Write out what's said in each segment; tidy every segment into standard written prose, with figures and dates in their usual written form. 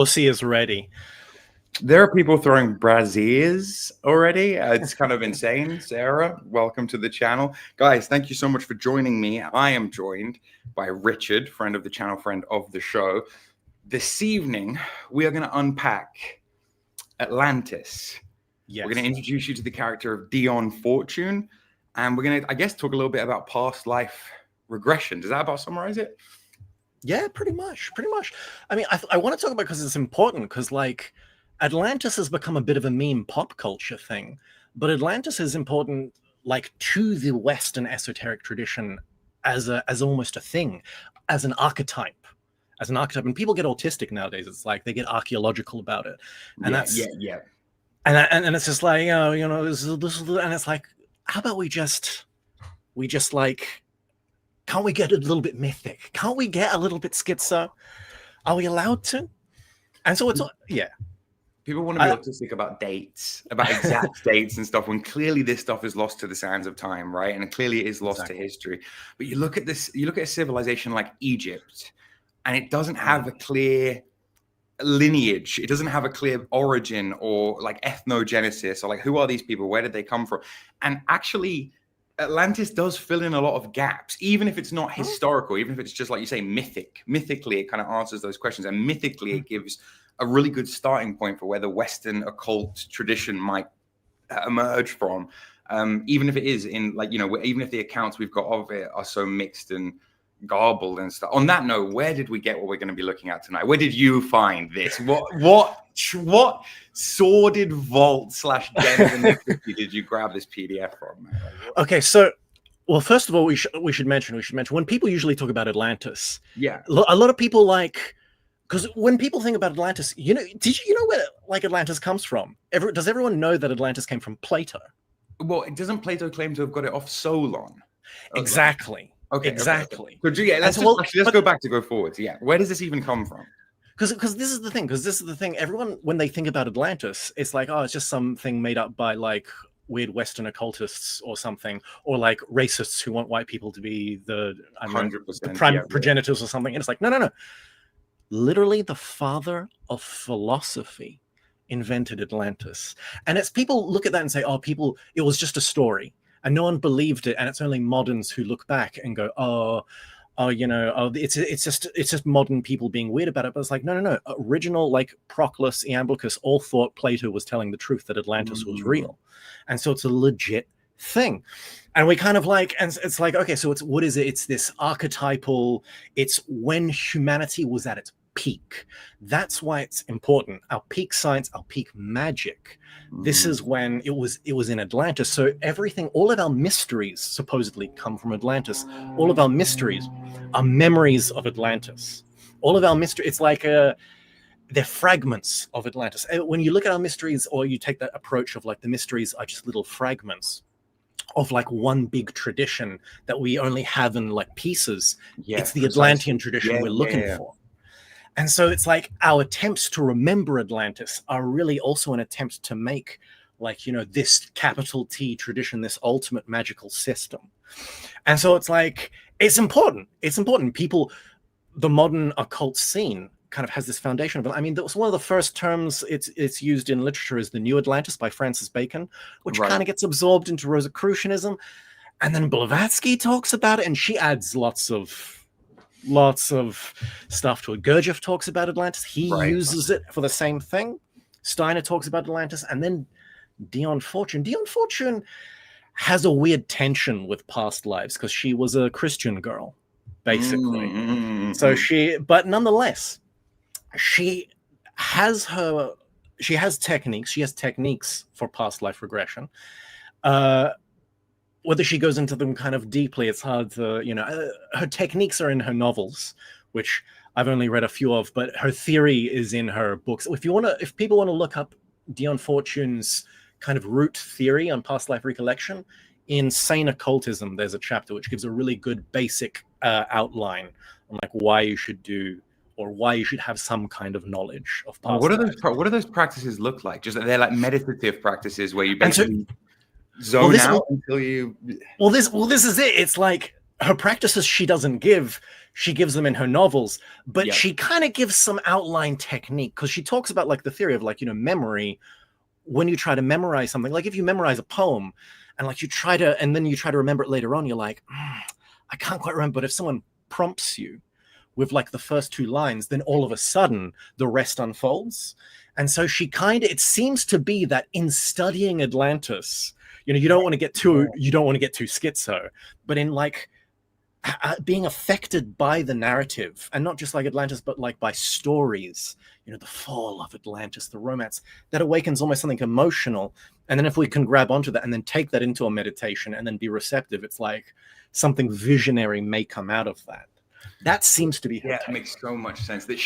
Pussy is ready. There are people throwing braziers already. It's kind of insane. Sarah, welcome to the channel. Guys, thank you so much for joining me. I am joined by Richard, friend of the channel, friend of the show. This evening, we are going to unpack Atlantis. Yes. We're going to introduce you to the character of Dion Fortune. And we're going to, I guess, talk a little bit about past life regression. Does that about summarize it? Yeah, pretty much. I mean, I want to talk about it because it's important, because, like, Atlantis has become a bit of a meme pop culture thing, but Atlantis is important, like, to the Western esoteric tradition as almost a thing, as an archetype. And people get autistic nowadays. It's like they get archaeological about it, and and it's just like, this is, and it's like, how about we just like, can't we get a little bit mythic? Can't we get a little bit schizo? Are we allowed to? And so it's People want to be autistic about dates, about exact dates and stuff, when clearly this stuff is lost to the sands of time, right? And clearly it is lost to history. But you look at this, you look at a civilization like Egypt, and it doesn't have a clear lineage. It doesn't have a clear origin or like ethnogenesis, or like, who are these people? Where did they come from? And actually, Atlantis does fill in a lot of gaps, even if it's not historical, even if it's just, like you say, mythic. Mythically, it kind of answers those questions. And mythically, it gives a really good starting point for where the Western occult tradition might emerge from, even if it is in, like, even if the accounts we've got of it are so mixed and garbled and stuff. On that note, where did we get what we're going to be looking at tonight? Where did you find this? What sordid vault / den did you grab this PDF from, man? Okay, so, well, first of all, we should mention when people usually talk about Atlantis, a lot of people, like, because when people think about Atlantis, did you know where, like, Atlantis comes from? Does everyone know that Atlantis came from Plato? Well, doesn't Plato claim to have got it off Solon? Exactly. Okay. Exactly. Okay. So let's go back to go forwards. Yeah. Where does this even come from? Because this is the thing. Everyone, when they think about Atlantis, it's like, oh, it's just something made up by, like, weird Western occultists or something, or like racists who want white people to be the 100% progenitors or something. And it's like, no. Literally, the father of philosophy invented Atlantis. And it's, people look at that and say, oh, it was just a story, and no one believed it. And it's only moderns who look back and go, it's just modern people being weird about it. But it's like, no. Original, like, Proclus, Iamblichus all thought Plato was telling the truth, that Atlantis was real. And so it's a legit thing. And we kind of like, and it's like, okay, so what is it? It's this archetypal, it's when humanity was at its peak. That's why it's important. Our peak science, our peak magic. This is when it was in Atlantis. So everything, all of our mysteries supposedly come from Atlantis. All of our mysteries are memories of Atlantis. All of our mystery, it's like they're fragments of Atlantis. When you look at our mysteries, or you take that approach of, like, the mysteries are just little fragments of, like, one big tradition that we only have in, like, pieces. It's the Atlantean tradition we're looking for. And so it's like our attempts to remember Atlantis are really also an attempt to make, like, this capital T tradition, this ultimate magical system. And so it's like, it's important. People, the modern occult scene kind of has this foundation of it. I mean, that was one of the first terms it's used in literature, is the New Atlantis by Francis Bacon, which kind of gets absorbed into Rosicrucianism. And then Blavatsky talks about it, and she adds lots of stuff to it. Gurdjieff talks about Atlantis. He uses it for the same thing. Steiner talks about Atlantis. And then Dion Fortune. Dion Fortune has a weird tension with past lives, because she was a Christian girl, basically. So but nonetheless, she has techniques for past life regression. Whether she goes into them kind of deeply, it's hard to, her techniques are in her novels, which I've only read a few of, but her theory is in her books. If people want to look up Dion Fortune's kind of root theory on past life recollection, in Sane Occultism, there's a chapter which gives a really good basic outline on, like, why you should do, or why you should have some kind of knowledge of past lives. What do those practices look like? Just, they're like meditative practices where you basically zone out until you. Well, this is it. It's like, her practices she doesn't give, she gives them in her novels, but Yeah. she kind of gives some outline technique, because she talks about like the theory of like, memory. When you try to memorize something, like if you memorize a poem and like and then you try to remember it later on, you're like, I can't quite remember. But if someone prompts you with like the first two lines, then all of a sudden the rest unfolds. And so it seems to be that in studying Atlantis, you don't want to get too schizo, but in like being affected by the narrative, and not just like Atlantis, but like by stories, the fall of Atlantis, the romance, that awakens almost something emotional. And then if we can grab onto that and then take that into a meditation and then be receptive, it's like something visionary may come out of that. That seems to be her take. It makes so much sense that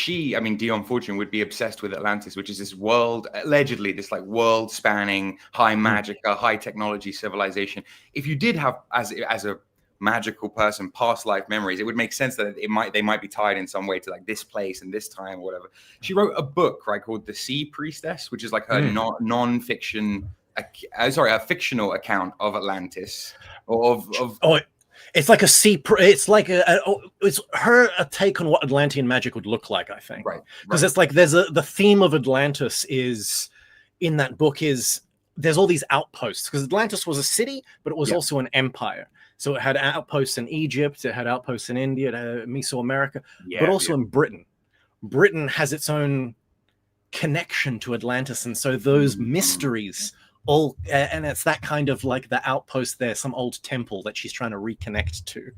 Dion Fortune would be obsessed with Atlantis, which is this world, allegedly this like world spanning high magic, high technology civilization. If you did have as a magical person past life memories, it would make sense that they might be tied in some way to like this place and this time or whatever. She wrote a book, right, called The Sea Priestess, which is like her non-fiction, a fictional account of Atlantis, or of it's like it's her take on what Atlantean magic would look like, I think. Right. Because it's like the theme of Atlantis is in that book is there's all these outposts, because Atlantis was a city, but it was also an empire. So it had outposts in Egypt, it had outposts in India, it had Mesoamerica, but also in Britain. Britain has its own connection to Atlantis, and so those mysteries all, and it's that kind of like the outpost there, some old temple that she's trying to reconnect to.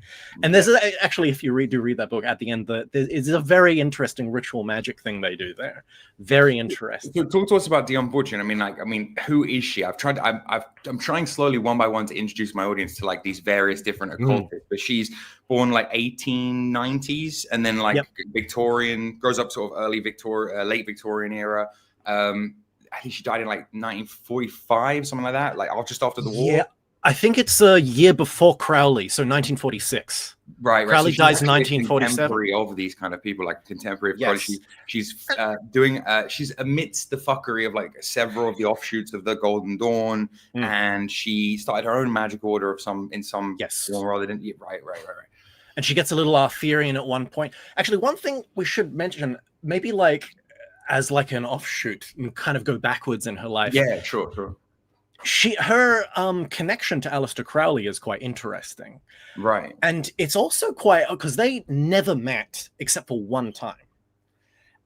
And there's actually, if you read that book at the end, it's a very interesting ritual magic thing they do there. Very interesting. So talk to us about Dion Fortune. Who is she? I'm trying slowly one by one to introduce my audience to like these various different occultists, but she's born like 1890s, and then like Victorian, grows up sort of early late Victorian era. I think she died in like 1945, something like that, like just after the war. Yeah, I think it's a year before Crowley, so 1946. Right. Crowley So dies in 1947. Contemporary of these kind of people, like contemporary of Crowley. She's amidst the fuckery of like several of the offshoots of the Golden Dawn, and she started her own magic order of some form rather than right. And she gets a little Arthurian at one point. Actually, one thing we should mention, maybe like as like an offshoot and kind of go backwards in her life. Yeah, sure. Her connection to Aleister Crowley is quite interesting. Right. And it's also quite, because they never met except for one time.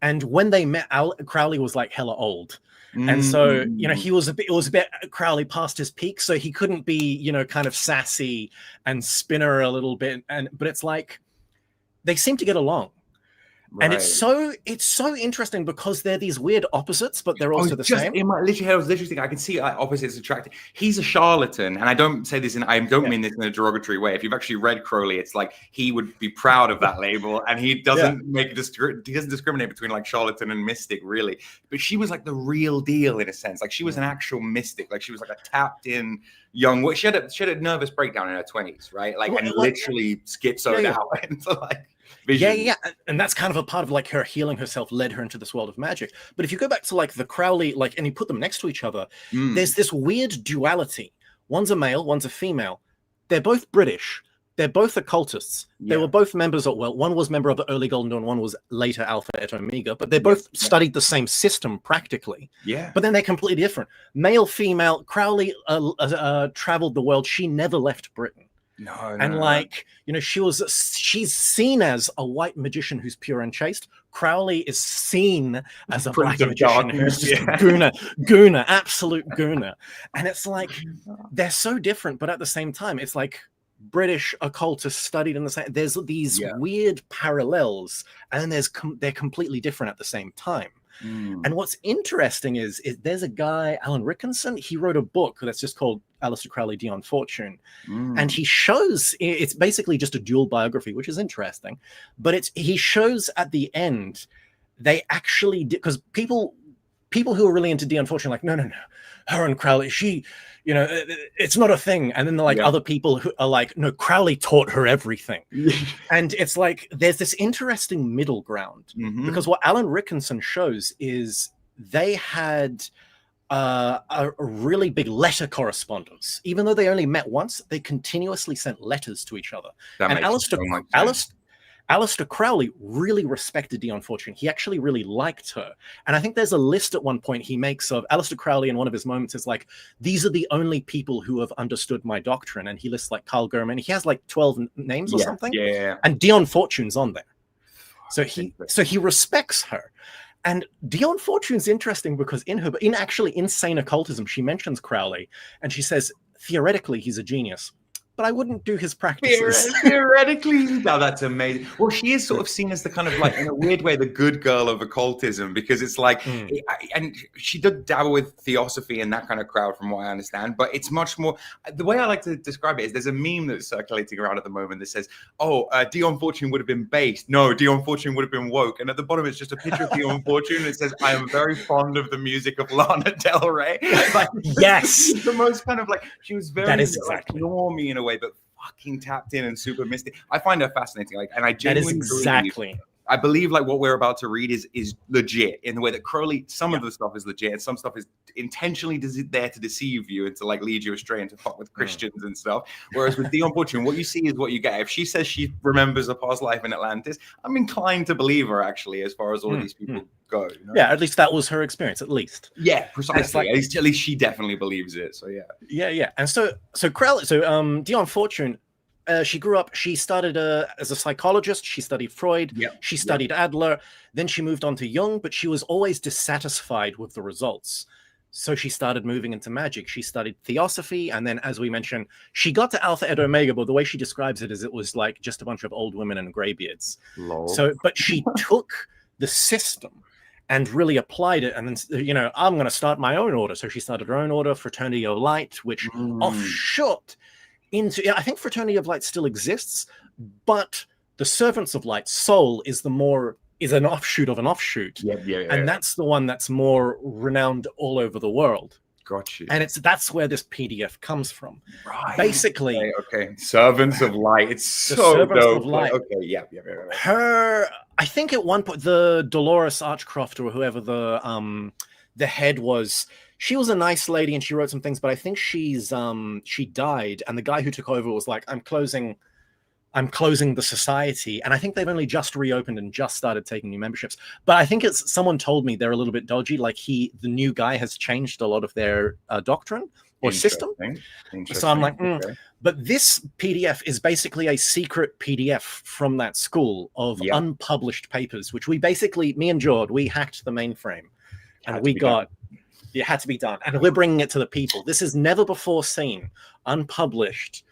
And when they met, Crowley was like hella old. And so, it was a bit Crowley past his peak, so he couldn't be, kind of sassy and spinner a little bit. But it's like, they seem to get along. Right. And it's so interesting because they're these weird opposites, but they're also the same. I was literally thinking, I can see opposites attracting. He's a charlatan, and I don't say this I don't mean this in a derogatory way. If you've actually read Crowley, it's like he would be proud of that label, and he doesn't he doesn't discriminate between like charlatan and mystic, really. But she was like the real deal in a sense. Like she was an actual mystic. Like she was like a tapped in young. She had a nervous breakdown in her 20s, right? Like and literally schizoed out into like. Vision. Yeah. And that's kind of a part of like her healing herself led her into this world of magic. But if you go back to like the Crowley, like, and you put them next to each other, there's this weird duality. One's a male, one's a female. They're both British. They're both occultists. They were both members of, one was member of the early Golden Dawn, one was later Alpha et Omega, but they both studied the same system practically. Yeah. But then they're completely different. Male, female, Crowley traveled the world. She never left Britain. She's seen as a white magician who's pure and chaste. Crowley is seen as a black magician who's just gooner, absolute gooner. And it's like, they're so different, but at the same time, it's like British occultists studied in the same, there's these weird parallels, and then they're completely different at the same time. And what's interesting is there's a guy, Alan Rickinson, he wrote a book that's just called Aleister Crowley, Dion Fortune. And he shows, it's basically just a dual biography, which is interesting. But he shows at the end, they actually did, because people who are really into Dion Fortune are like, no, her and Crowley, it's not a thing. And then they're like other people who are like, no, Crowley taught her everything. And it's like, there's this interesting middle ground, because what Alan Rickinson shows is they had a really big letter correspondence. Even though they only met once, they continuously sent letters to each other. That And makes so much sense. Aleister Crowley really respected Dion Fortune. He actually really liked her. And I think there's a list at one point he makes of Aleister Crowley, in one of his moments is like, these are the only people who have understood my doctrine. And he lists like Carl Gurman. He has like 12 names or something. Yeah. And Dion Fortune's on there. So he respects her. And Dion Fortune's interesting because in actually Insane Occultism, she mentions Crowley and she says, theoretically, he's a genius, but I wouldn't do his practices. Theoretically, now that's amazing. Well, she is sort of seen as the kind of like, in a weird way, the good girl of occultism, because it's like, and she did dabble with theosophy and that kind of crowd, from what I understand. But it's much more. The way I like to describe it is, there's a meme that's circulating around at the moment that says, "Oh, Dion Fortune would have been based. No, Dion Fortune would have been woke." And at the bottom, it's just a picture of Dion Fortune. It says, "I am very fond of the music of Lana Del Rey." Like, yes, the most kind of like, she was very, that is exactly normy in a way, but fucking tapped in and super mystic. I find her fascinating. Like, and I genuinely believe like what we're about to read is legit, in the way that Crowley, some of the stuff is legit and some stuff is intentionally there to deceive you and to like lead you astray and to fuck with Christians and stuff. Whereas with Dion Fortune, what you see is what you get. If she says she remembers a past life in Atlantis, I'm inclined to believe her, actually, as far as all of these people go. You know? Yeah, at least that was her experience, at least. Yeah, precisely. Like, at least she definitely believes it. So yeah. And so Crowley, Dion Fortune, she grew up, she started as a psychologist. She studied Freud. She studied Adler. Then she moved on to Jung, but she was always dissatisfied with the results. So she started moving into magic. She studied theosophy. And then, as we mentioned, she got to Alpha et Omega, but the way she describes it is it was like just a bunch of old women and graybeards. So, but she took the system and really applied it. And then, you know, I'm going to start my own order. So she started her own order, Fraternity of Light, which offshoot into, I think Fraternity of Light still exists, but the Servants of Light, Soul, is an offshoot of an offshoot. And that's the one that's more renowned all over the world. Got you. And that's where this PDF comes from. Right. Basically. Okay. Servants of Light. It's so dope. Of Light. Okay. Yeah. Her, I think at one point, the Dolores Archcroft, or whoever the head was, she was a nice lady and she wrote some things, but I think she died, and the guy who took over was like, I'm closing the society. And I think they've only just reopened and just started taking new memberships. But I think someone told me they're a little bit dodgy. Like the new guy has changed a lot of their doctrine or system. So I'm like, okay. But this PDF is basically a secret PDF from that school of unpublished papers, which we basically, me and Jord, we hacked the mainframe. And it had to be done. And we're bringing it to the people. This is never before seen, unpublished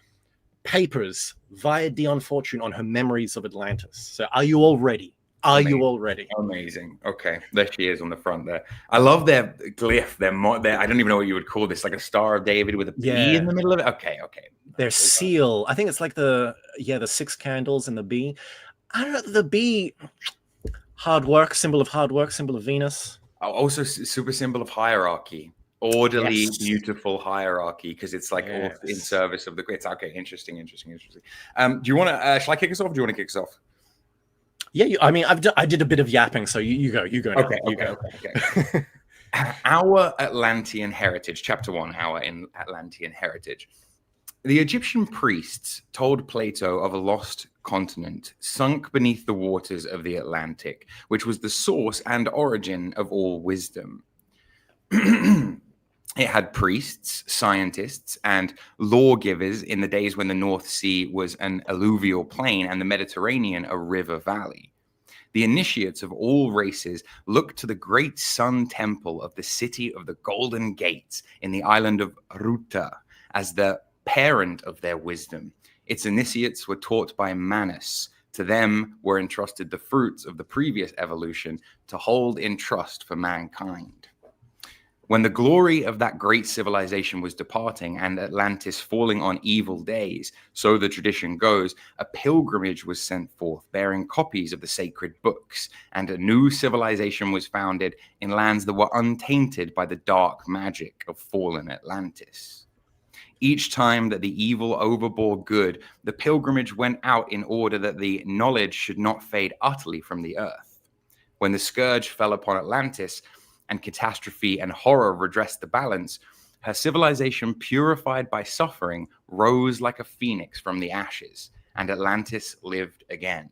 papers via Dion Fortune on her memories of Atlantis. So are you all ready? You all ready? Amazing. Okay. There she is on the front there. I love their glyph, their I don't even know what you would call this, like a Star of David with a bee in the middle of it. Okay. Their seal. I think it's like the 6 candles and the bee. I don't know, the bee, hard work, symbol of Venus. Also super symbol of hierarchy, orderly, beautiful hierarchy, because it's like all in service of the greats. Okay, interesting. Do you want to? Shall I kick us off? Or do you want to kick us off? Yeah, I did a bit of yapping, so you go. Now. Okay. Our Atlantean heritage, chapter 1. Our in Atlantean heritage. The Egyptian priests told Plato of a lost continent sunk beneath the waters of the Atlantic, which was the source and origin of all wisdom. It had priests, scientists, and lawgivers in the days when the North Sea was an alluvial plain and the Mediterranean a river valley. The initiates of all races looked to the great sun temple of the city of the Golden Gates in the island of Ruta as the parent of their wisdom. Its initiates were taught by Manus. To them were entrusted the fruits of the previous evolution to hold in trust for mankind. When the glory of that great civilization was departing and Atlantis falling on evil days, so the tradition goes, a pilgrimage was sent forth bearing copies of the sacred books, and a new civilization was founded in lands that were untainted by the dark magic of fallen Atlantis. Each time that the evil overbore good, the pilgrimage went out in order that the knowledge should not fade utterly from the earth. When the scourge fell upon Atlantis, and catastrophe and horror redressed the balance, her civilization, purified by suffering, rose like a phoenix from the ashes, and Atlantis lived again.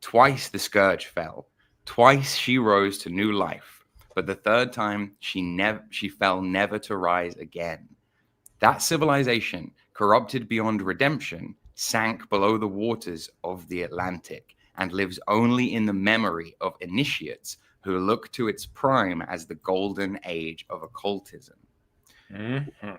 Twice the scourge fell. Twice she rose to new life. But the third time, she fell never to rise again. That civilization, corrupted beyond redemption, sank below the waters of the Atlantic and lives only in the memory of initiates who look to its prime as the golden age of occultism. Mm-hmm.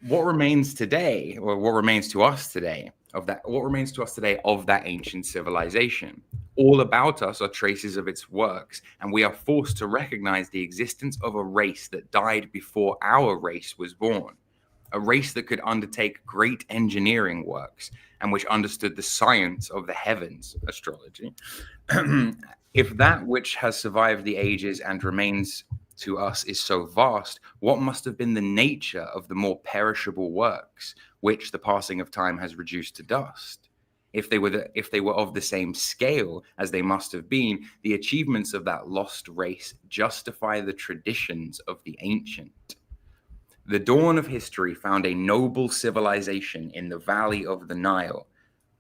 What remains today, or what remains to us today of that ancient civilization? All about us are traces of its works, and we are forced to recognize the existence of a race that died before our race was born. A race that could undertake great engineering works and which understood the science of the heavens, astrology. If that which has survived the ages and remains to us is so vast, what must have been the nature of the more perishable works, which the passing of time has reduced to dust? If they were of the same scale as they must have been, the achievements of that lost race justify the traditions of the ancient. The dawn of history found a noble civilization in the valley of the Nile.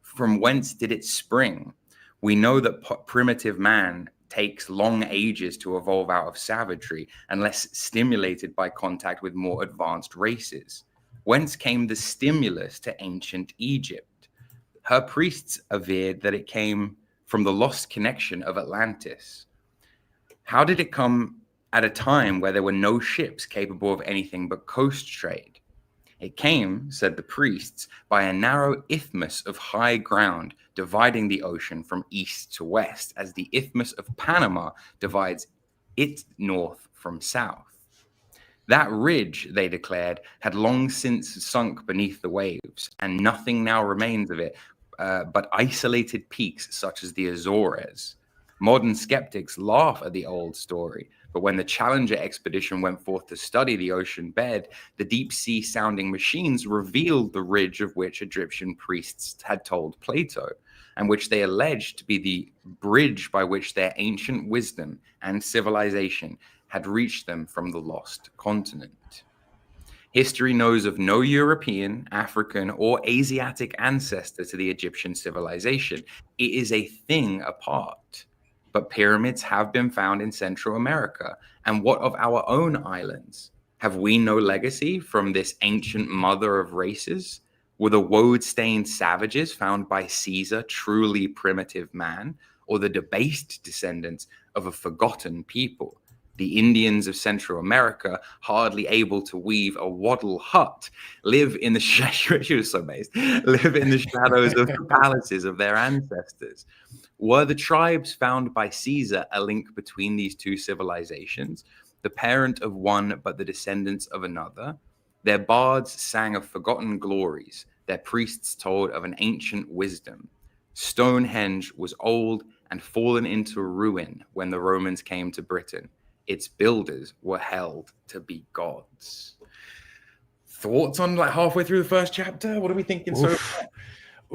From whence did it spring? We know that primitive man takes long ages to evolve out of savagery unless stimulated by contact with more advanced races. Whence came the stimulus to ancient Egypt? Her priests averred that it came from the lost connection of Atlantis. How did it come at a time where there were no ships capable of anything but coast trade? It came, said the priests, by a narrow isthmus of high ground dividing the ocean from east to west, as the isthmus of Panama divides it north from south. That ridge, they declared, had long since sunk beneath the waves, and nothing now remains of it but isolated peaks such as the Azores. Modern skeptics laugh at the old story, but when the Challenger expedition went forth to study the ocean bed, the deep-sea sounding machines revealed the ridge of which Egyptian priests had told Plato, and which they alleged to be the bridge by which their ancient wisdom and civilization had reached them from the lost continent. History knows of no European, African, or Asiatic ancestor to the Egyptian civilization. It is a thing apart. But pyramids have been found in Central America. And what of our own islands? Have we no legacy from this ancient mother of races? Were the woad-stained savages found by Caesar truly primitive man, or the debased descendants of a forgotten people? The Indians of Central America, hardly able to weave a wattle hut, live in the shadows of the palaces of their ancestors. Were the tribes found by Caesar a link between these two civilizations, the parent of one but the descendants of another? Their bards sang of forgotten glories. Their priests told of an ancient wisdom. Stonehenge was old and fallen into ruin when the Romans came to Britain. Its builders were held to be gods. Thoughts on like halfway through the first chapter? What are we thinking so far?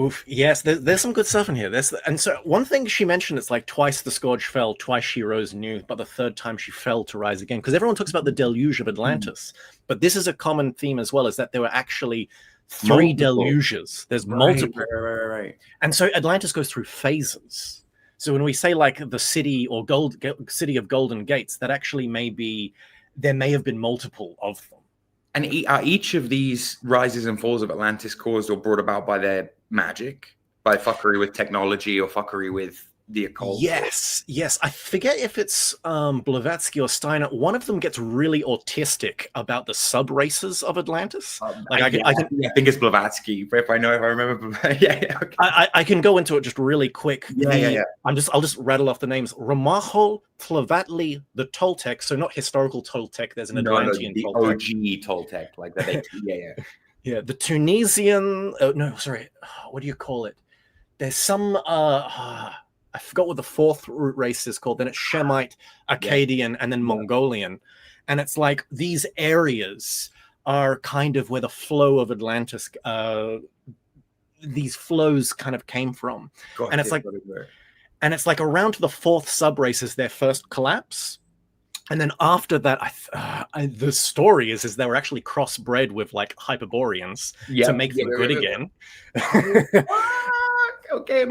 Oof. Yes, there's some good stuff in here. And so one thing she mentioned is like twice the scourge fell, twice she rose new, but the third time she fell to rise again. Because everyone talks about the deluge of Atlantis, but this is a common theme as well, is that there were actually three deluges. There's multiple. Right. And so Atlantis goes through phases. So when we say like the city or city of golden gates, that actually there may have been multiple of them. And each of these rises and falls of Atlantis caused or brought about by their magic, by fuckery with technology or fuckery with the occult? Yes. I forget if it's Blavatsky or Steiner. One of them gets really autistic about the sub races of Atlantis. I think it's Blavatsky, if I remember. Okay. I can go into it just really quick. Yeah. I'll just rattle off the names: Ramaho, Tlavatli, the Toltec. So not historical Toltec. There's an Atlantean the Toltec. OG Toltec, like that. Yeah. The Tunisian. What do you call it? There's some. I forgot what the fourth root race is called. Then it's Shemite, Akkadian, and then Mongolian. And it's like these areas are kind of where the flow of Atlantis, these flows kind of came from. And it's like around the fourth sub race is their first collapse. And then after that, the story is they were actually crossbred with like Hyperboreans to make them good again. Okay,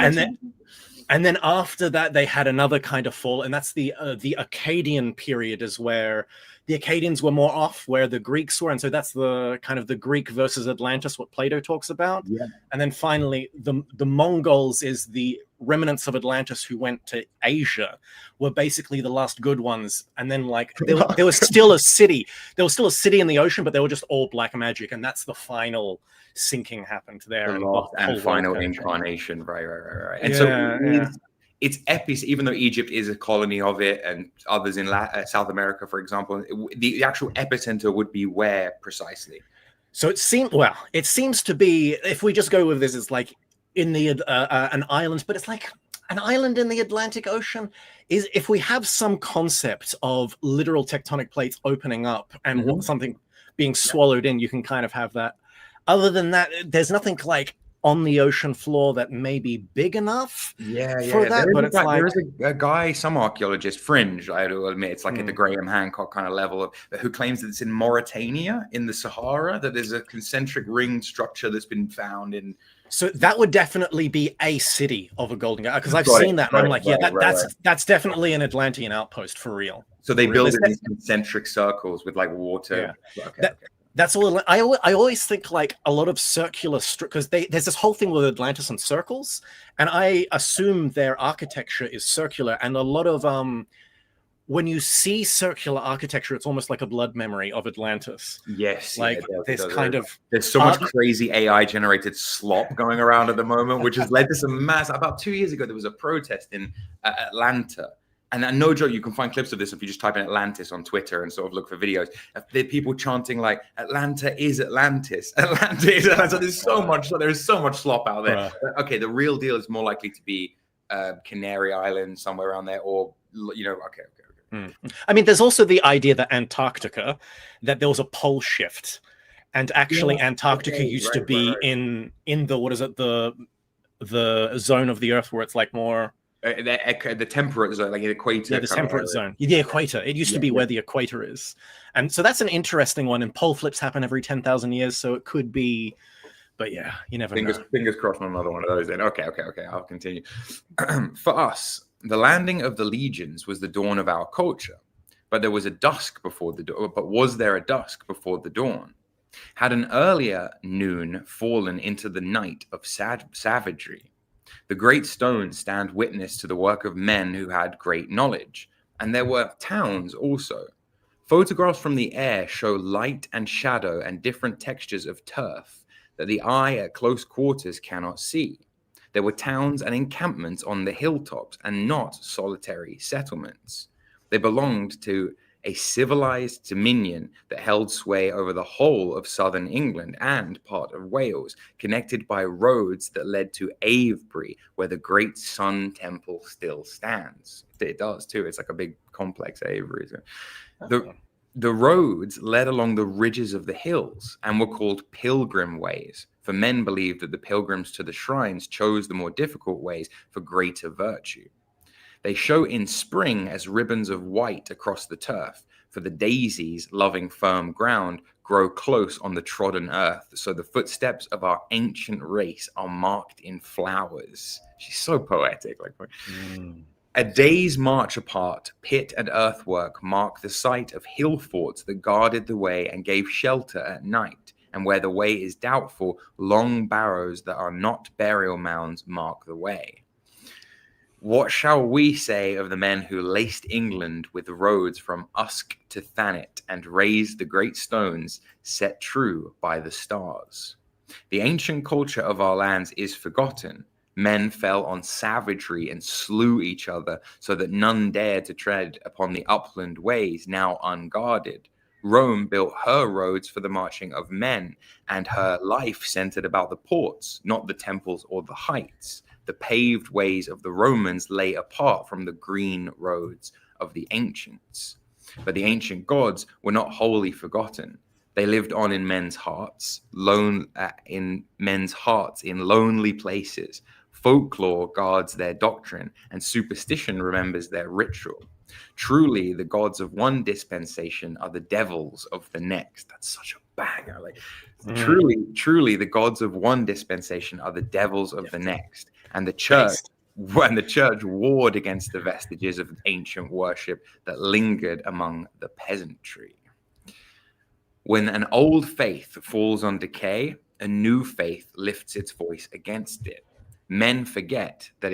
and then after that, they had another kind of fall, and that's the Akkadian period, is where the Akkadians were more off where the Greeks were, and so that's the kind of the Greek versus Atlantis, what Plato talks about. Yeah. And then finally, the Mongols is the remnants of Atlantis who went to Asia, were basically the last good ones. And then like there was still a city, in the ocean, but they were just all black magic, and that's the final sinking happened there, and final incarnation, right. And so it's epic, even though Egypt is a colony of it, and others in South America, for example, the actual epicenter would be where precisely? So it seems to be, if we just go with this, it's like in the an island, but it's like an island in the Atlantic Ocean. Is if we have some concept of literal tectonic plates opening up and something being swallowed in, you can kind of have that. Other than that, there's nothing like on the ocean floor that may be big enough for that. But it's like, there's a guy, some archaeologist, fringe, I will admit, it's like at the Graham Hancock kind of level, who claims that it's in Mauritania, in the Sahara, that there's a concentric ring structure that's been found in. So that would definitely be a city of a golden age, because I've seen that, and I'm like, that's definitely an Atlantean outpost for real. So they build these concentric circles with like water. Yeah. Okay. That's all. I always think like a lot of circular, because there's this whole thing with Atlantis and circles, and I assume their architecture is circular. And a lot of when you see circular architecture, it's almost like a blood memory of Atlantis. Yes, like there's so much crazy AI generated slop going around at the moment, which has led to some mass. About 2 years ago, there was a protest in Atlanta. And no joke, you can find clips of this if you just type in Atlantis on Twitter and sort of look for videos. There are people chanting like, "Atlanta is Atlantis. Atlanta is Atlanta." There is so much slop out there. Okay, the real deal is more likely to be Canary Island, somewhere around there, or okay. I mean, there's also the idea that Antarctica, that there was a pole shift, and actually Antarctica used to be in the what is it, the zone of the Earth where it's like more. The temperate zone, like the equator. Yeah, the temperate zone. The equator. It used to be where the equator is. And so that's an interesting one. And pole flips happen every 10,000 years. So it could be, but yeah, you never know. Fingers crossed on another one of those then. Okay. I'll continue. For us, the landing of the legions was the dawn of our culture. But there was a dusk before the dawn. But was there a dusk before the dawn? Had an earlier noon fallen into the night of savagery? The great stones stand witness to the work of men who had great knowledge, and there were towns also. Photographs from the air show light and shadow and different textures of turf that the eye at close quarters cannot see. There were towns and encampments on the hilltops and not solitary settlements. They belonged to a civilized dominion that held sway over the whole of southern England and part of Wales, connected by roads that led to Avebury, where the great Sun Temple still stands. It does too. It's like a big complex, Avebury. The roads led along the ridges of the hills and were called pilgrim ways, for men believed that the pilgrims to the shrines chose the more difficult ways for greater virtue. They show in spring as ribbons of white across the turf, for the daisies, loving firm ground, grow close on the trodden earth, so the footsteps of our ancient race are marked in flowers. She's so poetic. A day's march apart, pit and earthwork mark the site of hill forts that guarded the way and gave shelter at night, and where the way is doubtful, long barrows that are not burial mounds mark the way. What shall we say of the men who laced England with roads from Usk to Thanet and raised the great stones set true by the stars? The ancient culture of our lands is forgotten. Men fell on savagery and slew each other so that none dared to tread upon the upland ways now unguarded. Rome built her roads for the marching of men, and her life centered about the ports, not the temples or the heights. The paved ways of the Romans lay apart from the green roads of the ancients. But the ancient gods were not wholly forgotten. They lived on in men's hearts, in lonely places. Folklore guards their doctrine, and superstition remembers their ritual. Truly, the gods of one dispensation are the devils of the next. That's such a banger. Like, truly, the gods of one dispensation are the devils of the next, and the church. When the church warred against the vestiges of ancient worship that lingered among the peasantry. When an old faith falls on decay, a new faith lifts its voice against it. Men forget that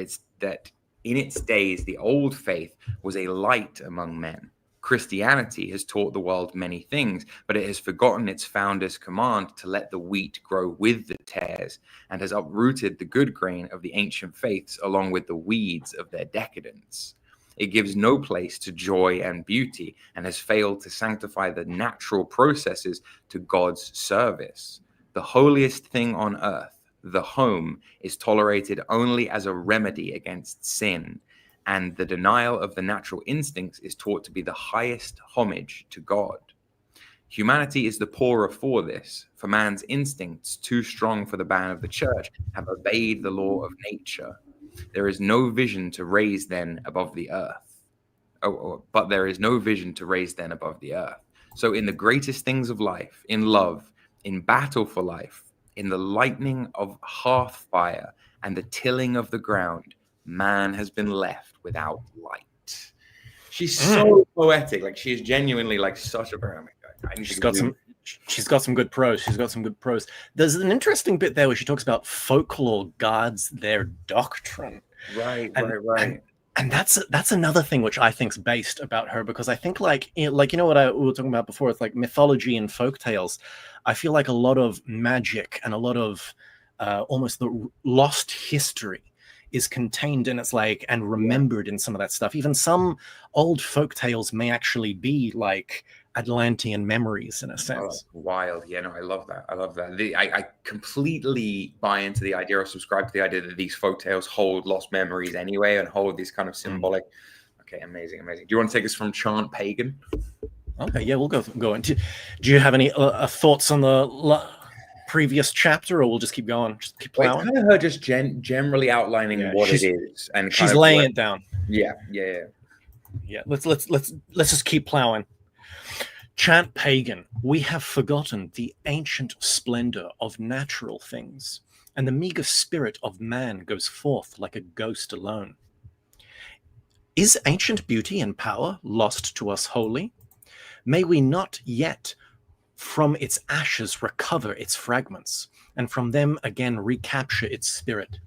in its days the old faith was a light among men. Christianity has taught the world many things, but it has forgotten its founder's command to let the wheat grow with the tares, and has uprooted the good grain of the ancient faiths along with the weeds of their decadence. It gives no place to joy and beauty, and has failed to sanctify the natural processes to God's service. The holiest thing on earth, the home, is tolerated only as a remedy against sin, and the denial of the natural instincts is taught to be the highest homage to God. Humanity is the poorer for this, for man's instincts, too strong for the ban of the church, have obeyed the law of nature. There is no vision to raise then above the earth. But there is no vision to raise then above the earth. So in the greatest things of life, in love, in battle for life, in the lightning of hearth fire and the tilling of the ground, man has been left without light. She's so poetic. Like, she is genuinely like such a She's got some good prose. There's an interesting bit there where she talks about folklore guards their doctrine. Right. And that's another thing which I think's based about her, because I think like you know what we were talking about before, it's like mythology and folk tales. I feel like a lot of magic and a lot of almost the lost history is contained in, it's like, and remembered in some of that stuff. Even some old folk tales may actually be like Atlantean memories in a sense. Wild. Yeah, no, I love that. I completely buy into the idea, or subscribe to the idea, that these folk tales hold lost memories anyway and hold these kind of symbolic. Okay, amazing. Do you want to take us from chant pagan? Okay, yeah, we'll go into. Do you have any thoughts on the previous chapter, or we'll just keep going? Just keep plowing. It's kind of her just generally outlining what it is, and she's laying it down. Yeah. Let's just keep plowing. Chant pagan, we have forgotten the ancient splendor of natural things, and the meager spirit of man goes forth like a ghost alone. Is ancient beauty and power lost to us wholly? May we not yet from its ashes recover its fragments, and from them again recapture its spirit.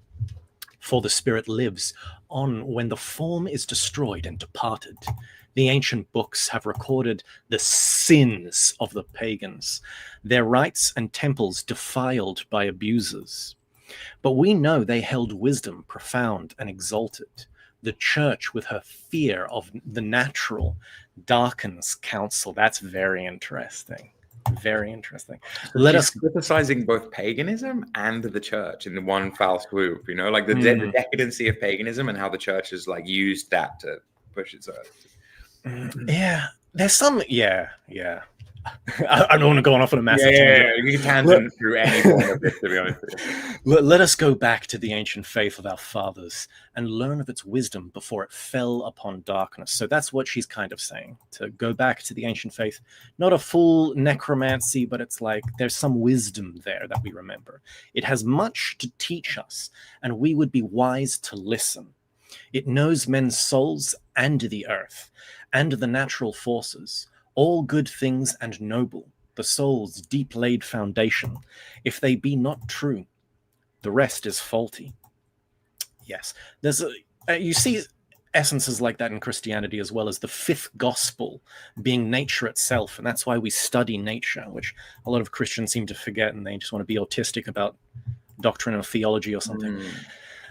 For the spirit lives on when the form is destroyed and departed. The ancient books have recorded the sins of the pagans, their rites and temples defiled by abusers. But we know they held wisdom profound and exalted. The church, with her fear of the natural, darkens counsel. That's very interesting. Very interesting. Let us criticizing both paganism and the church in the one foul swoop. You know, like the decadency of paganism and how the church has like used that to push its earth. Yeah, there's some. Yeah. I don't want to go off on a massive tangent. You can tangent through any point of this, to be honest with you. Let us go back to the ancient faith of our fathers and learn of its wisdom before it fell upon darkness. So that's what she's kind of saying, to go back to the ancient faith. Not a full necromancy, but it's like there's some wisdom there that we remember. It has much to teach us, and we would be wise to listen. It knows men's souls and the earth and the natural forces, all good things and noble, the soul's deep-laid foundation. If they be not true, the rest is faulty. Yes, there's you see essences like that in Christianity, as well as the fifth gospel being nature itself, and that's why we study nature, which a lot of Christians seem to forget, and they just want to be autistic about doctrine or theology or something.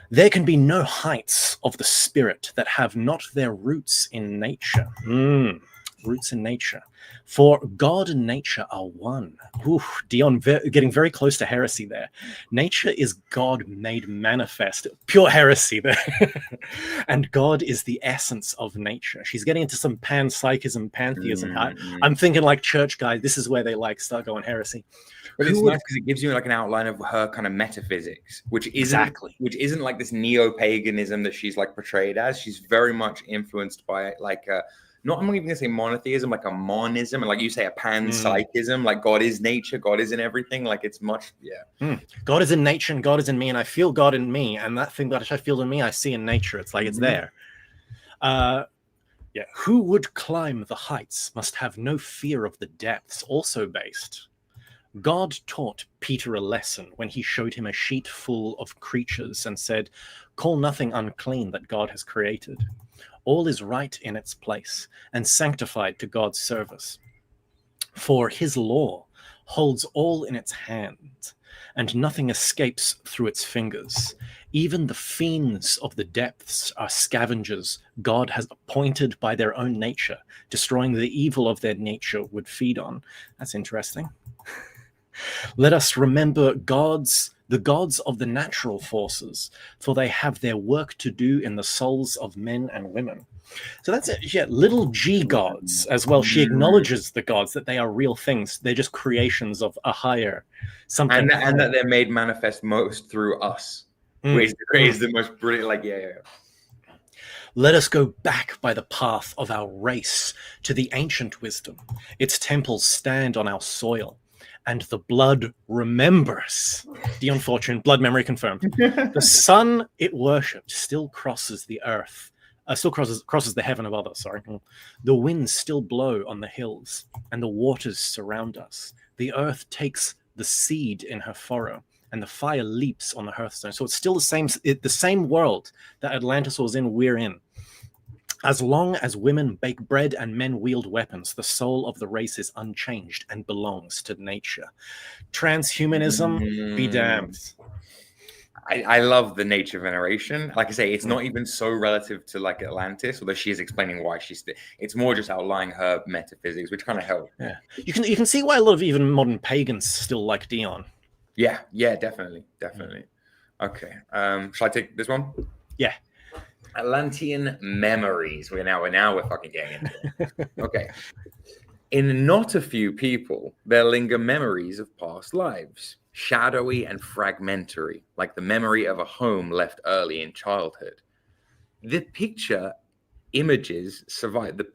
There can be no heights of the spirit that have not their roots in nature. roots in nature. For God and nature are one. Ooh, Dion, getting very close to heresy there. Nature is God made manifest. Pure heresy there. And God is the essence of nature. She's getting into some panpsychism, pantheism. I'm thinking like church guys. This is where they like start going heresy. But it's nice because it gives you like an outline of her kind of metaphysics, which isn't like this neo-paganism that she's like portrayed as. She's very much influenced by like I'm not even gonna say monotheism, like a monism, and like you say, a panpsychism, like God is nature, God is in everything. Like it's much, God is in nature and God is in me, and I feel God in me, and that thing that I feel in me, I see in nature. It's like it's there. Who would climb the heights must have no fear of the depths, also based. God taught Peter a lesson when he showed him a sheet full of creatures and said, "Call nothing unclean that God has created. All is right in its place and sanctified to God's service. For his law holds all in its hand, and nothing escapes through its fingers. Even the fiends of the depths are scavengers God has appointed by their own nature, destroying the evil of their nature would feed on." That's interesting. Let us remember the gods of the natural forces, for they have their work to do in the souls of men and women. So that's it. Yeah, little g gods as well. She acknowledges the gods, that they are real things. They're just creations of a higher something. And that they're made manifest most through us, which is the most brilliant, like, Let us go back by the path of our race to the ancient wisdom. Its temples stand on our soil, and the blood remembers. Dion Fortune, blood memory confirmed. The sun it worshipped still crosses the earth, crosses the heaven of others, sorry. The winds still blow on the hills, and the waters surround us. The earth takes the seed in her furrow, and the fire leaps on the hearthstone. So it's still the same world that Atlantis was in, we're in. As long as women bake bread and men wield weapons, the soul of the race is unchanged and belongs to nature. Transhumanism, be damned. I love the nature veneration. Like I say, it's not even so relative to like Atlantis, although she is explaining why it's more just outlining her metaphysics, which kind of helps. Yeah, you can see why a lot of even modern pagans still like Dion. Yeah, definitely. Okay, shall I take this one? Yeah. Atlantean memories. We're fucking getting into it. Okay. In not a few people, there linger memories of past lives, shadowy and fragmentary, like the memory of a home left early in childhood. The picture images survive.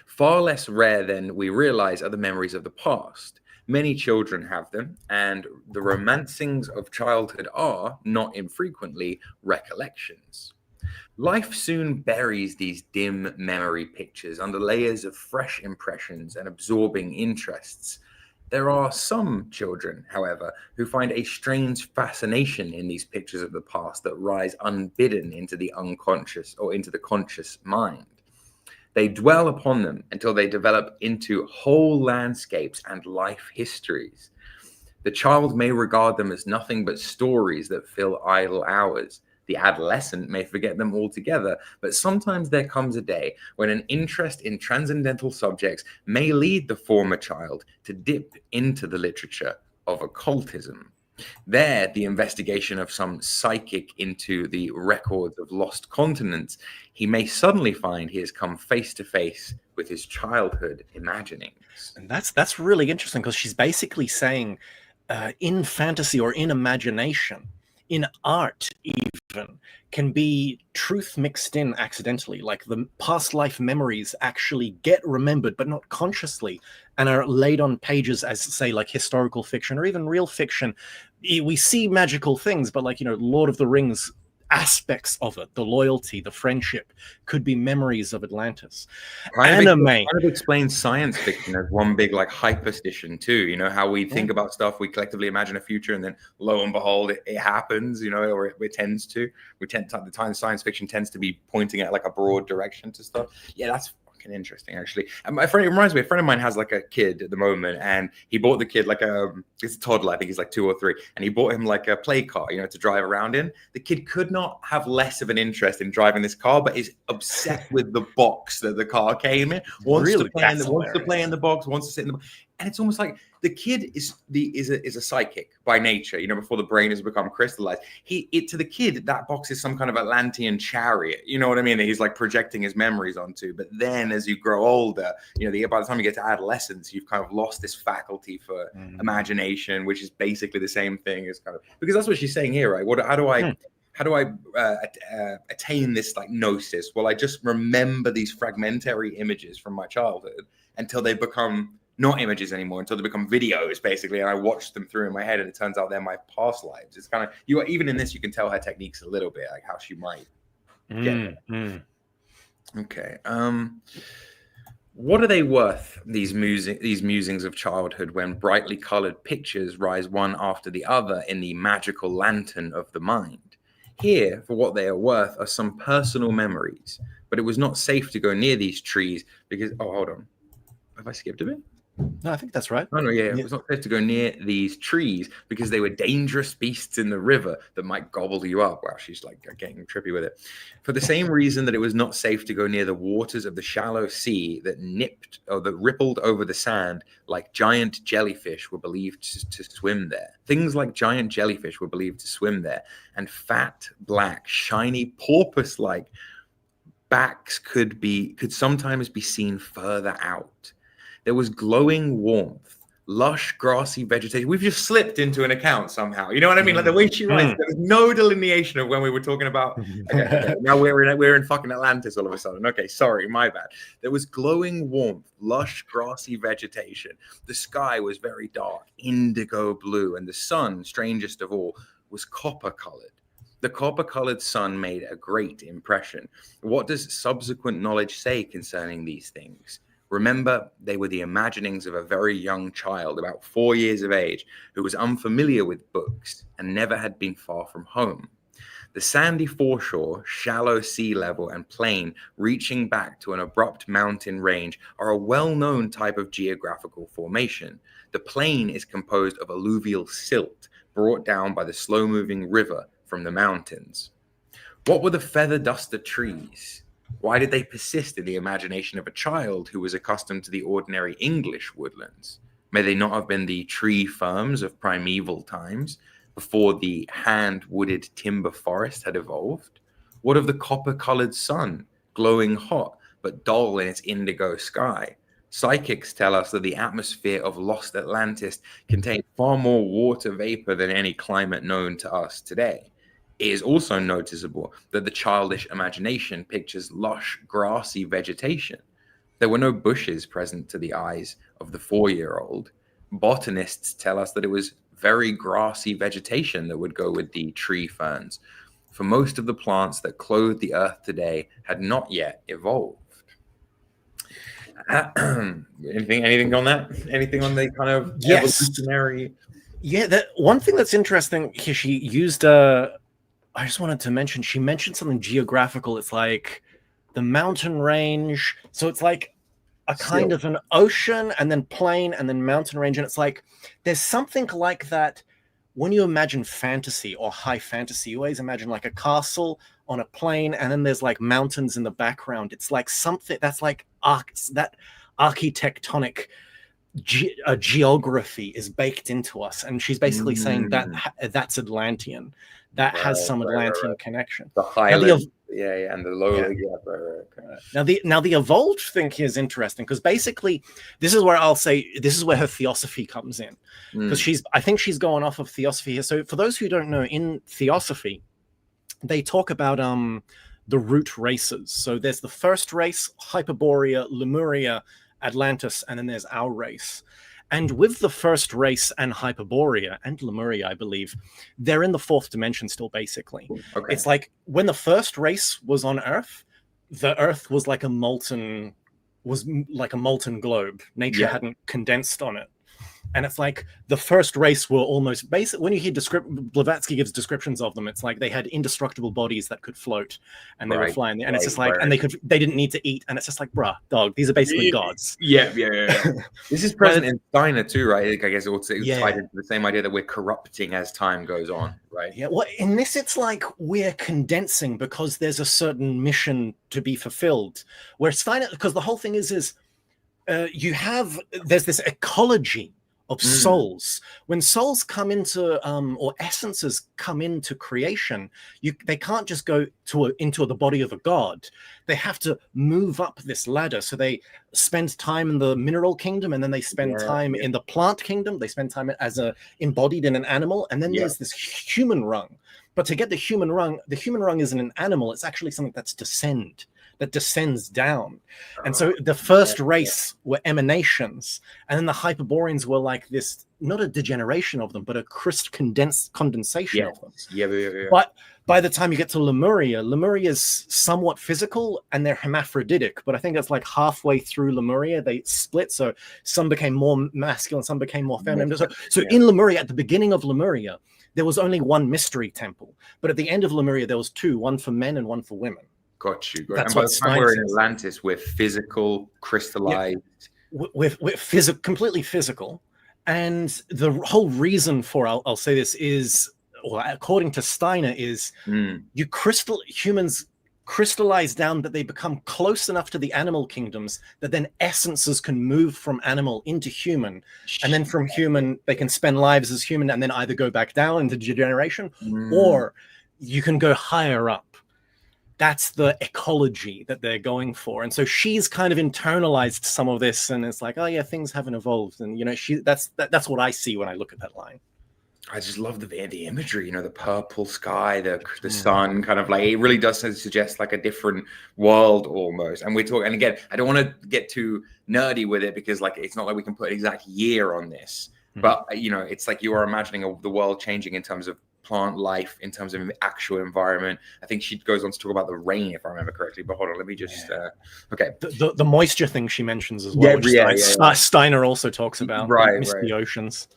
Far less rare than we realize are the memories of the past. Many children have them, and the romancings of childhood are, not infrequently, recollections. Life soon buries these dim memory pictures under layers of fresh impressions and absorbing interests. There are some children, however, who find a strange fascination in these pictures of the past that rise unbidden into the unconscious or into the conscious mind. They dwell upon them until they develop into whole landscapes and life histories. The child may regard them as nothing but stories that fill idle hours. The adolescent may forget them altogether, but sometimes there comes a day when an interest in transcendental subjects may lead the former child to dip into the literature of occultism. There, the investigation of some psychic into the records of lost continents, he may suddenly find he has come face to face with his childhood imaginings. And that's really interesting, because she's basically saying in fantasy or in imagination, in art even, can be truth mixed in accidentally. Like the past life memories actually get remembered, but not consciously, and are laid on pages as, say, like historical fiction or even real fiction. We see magical things, but like, Lord of the Rings, aspects of it, the loyalty, the friendship, could be memories of Atlantis. Kind of explains science fiction as one big like hyperstition too. How we think about stuff, we collectively imagine a future, and then lo and behold, it happens. Or it tends to. The time science fiction tends to be pointing at like a broad direction to stuff. Yeah, that's fucking interesting, actually. And my friend, it reminds me, a friend of mine has like a kid at the moment, and he bought the kid like it's a toddler, I think he's like 2 or 3, and he bought him like a play car, you know, to drive around in. The kid could not have less of an interest in driving this car, but is obsessed with the box that the car came in. Wants to play in the box, wants to sit in the box. And it's almost like the kid is a psychic by nature, you know, before the brain has become crystallized. To the kid, that box is some kind of Atlantean chariot, you know what I mean? That he's like projecting his memories onto. But then as you grow older, you know, by the time you get to adolescence, you've kind of lost this faculty for imagination, which is basically the same thing as kind of, because that's what she's saying here, right? How do I attain this like gnosis? Well, I just remember these fragmentary images from my childhood until they become not images anymore, until they become videos, basically, and I watch them through in my head, and it turns out they're my past lives. It's kind of, even in this, you can tell her techniques a little bit, like how she might get it. Okay. What are they worth, these musings of childhood, when brightly colored pictures rise one after the other in the magical lantern of the mind? Here, for what they are worth, are some personal memories, but it was not safe to go near these trees because, oh, hold on. Have I skipped a bit? No, I think that's right. Oh, no, yeah. It was not safe to go near these trees because they were dangerous beasts in the river that might gobble you up. Wow, she's like getting trippy with it. For the same reason that it was not safe to go near the waters of the shallow sea that rippled over the sand like giant jellyfish were believed to swim there. Things like giant jellyfish were believed to swim there, and fat, black, shiny, porpoise-like backs could sometimes be seen further out. There was glowing warmth, lush, grassy vegetation. We've just slipped into an account somehow. You know what I mean? Like the way she writes, there was no delineation of when we were talking about. Okay. Now we're in fucking Atlantis all of a sudden. Okay, sorry, my bad. There was glowing warmth, lush, grassy vegetation. The sky was very dark, indigo blue, and the sun, strangest of all, was copper-colored. The copper-colored sun made a great impression. What does subsequent knowledge say concerning these things? Remember, they were the imaginings of a very young child, about 4 years of age, who was unfamiliar with books and never had been far from home. The sandy foreshore, shallow sea level, and plain reaching back to an abrupt mountain range are a well-known type of geographical formation. The plain is composed of alluvial silt brought down by the slow-moving river from the mountains. What were the feather-dusted trees? Why did they persist in the imagination of a child who was accustomed to the ordinary English woodlands? May they not have been the tree firms of primeval times, before the hand-wooded timber forest had evolved? What of the copper-colored sun, glowing hot but dull in its indigo sky? Psychics tell us that the atmosphere of lost Atlantis contained far more water vapor than any climate known to us today. It is also noticeable that the childish imagination pictures lush, grassy vegetation. There were no bushes present to the eyes of the 4-year-old. Botanists tell us that it was very grassy vegetation that would go with the tree ferns, for most of the plants that clothe the earth today had not yet evolved. Anything on that? Anything on the kind of evolutionary? Yeah, that one thing that's interesting here, she used I just wanted to mention, she mentioned something geographical. It's like the mountain range. So it's like a kind of an ocean and then plain and then mountain range. And it's like, there's something like that. When you imagine fantasy or high fantasy, you always imagine like a castle on a plain, and then there's like mountains in the background. It's like something that's like that architectonic geography is baked into us. And she's basically saying that that's Atlantean. That has some Atlantean connection. The highland, and the lowly. Now the evolved thing here is interesting, because basically this is where I'll say this is where her theosophy comes in, because I think she's going off of theosophy here. So for those who don't know, in theosophy, they talk about the root races. So there's the first race, Hyperborea, Lemuria, Atlantis, and then there's our race. And with the first race and Hyperborea and Lemuria, I believe, they're in the 4th dimension still, basically. Okay. It's like when the first race was on Earth, the Earth was like a molten globe. Nature hadn't condensed on it. And it's like the first race were almost basic. When you hear Blavatsky gives descriptions of them, it's like they had indestructible bodies that could float, and they were flying. And it's just like, and they didn't need to eat. And it's just like, bruh, dog, these are basically gods. Yeah. This is present in Steiner too, right? I guess it's tied into the same idea that we're corrupting as time goes on, right? Yeah. Well, in this, it's like we're condensing because there's a certain mission to be fulfilled. Where Steiner, because the whole thing is there's this ecology of souls. When souls come into or essences come into creation, they can't just go into the body of a god. They have to move up this ladder. So they spend time in the mineral kingdom, and then they spend time in the plant kingdom. They spend time as embodied in an animal, and then there's this human rung. But to get the human rung isn't an animal. It's actually something that descends down. And so the first race were emanations, and then the Hyperboreans were like this, not a degeneration of them, but a condensation of them. But by the time you get to Lemuria is somewhat physical, and they're hermaphroditic, but I think that's like halfway through Lemuria they split, so some became more masculine, some became more feminine. So in Lemuria, at the beginning of Lemuria, there was only one mystery temple, but at the end of Lemuria there was two, one for men and one for women. Got you. That's what we're in Atlantis. We're physical, crystallized. We're completely physical. And the whole reason for, I'll say this, is, well, according to Steiner, is humans crystallize down that they become close enough to the animal kingdoms that then essences can move from animal into human. And then from human, they can spend lives as human and then either go back down into degeneration, or you can go higher up. That's the ecology that they're going for. And so she's kind of internalized some of this, and it's like, oh yeah, things haven't evolved. And that's what I see when I look at that line. I just love the imagery, the purple sky, the sun, kind of like, it really does suggest like a different world almost. And we're talking, and again, I don't want to get too nerdy with it, because like, it's not like we can put an exact year on this, but it's like you are imagining the world changing in terms of plant life, in terms of actual environment. I think she goes on to talk about the rain, if I remember correctly, but hold on, let me just okay, the moisture thing she mentions as well, which Steiner also talks about, misty oceans.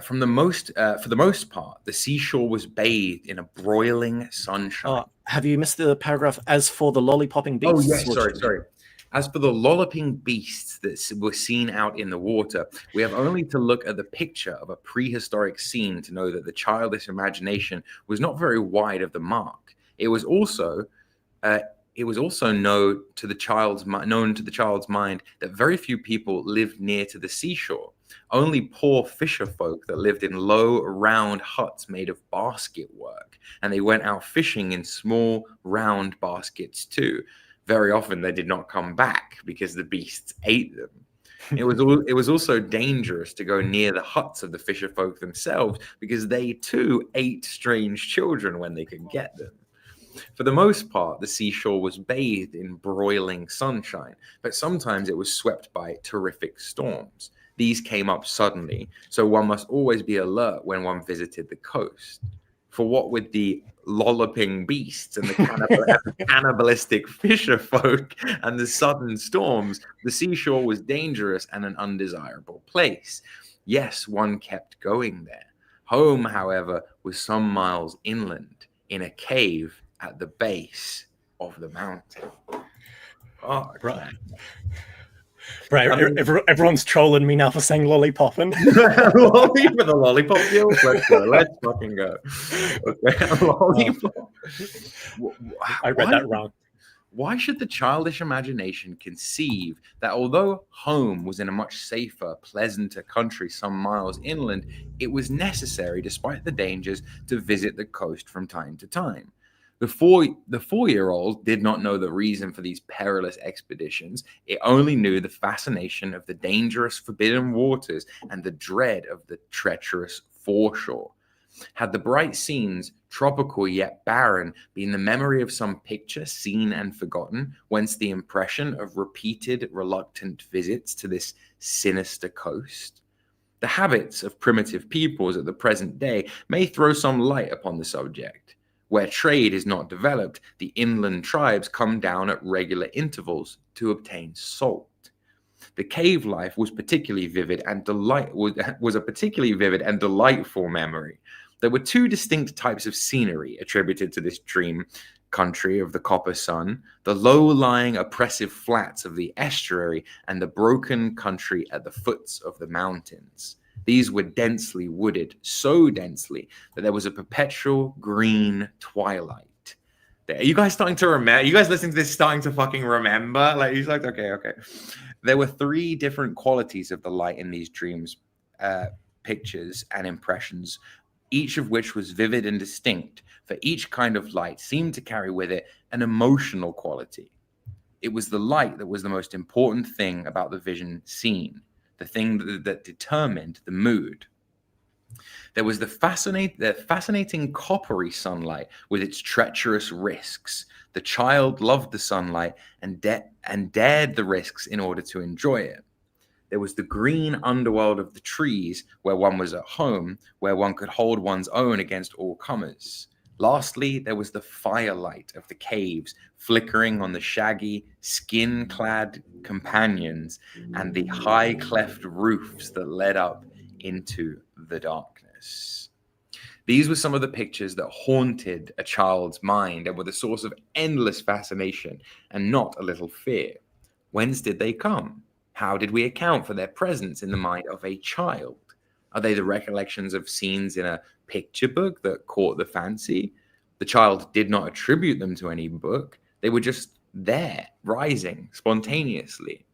For the most part, the seashore was bathed in a broiling sunshine. Have you missed the paragraph? As for the lollipopping beasts? Oh yes, sorry. As for the lolloping beasts that were seen out in the water, we have only to look at the picture of a prehistoric scene to know that the childish imagination was not very wide of the mark. It was also known to the child's mind that very few people lived near to the seashore. Only poor fisher folk that lived in low, round huts made of basket work, and they went out fishing in small, round baskets too. Very often they did not come back because the beasts ate them. It was also dangerous to go near the huts of the fisher folk themselves, because they too ate strange children when they could get them. For the most part, the seashore was bathed in broiling sunshine, but sometimes it was swept by terrific storms. These came up suddenly, so one must always be alert when one visited the coast. For what with the lolloping beasts and the cannibalistic fisher folk and the sudden storms, the seashore was dangerous and an undesirable place. Yes, one kept going there. Home, however, was some miles inland, in a cave at the base of the mountain. Oh, right. Right, everyone's trolling me now for saying lollipopping. Lolly for the lollipop deal? Let's go. Let's fucking go. Okay, lollipop. I read that wrong. Why should the childish imagination conceive that although home was in a much safer, pleasanter country some miles inland, it was necessary, despite the dangers, to visit the coast from time to time? The four-year-old did not know the reason for these perilous expeditions. It only knew the fascination of the dangerous, forbidden waters and the dread of the treacherous foreshore. Had the bright scenes, tropical yet barren, been the memory of some picture seen and forgotten, whence the impression of repeated, reluctant visits to this sinister coast? The habits of primitive peoples at the present day may throw some light upon the subject. Where trade is not developed, the inland tribes come down at regular intervals to obtain salt. The cave life was particularly vivid and was a particularly vivid and delightful memory. There were two distinct types of scenery attributed to this dream country of the copper sun: the low-lying oppressive flats of the estuary and the broken country at the foots of the mountains. These were densely wooded, so densely that there was a perpetual green twilight. Are you guys starting to remember? You guys listening to this starting to fucking remember? Like, he's like, okay. There were three different qualities of the light in these dreams, pictures and impressions, each of which was vivid and distinct, for each kind of light seemed to carry with it an emotional quality. It was the light that was the most important thing about the vision seen, the thing that determined the mood. There was the fascinating coppery sunlight with its treacherous risks. The child loved the sunlight and dared the risks in order to enjoy it. There was the green underworld of the trees, where one was at home, where one could hold one's own against all comers. Lastly, there was the firelight of the caves, flickering on the shaggy, skin-clad companions and the high cleft roofs that led up into the darkness. These were some of the pictures that haunted a child's mind and were the source of endless fascination and not a little fear. Whence did they come? How did we account for their presence in the mind of a child? Are they the recollections of scenes in a picture book that caught the fancy? The child did not attribute them to any book. They were just there, rising spontaneously.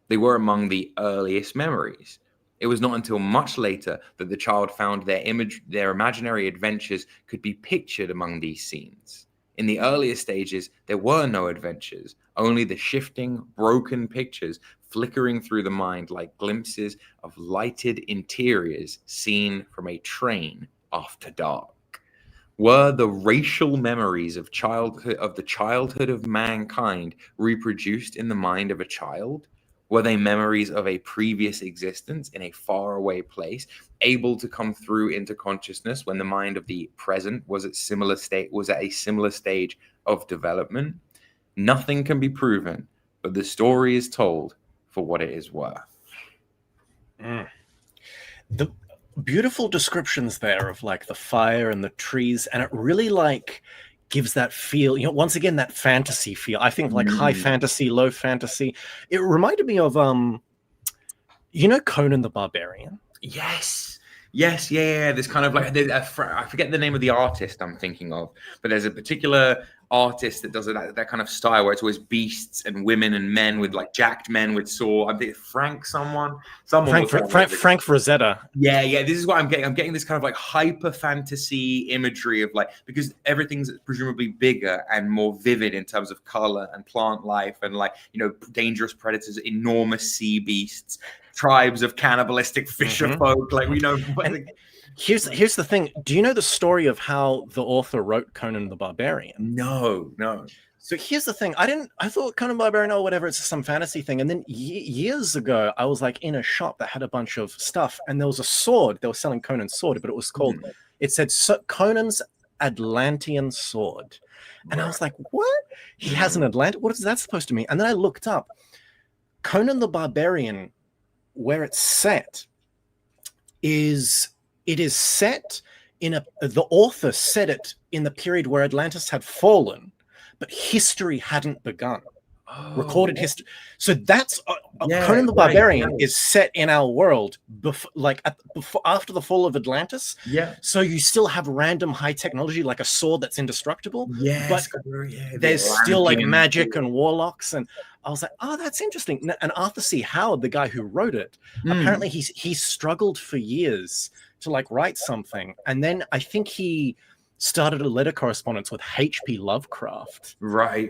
They were among the earliest memories. It was not until much later that the child found their imaginary adventures could be pictured among these scenes. In the earlier stages, there were no adventures, only the shifting, broken pictures flickering through the mind like glimpses of lighted interiors seen from a train after dark. Were the racial memories of the childhood of mankind reproduced in the mind of a child? Were they memories of a previous existence in a faraway place, able to come through into consciousness when the mind of the present was at a similar stage of development? Nothing can be proven, but the story is told for what it is worth. The beautiful descriptions there of like the fire and the trees, and it really like gives that feel, once again, that fantasy feel. I think like high fantasy, low fantasy. It reminded me of Conan the Barbarian. Yes, yeah. There's kind of like I forget the name of the artist I'm thinking of, but there's a particular artist that does that kind of style where it's always beasts and women and men with like jacked men with sword. I think Frank Frazetta. Yeah. This is what I'm getting. I'm getting this kind of like hyper fantasy imagery of like, because everything's presumably bigger and more vivid in terms of color and plant life and like, dangerous predators, enormous sea beasts, tribes of cannibalistic fisher folk. Like we know. Here's the thing. Do you know the story of how the author wrote Conan the Barbarian? No. So here's the thing. I thought Conan the Barbarian or whatever, it's some fantasy thing. And then years ago, I was like in a shop that had a bunch of stuff, and there was a sword. They were selling Conan's sword, but it was called. It said Conan's Atlantean sword, and I was like, what? He has an Atlantean? What is that supposed to mean? And then I looked up Conan the Barbarian, where it's set is. It is set the author said it in the period where Atlantis had fallen, but history hadn't begun. Recorded history. So that's Conan the Barbarian is set in our world after the fall of Atlantis. Yeah. So you still have random high technology like a sword that's indestructible. Yes. But there's still like magic and warlocks, and I was like, oh, that's interesting. And Arthur C. Howard, the guy who wrote it, apparently he struggled for years to like write something, and then I think he started a letter correspondence with H.P. Lovecraft. Right.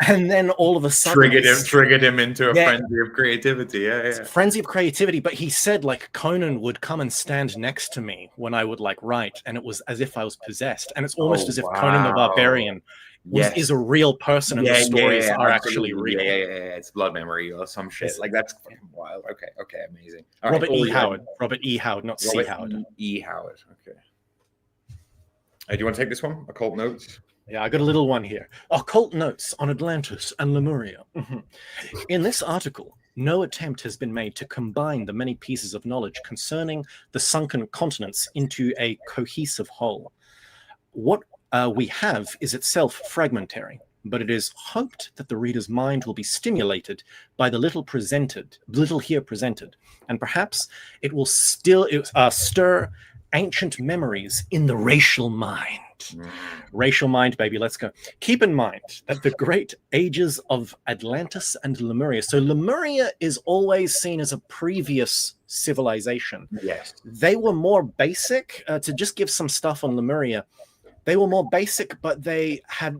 And then all of a sudden triggered him into a frenzy of creativity. Yeah. Frenzy of creativity. But he said like Conan would come and stand next to me when I would like write, and it was as if I was possessed. And it's almost as if Conan the Barbarian is a real person, and the stories are actually real. Yeah. It's blood memory or some shit. Like that's fucking wild. Okay, amazing. All Robert E. Howard, not C. Howard. E. Howard. Okay. Do you want to take this one? Occult Notes? Yeah, I got a little one here. Occult Notes on Atlantis and Lemuria. In this article, no attempt has been made to combine the many pieces of knowledge concerning the sunken continents into a cohesive whole. What we have is itself fragmentary, but it is hoped that the reader's mind will be stimulated by the little here presented, and perhaps it will still stir ancient memories in the racial mind. Racial mind, baby, let's go. Keep in mind that the great ages of Atlantis and Lemuria. So Lemuria is always seen as a previous civilization. Yes. They were more basic. To just give some stuff on Lemuria, they were more basic, but they had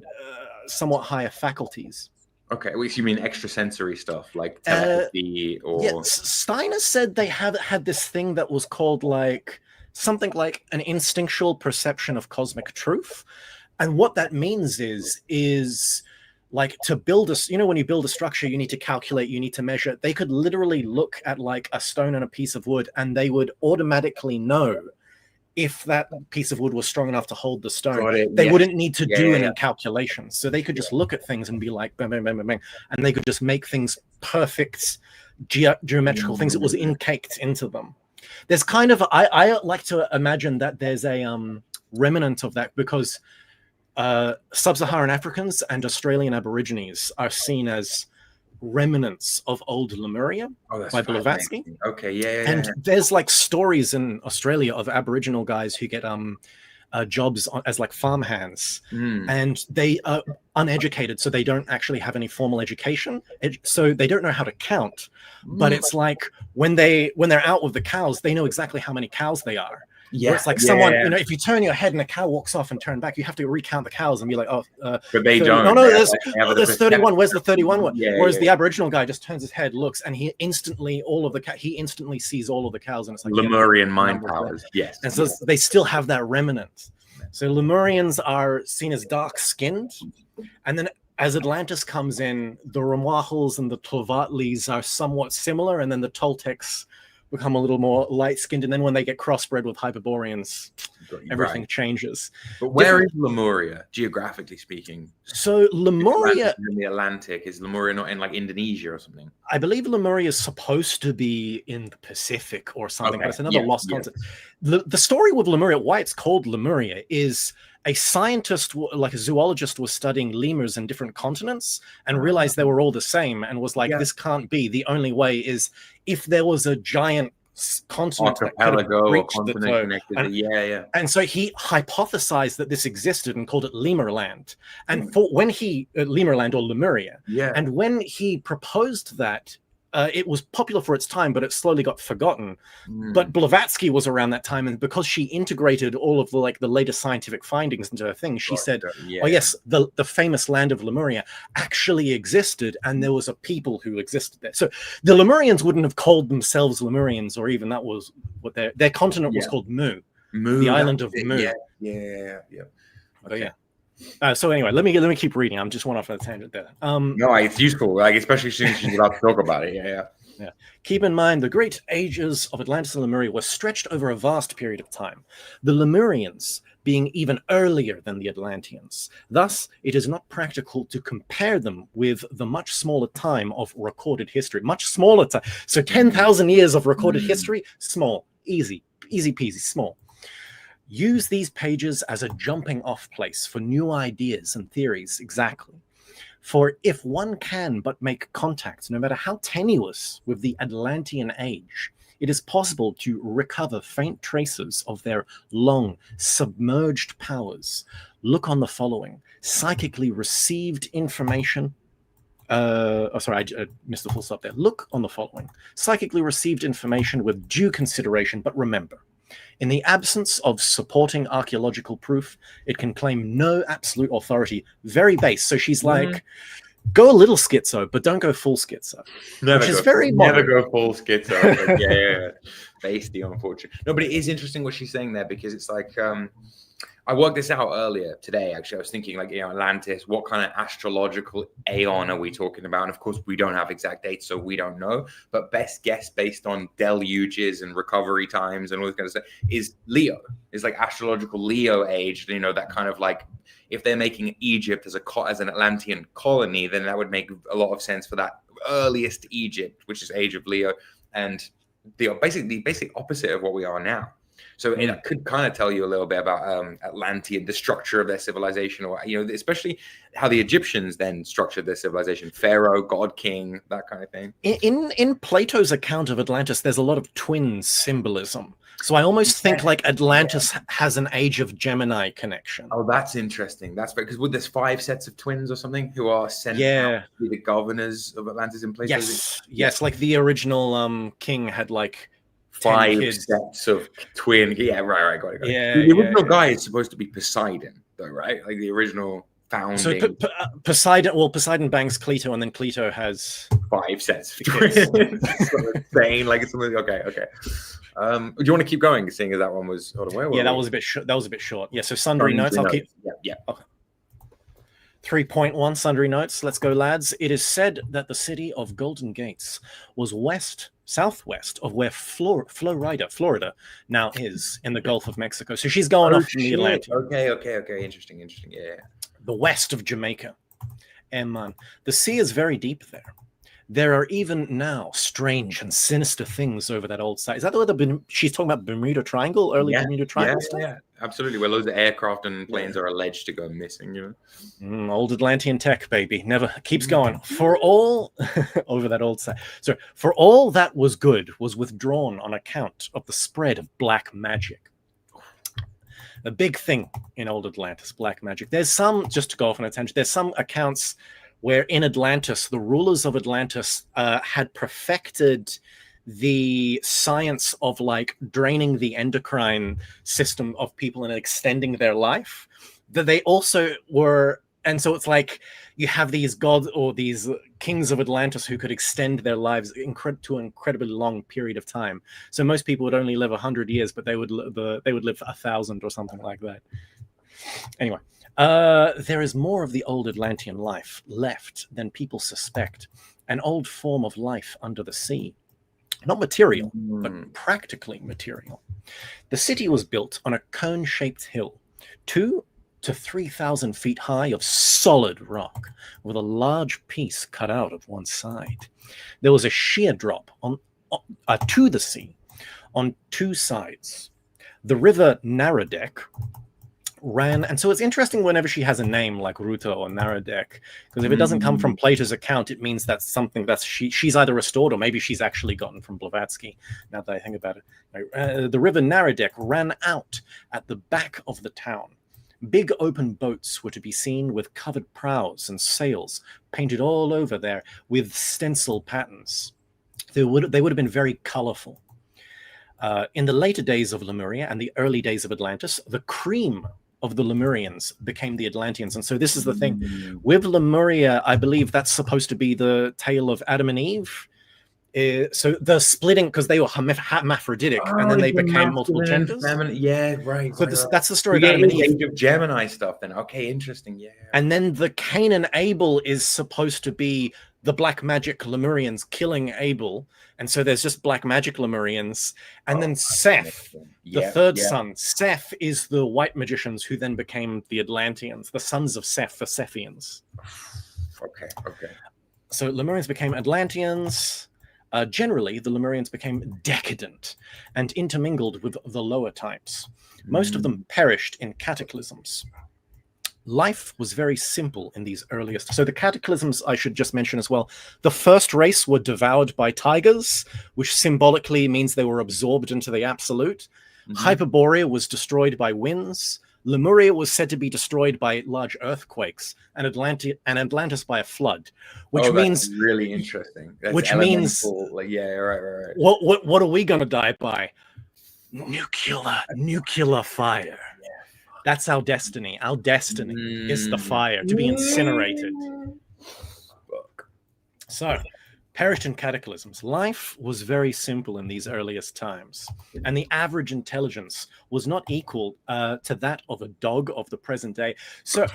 somewhat higher faculties. Okay, which you mean extrasensory stuff like telepathy or? Yeah, Steiner said they had this thing that was called like something like an instinctual perception of cosmic truth, and what that means is like to build when you build a structure, you need to calculate, you need to measure. They could literally look at like a stone and a piece of wood, and they would automatically know if that piece of wood was strong enough to hold the stone. They wouldn't need to do any calculations. So they could just look at things and be like, bang, bang, bang, bang, bang. And they could just make things perfect geometrical things. It was incaked into them. There's kind of, I like to imagine that there's a remnant of that, because sub-Saharan Africans and Australian Aborigines are seen as remnants of old Lemuria by Blavatsky. Okay, yeah. And there's like stories in Australia of Aboriginal guys who get jobs as like farmhands, and they are uneducated, so they don't actually have any formal education, so they don't know how to count. But it's like when they're out with the cows, they know exactly how many cows they are. Yeah, it's like someone, if you turn your head and a cow walks off and turn back, you have to recount the cows and be like, but they 30. don't. No, there's 31. Where's the 31 one? Whereas the Aboriginal guy just turns his head, looks, and he instantly sees all of the cows, and it's like Lemurian mind powers. Yes, and so they still have that remnant. So Lemurians are seen as dark-skinned, and then as Atlantis comes in, the Ramwahals and the Tlovatlis are somewhat similar, and then the Toltecs become a little more light-skinned, and then when they get crossbred with Hyperboreans, everything changes. But where is Lemuria, geographically speaking? So Lemuria in the Atlantic. Is Lemuria not in like Indonesia or something? I believe Lemuria is supposed to be in the Pacific or something, but it's another lost continent. The story with Lemuria, why it's called Lemuria, is a scientist, like a zoologist, was studying lemurs in different continents and realized they were all the same, and was like, this can't be. The only way is if there was a giant continent that could have reached the toe. And so he hypothesized that this existed and called it Lemurland. And for when he Lemurland or Lemuria, and when he proposed that, it was popular for its time, but it slowly got forgotten. But Blavatsky was around that time, and because she integrated all of the latest scientific findings into her thing, she said, "Oh yes, the famous land of Lemuria actually existed, and there was a people who existed there." So the Lemurians wouldn't have called themselves Lemurians, or even that was what their continent was called Mu, the island of Mu. So anyway, let me keep reading. I'm just one off on a tangent there. No, it's useful, like especially since you're about to talk about it. Yeah. Keep in mind, the great ages of Atlantis and Lemuria were stretched over a vast period of time, the Lemurians being even earlier than the Atlanteans. Thus, it is not practical to compare them with the much smaller time of recorded history. Much smaller time. So 10,000 years of recorded history, small, easy peasy, small. Use these pages as a jumping off place for new ideas and theories, exactly. For if one can but make contact, no matter how tenuous, with the Atlantean age, it is possible to recover faint traces of their long, submerged powers. Look on the following. Psychically received information. I missed the full stop there. Look on the following. Psychically received information with due consideration, but remember, in the absence of supporting archaeological proof, it can claim no absolute authority. Very base. So she's like, go a little schizo, but don't go full schizo. Never go full schizo. Base Dion Fortune. No, but it is interesting what she's saying there, because it's like, I worked this out earlier today, actually. I was thinking, like, Atlantis, what kind of astrological aeon are we talking about? And of course, we don't have exact dates, so we don't know. But best guess based on deluges and recovery times and all this kind of stuff is Leo. It's like astrological Leo age, that kind of like, if they're making Egypt as an Atlantean colony, then that would make a lot of sense for that earliest Egypt, which is Age of Leo, and the basic opposite of what we are now. So it could kind of tell you a little bit about Atlantean, the structure of their civilization, or especially how the Egyptians then structured their civilization: pharaoh, god, king, that kind of thing. In Plato's account of Atlantis, there's a lot of twin symbolism. So I almost think like Atlantis has an Age of Gemini connection. Oh, that's interesting. That's because there's 5 sets of twins or something who are sent out to be the governors of Atlantis in Plato's. Yes, like the original king had like 5 sets of twin. Yeah, right. Got it. Yeah, the original guy is supposed to be Poseidon, though, right? Like the original founding. So Poseidon bangs Cleto, and then Cleto has 5 sets of twins. Insane. Like it's something. Okay. Do you want to keep going, seeing as that one was away? That was a bit short. That was a bit short. Yeah. So sundry notes. I'll keep. Yeah. Okay. 3.1 sundry notes. Let's go, lads. It is said that the city of Golden Gates was southwest of where Florida now is, in the Gulf of Mexico. So she's going off from the Atlantic. Okay. Interesting. Yeah. The west of Jamaica. And man, the sea is very deep there. There are even now strange and sinister things over that old site. Is that the way she's talking about Bermuda Triangle, Bermuda Triangle stuff? Yeah, absolutely. Where loads of aircraft and planes are alleged to go missing, Old Atlantean tech, baby. Never keeps going. For all over that old site. So for all that was good was withdrawn on account of the spread of black magic. The big thing in old Atlantis, black magic. There's some, just to go off on a tangent, there's some accounts where in Atlantis, the rulers of Atlantis had perfected the science of like draining the endocrine system of people and extending their life. That they also were, and so it's like you have these gods or these kings of Atlantis who could extend their lives to an incredibly long period of time. So most people would only live 100 years, but they would live 1,000 or something like that. Anyway. There is more of the old Atlantean life left than people suspect. An old form of life under the sea. Not material, but practically material. The city was built on a cone-shaped hill, 2,000 to 3,000 feet high of solid rock, with a large piece cut out of one side. There was a sheer drop to the sea on 2 sides. The river Narodek ran, and so it's interesting whenever she has a name like Ruta or Narodek, because if it doesn't come from Plato's account, it means that's something that's she's either restored or maybe she's actually gotten from Blavatsky, now that I think about it. The river Narodek ran out at the back of the town. Big open boats were to be seen with covered prows and sails painted all over there with stencil patterns. They would have been very colorful. In the later days of Lemuria and the early days of Atlantis, the cream of the Lemurians became the Atlanteans. And so this is the thing. With Lemuria, I believe that's supposed to be the tale of Adam and Eve. So the splitting, because they were hermaphroditic, and then they became multiple genders. Yeah, right. So that's the story of Adam and Eve. Age of Gemini stuff then. Okay, interesting. Yeah. And then the Cain and Abel is supposed to be the black magic Lemurians killing Abel. And so there's just black magic Lemurians. And then Seth, the third son. Seth is the white magicians who then became the Atlanteans, the sons of Seth, the Sethians. Okay. So Lemurians became Atlanteans. Generally, the Lemurians became decadent and intermingled with the lower types. Most of them perished in cataclysms. Life was very simple in these earliest. So the cataclysms, I should just mention as well. The first race were devoured by tigers, which symbolically means they were absorbed into the absolute. Hyperborea was destroyed by winds. Lemuria was said to be destroyed by large earthquakes, and Atlantis by a flood, which means that's really interesting. That's which means right. What are we gonna die by? Nuclear fire. That's our destiny. Our destiny is the fire, to be incinerated. So, perished in cataclysms. Life was very simple in these earliest times, and the average intelligence was not equal to that of a dog of the present day. So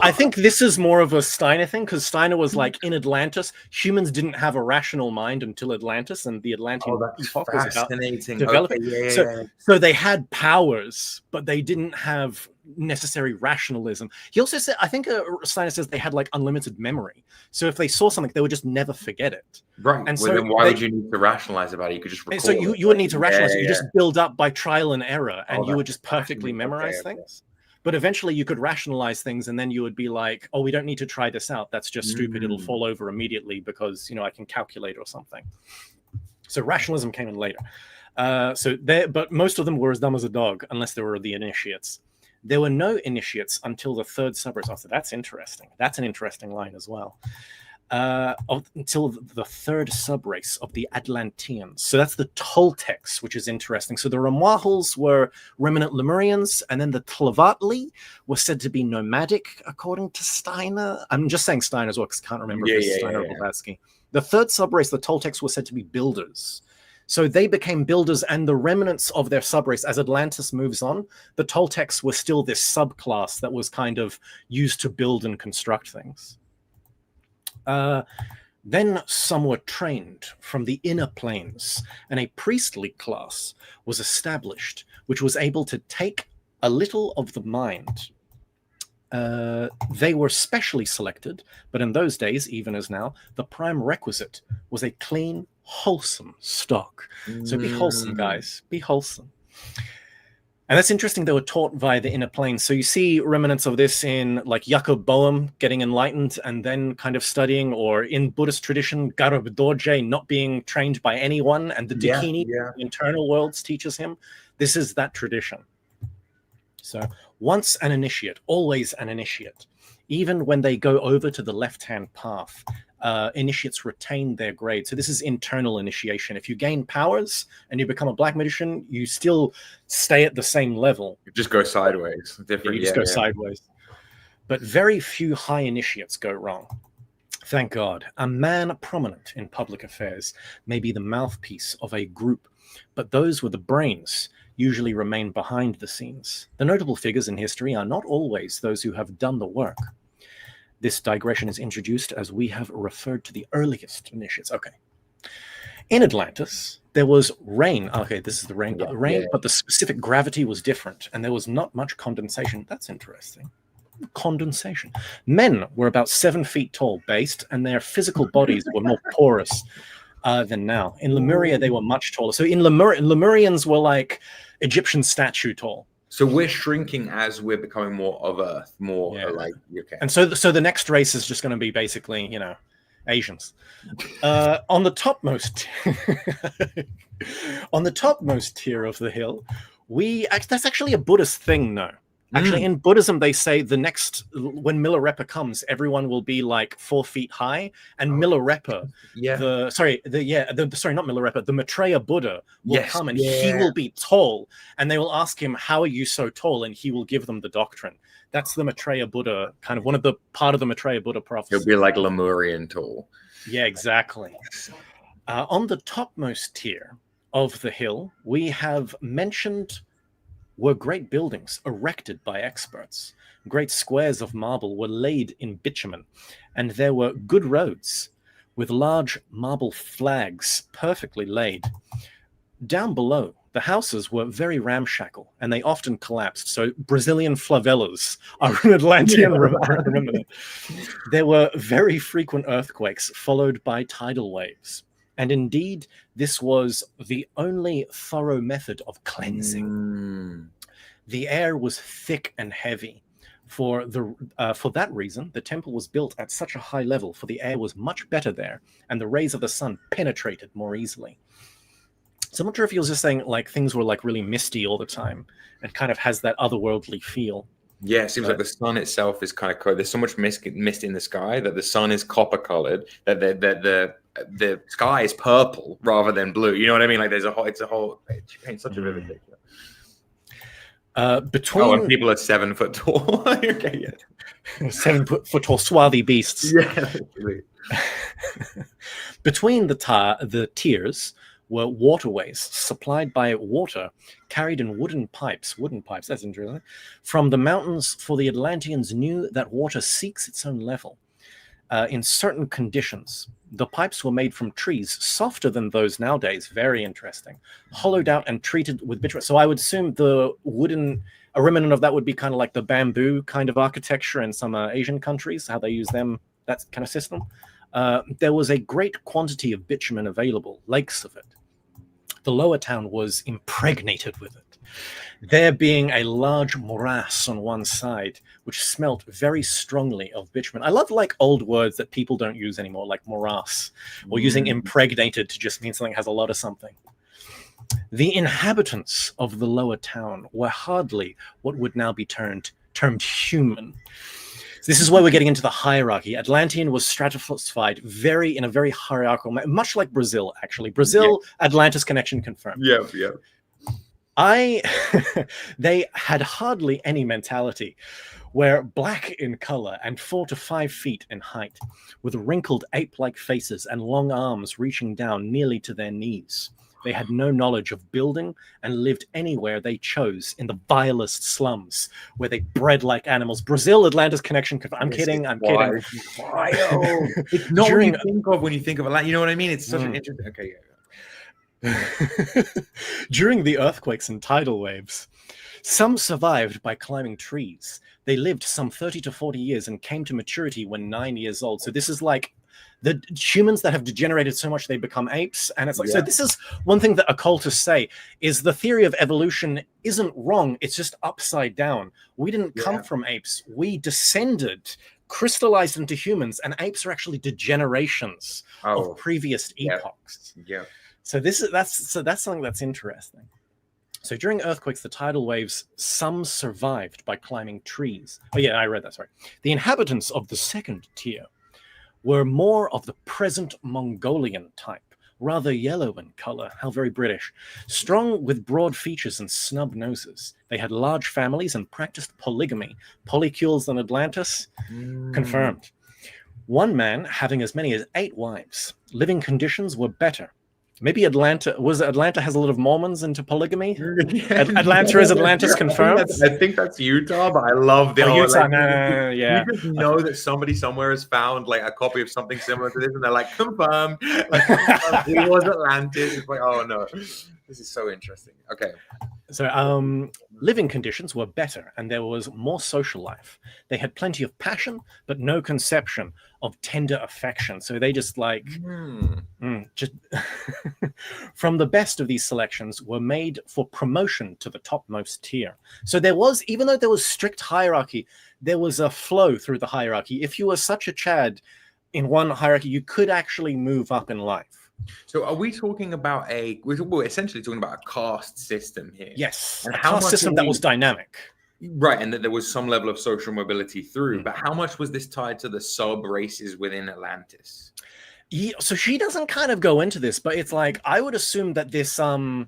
I think this is more of a Steiner thing, because Steiner was like, in Atlantis, humans didn't have a rational mind until Atlantis, and the Atlantean epoch was about developing. So they had powers, but they didn't have necessary rationalism. He also said, I think Steiner says they had like unlimited memory. So if they saw something, they would just never forget it. Right. And well, so then why would you need to rationalize about it? You could just recall so you would need to rationalize it. You just build up by trial and error, and you would just perfectly memorize things. But eventually you could rationalize things, and then you would be like, oh, we don't need to try this out. That's just stupid. It'll fall over immediately because, I can calculate or something. So rationalism came in later. But most of them were as dumb as a dog, unless they were the initiates. There were no initiates until the third subrace. Oh, so that's interesting. That's an interesting line as well. Until the third subrace of the Atlanteans. So that's the Toltecs, which is interesting. So the Ramwahals were remnant Lemurians, and then the Tlavatli were said to be nomadic, according to Steiner. I'm just saying Steiner as well, because I can't remember if it's Steiner or Blavatsky. The third subrace, the Toltecs, were said to be builders. So they became builders, and the remnants of their subrace, as Atlantis moves on, the Toltecs were still this subclass that was kind of used to build and construct things. Then some were trained from the inner planes, and a priestly class was established, which was able to take a little of the mind. They were specially selected, but in those days, even as now, the prime requisite was a clean, wholesome stock. So be wholesome, guys. Be wholesome. And that's interesting. They were taught via the inner plane. So you see remnants of this in like Jakob Boehm getting enlightened and then kind of studying, or in Buddhist tradition, Garab Dorje not being trained by anyone, and the Dakini, the internal worlds, teaches him. This is that tradition. So once an initiate, always an initiate. Even when they go over to the left-hand path, initiates retain their grade. So this is internal initiation. If you gain powers and you become a black magician, you still stay at the same level. You just go sideways. Different. You just go sideways. But very few high initiates go wrong. Thank God. A man prominent in public affairs may be the mouthpiece of a group, but those with the brains usually remain behind the scenes. The notable figures in history are not always those who have done the work. This digression is introduced as we have referred to the earliest initiates. Okay. In Atlantis, there was rain. Okay, this is the rain. But the specific gravity was different, and there was not much condensation. That's interesting. Condensation. Men were about 7 feet tall, based, and their physical bodies were more porous than now. In Lemuria, they were much taller. So in Lemurians were like Egyptian statue tall. So we're shrinking as we're becoming more of Earth, And so the next race is just going to be basically, Asians. On the topmost, tier of the hill, that's actually a Buddhist thing, no. Actually, in Buddhism, they say when Milarepa comes, everyone will be like 4 feet high, and Milarepa, not Milarepa, the Maitreya Buddha will come, and he will be tall, and they will ask him, "How are you so tall?" And he will give them the doctrine. That's the Maitreya Buddha, kind of one of the part of the Maitreya Buddha prophecy. He'll be like Lemurian tall. Yeah, exactly. On the topmost tier of the hill, we have mentioned were great buildings erected by experts. Great squares of marble were laid in bitumen, and there were good roads with large marble flags perfectly laid. Down below, the houses were very ramshackle, and they often collapsed. So Brazilian favelas are an Atlantean remnant. There were very frequent earthquakes followed by tidal waves. And indeed, this was the only thorough method of cleansing. The air was thick and heavy. For that reason, the temple was built at such a high level, for the air was much better there, and the rays of the sun penetrated more easily. So I'm not sure if he was just saying like things were like really misty all the time, and kind of has that otherworldly feel. Yeah, it seems like the sun itself is kind of cold. There's so much mist in the sky that the sun is copper colored, that the sky is purple rather than blue. You know what I mean? Like it paints such a vivid picture. Between people are 7 foot tall. Okay, 7 foot tall swarthy beasts. Yeah. Between the tiers were waterways supplied by water carried in wooden pipes, that's interesting, from the mountains, for the Atlanteans knew that water seeks its own level. In certain conditions, the pipes were made from trees softer than those nowadays, very interesting, hollowed out and treated with bitumen. So I would assume the wooden A remnant of that would be kind of like the bamboo kind of architecture in some Asian countries, how they use them, that kind of system. There was a great quantity of bitumen available, lakes of it. The lower town was impregnated with it, there being a large morass on one side, which smelt very strongly of bitumen. I love like old words that people don't use anymore, like morass, or using impregnated to just mean something has a lot of something. The inhabitants of the lower town were hardly what would now be termed human. This is where we're getting into the hierarchy. Atlantean was stratified in a very hierarchical manner, much like Brazil, actually. Brazil, Atlantis connection confirmed. Yeah. They had hardly any mentality, were black in color and 4 to 5 feet in height, with wrinkled ape-like faces and long arms reaching down nearly to their knees. They had no knowledge of building and lived anywhere they chose in the vilest slums where they bred like animals. Brazil, Atlantis connection. I'm kidding. Wild. It's not what you think of when you think of Atlantis. You know what I mean? It's such an interesting. Okay, yeah. During the earthquakes and tidal waves, some survived by climbing trees. They lived some 30 to 40 years and came to maturity when 9 years old. So this is like the humans that have degenerated so much they become apes. And it's like, so this is one thing that occultists say is the theory of evolution isn't wrong. It's just upside down. We didn't come from apes. We descended, crystallized into humans, and apes are actually degenerations of previous epochs. Yeah. So that's something that's interesting. So during earthquakes, the tidal waves, some survived by climbing trees. Oh yeah, I read that, sorry. The inhabitants of the second tier were more of the present Mongolian type, rather yellow in color, how very British, strong with broad features and snub noses. They had large families and practiced polygamy. Polycules in Atlantis? Confirmed. One man having as many as 8 wives. Living conditions were better. Maybe Atlanta has a lot of Mormons into polygamy? Atlanta is Atlantis confirmed? I think that's Utah, but I love the Utah. You just know that somebody somewhere has found like a copy of something similar to this, and they're like, confirmed. Like, it was Atlantis. It's like, oh no, this is so interesting. Okay. So living conditions were better, and there was more social life. They had plenty of passion, but no conception of tender affection. So they just like just from the best of these selections were made for promotion to the topmost tier. So there was, even though there was strict hierarchy, there was a flow through the hierarchy. If you were such a Chad in one hierarchy, you could actually move up in life. So are we talking about we're essentially talking about a caste system here? Yes, and a caste system that was dynamic. Right, and that there was some level of social mobility through, but how much was this tied to the sub-races within Atlantis? Yeah, so she doesn't kind of go into this, but it's like, I would assume that this, the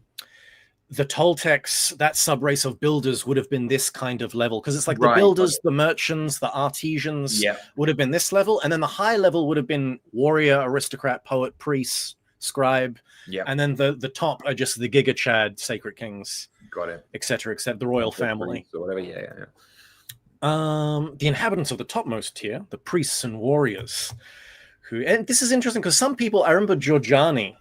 Toltecs, that sub-race of builders would have been this kind of level, because it's like the builders, the merchants, the artisans would have been this level, and then the high level would have been warrior, aristocrat, poet, priest, scribe, and then the top are just the Giga Chad, sacred kings. Got it. Etc. Except the royal family. Or whatever. Yeah. The inhabitants of the topmost tier, the priests and warriors, and this is interesting because some people, I remember Giorgiani,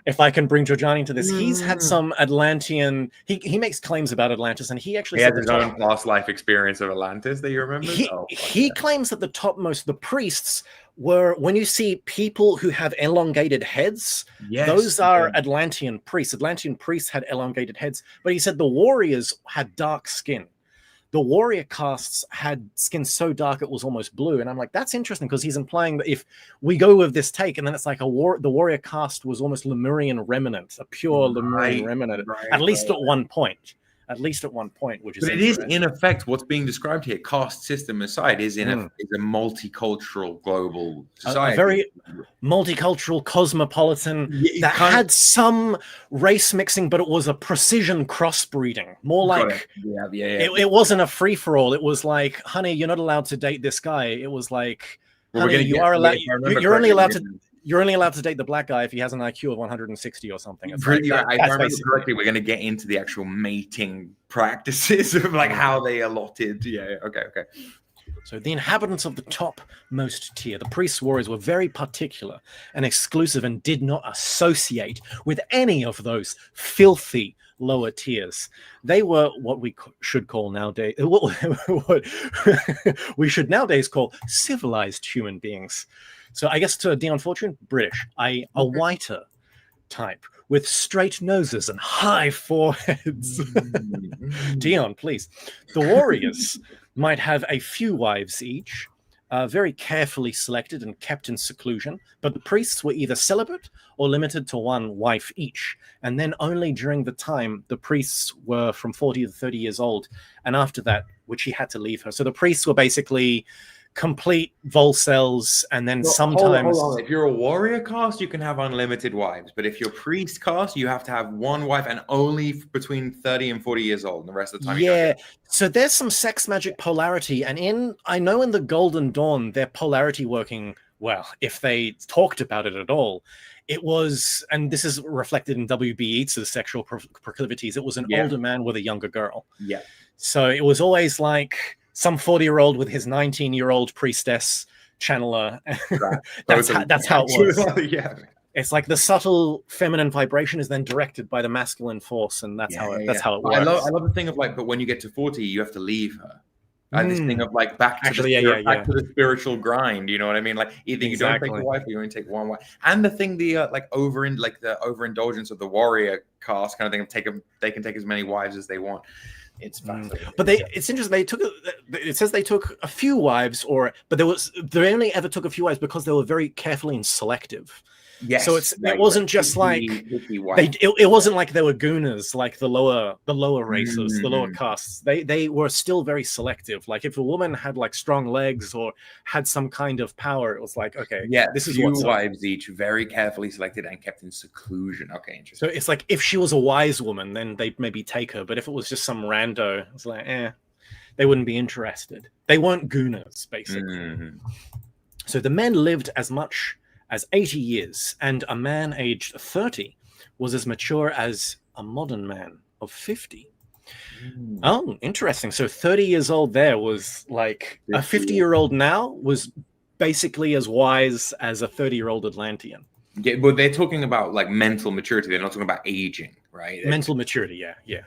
if I can bring Giorgiani to this, he's had some Atlantean, he makes claims about Atlantis, and he actually had his own past life experience of Atlantis that you remember? He claims that the topmost, the priests, were, when you see people who have elongated heads, those are Atlantean priests. Atlantean priests had elongated heads, but he said the warriors had dark skin. The warrior castes had skin so dark it was almost blue, and I'm like, that's interesting because he's implying that if we go with this take, and then it's like the warrior caste was almost Lemurian remnant, a pure Lemurian remnant, at least at one point. Which is. But it is in effect what's being described here. Caste system aside, is a multicultural global society, a very multicultural, cosmopolitan that had some race mixing, but it was a precision crossbreeding. More like it wasn't a free for all. It was like, honey, you're not allowed to date this guy. It was like, honey, you're only allowed to. You're only allowed to date the black guy if he has an IQ of 160 or something. It's like if I remember correctly, we're going to get into the actual mating practices of like how they allotted. Okay. So the inhabitants of the topmost tier, the priests, warriors, were very particular and exclusive and did not associate with any of those filthy, lower tiers. They were what we should call nowadays, what we should nowadays call civilized human beings. So I guess to Dion Fortune, British, a whiter type with straight noses and high foreheads. Dion, please. The warriors might have a few wives each, very carefully selected and kept in seclusion, but the priests were either celibate or limited to one wife each, and then only during the time the priests were from 40 to 30 years old, and after that, which he had to leave her. So the priests were basically complete volcells, and then sometimes... Hold on. If you're a warrior caste, you can have unlimited wives, but if you're priest caste, you have to have one wife and only between 30 and 40 years old, and the rest of the time so there's some sex magic polarity, and I know in the Golden Dawn their polarity working well, if they talked about it at all. It was, and this is reflected in W.B. Yeats's sexual proclivities, it was an older man with a younger girl. So it was always like some 40-year-old with his 19-year-old priestess channeler. That's how it was. It's like the subtle feminine vibration is then directed by the masculine force, and that's how it works. I love the thing of like, but when you get to 40, you have to leave her. This thing of like back to the spiritual grind. You know what I mean? Like either you don't take a wife or you only take one wife. And the thing, the overindulgence of the warrior caste kind of thing, they can take as many wives as they want. It's fascinating. But it's interesting. It says they took a few wives, but they only ever took a few wives because they were very carefully and selective. Yes. So it wasn't just like it wasn't like they were gooners, like the lower races, the lower castes. They were still very selective. Like if a woman had like strong legs or had some kind of power, it was like, okay, this is what's wives each, very carefully selected and kept in seclusion. Okay, interesting. So it's like if she was a wise woman, then they'd maybe take her. But if it was just some rando, it's like, they wouldn't be interested. They weren't gooners, basically. So the men lived as much as 80 years, and a man aged 30 was as mature as a modern man of 50. Oh, interesting. So 30 years old there was like a 50-year-old now was basically as wise as a 30-year-old Atlantean. Yeah, but they're talking about like mental maturity. They're not talking about aging, right? Mental maturity, yeah.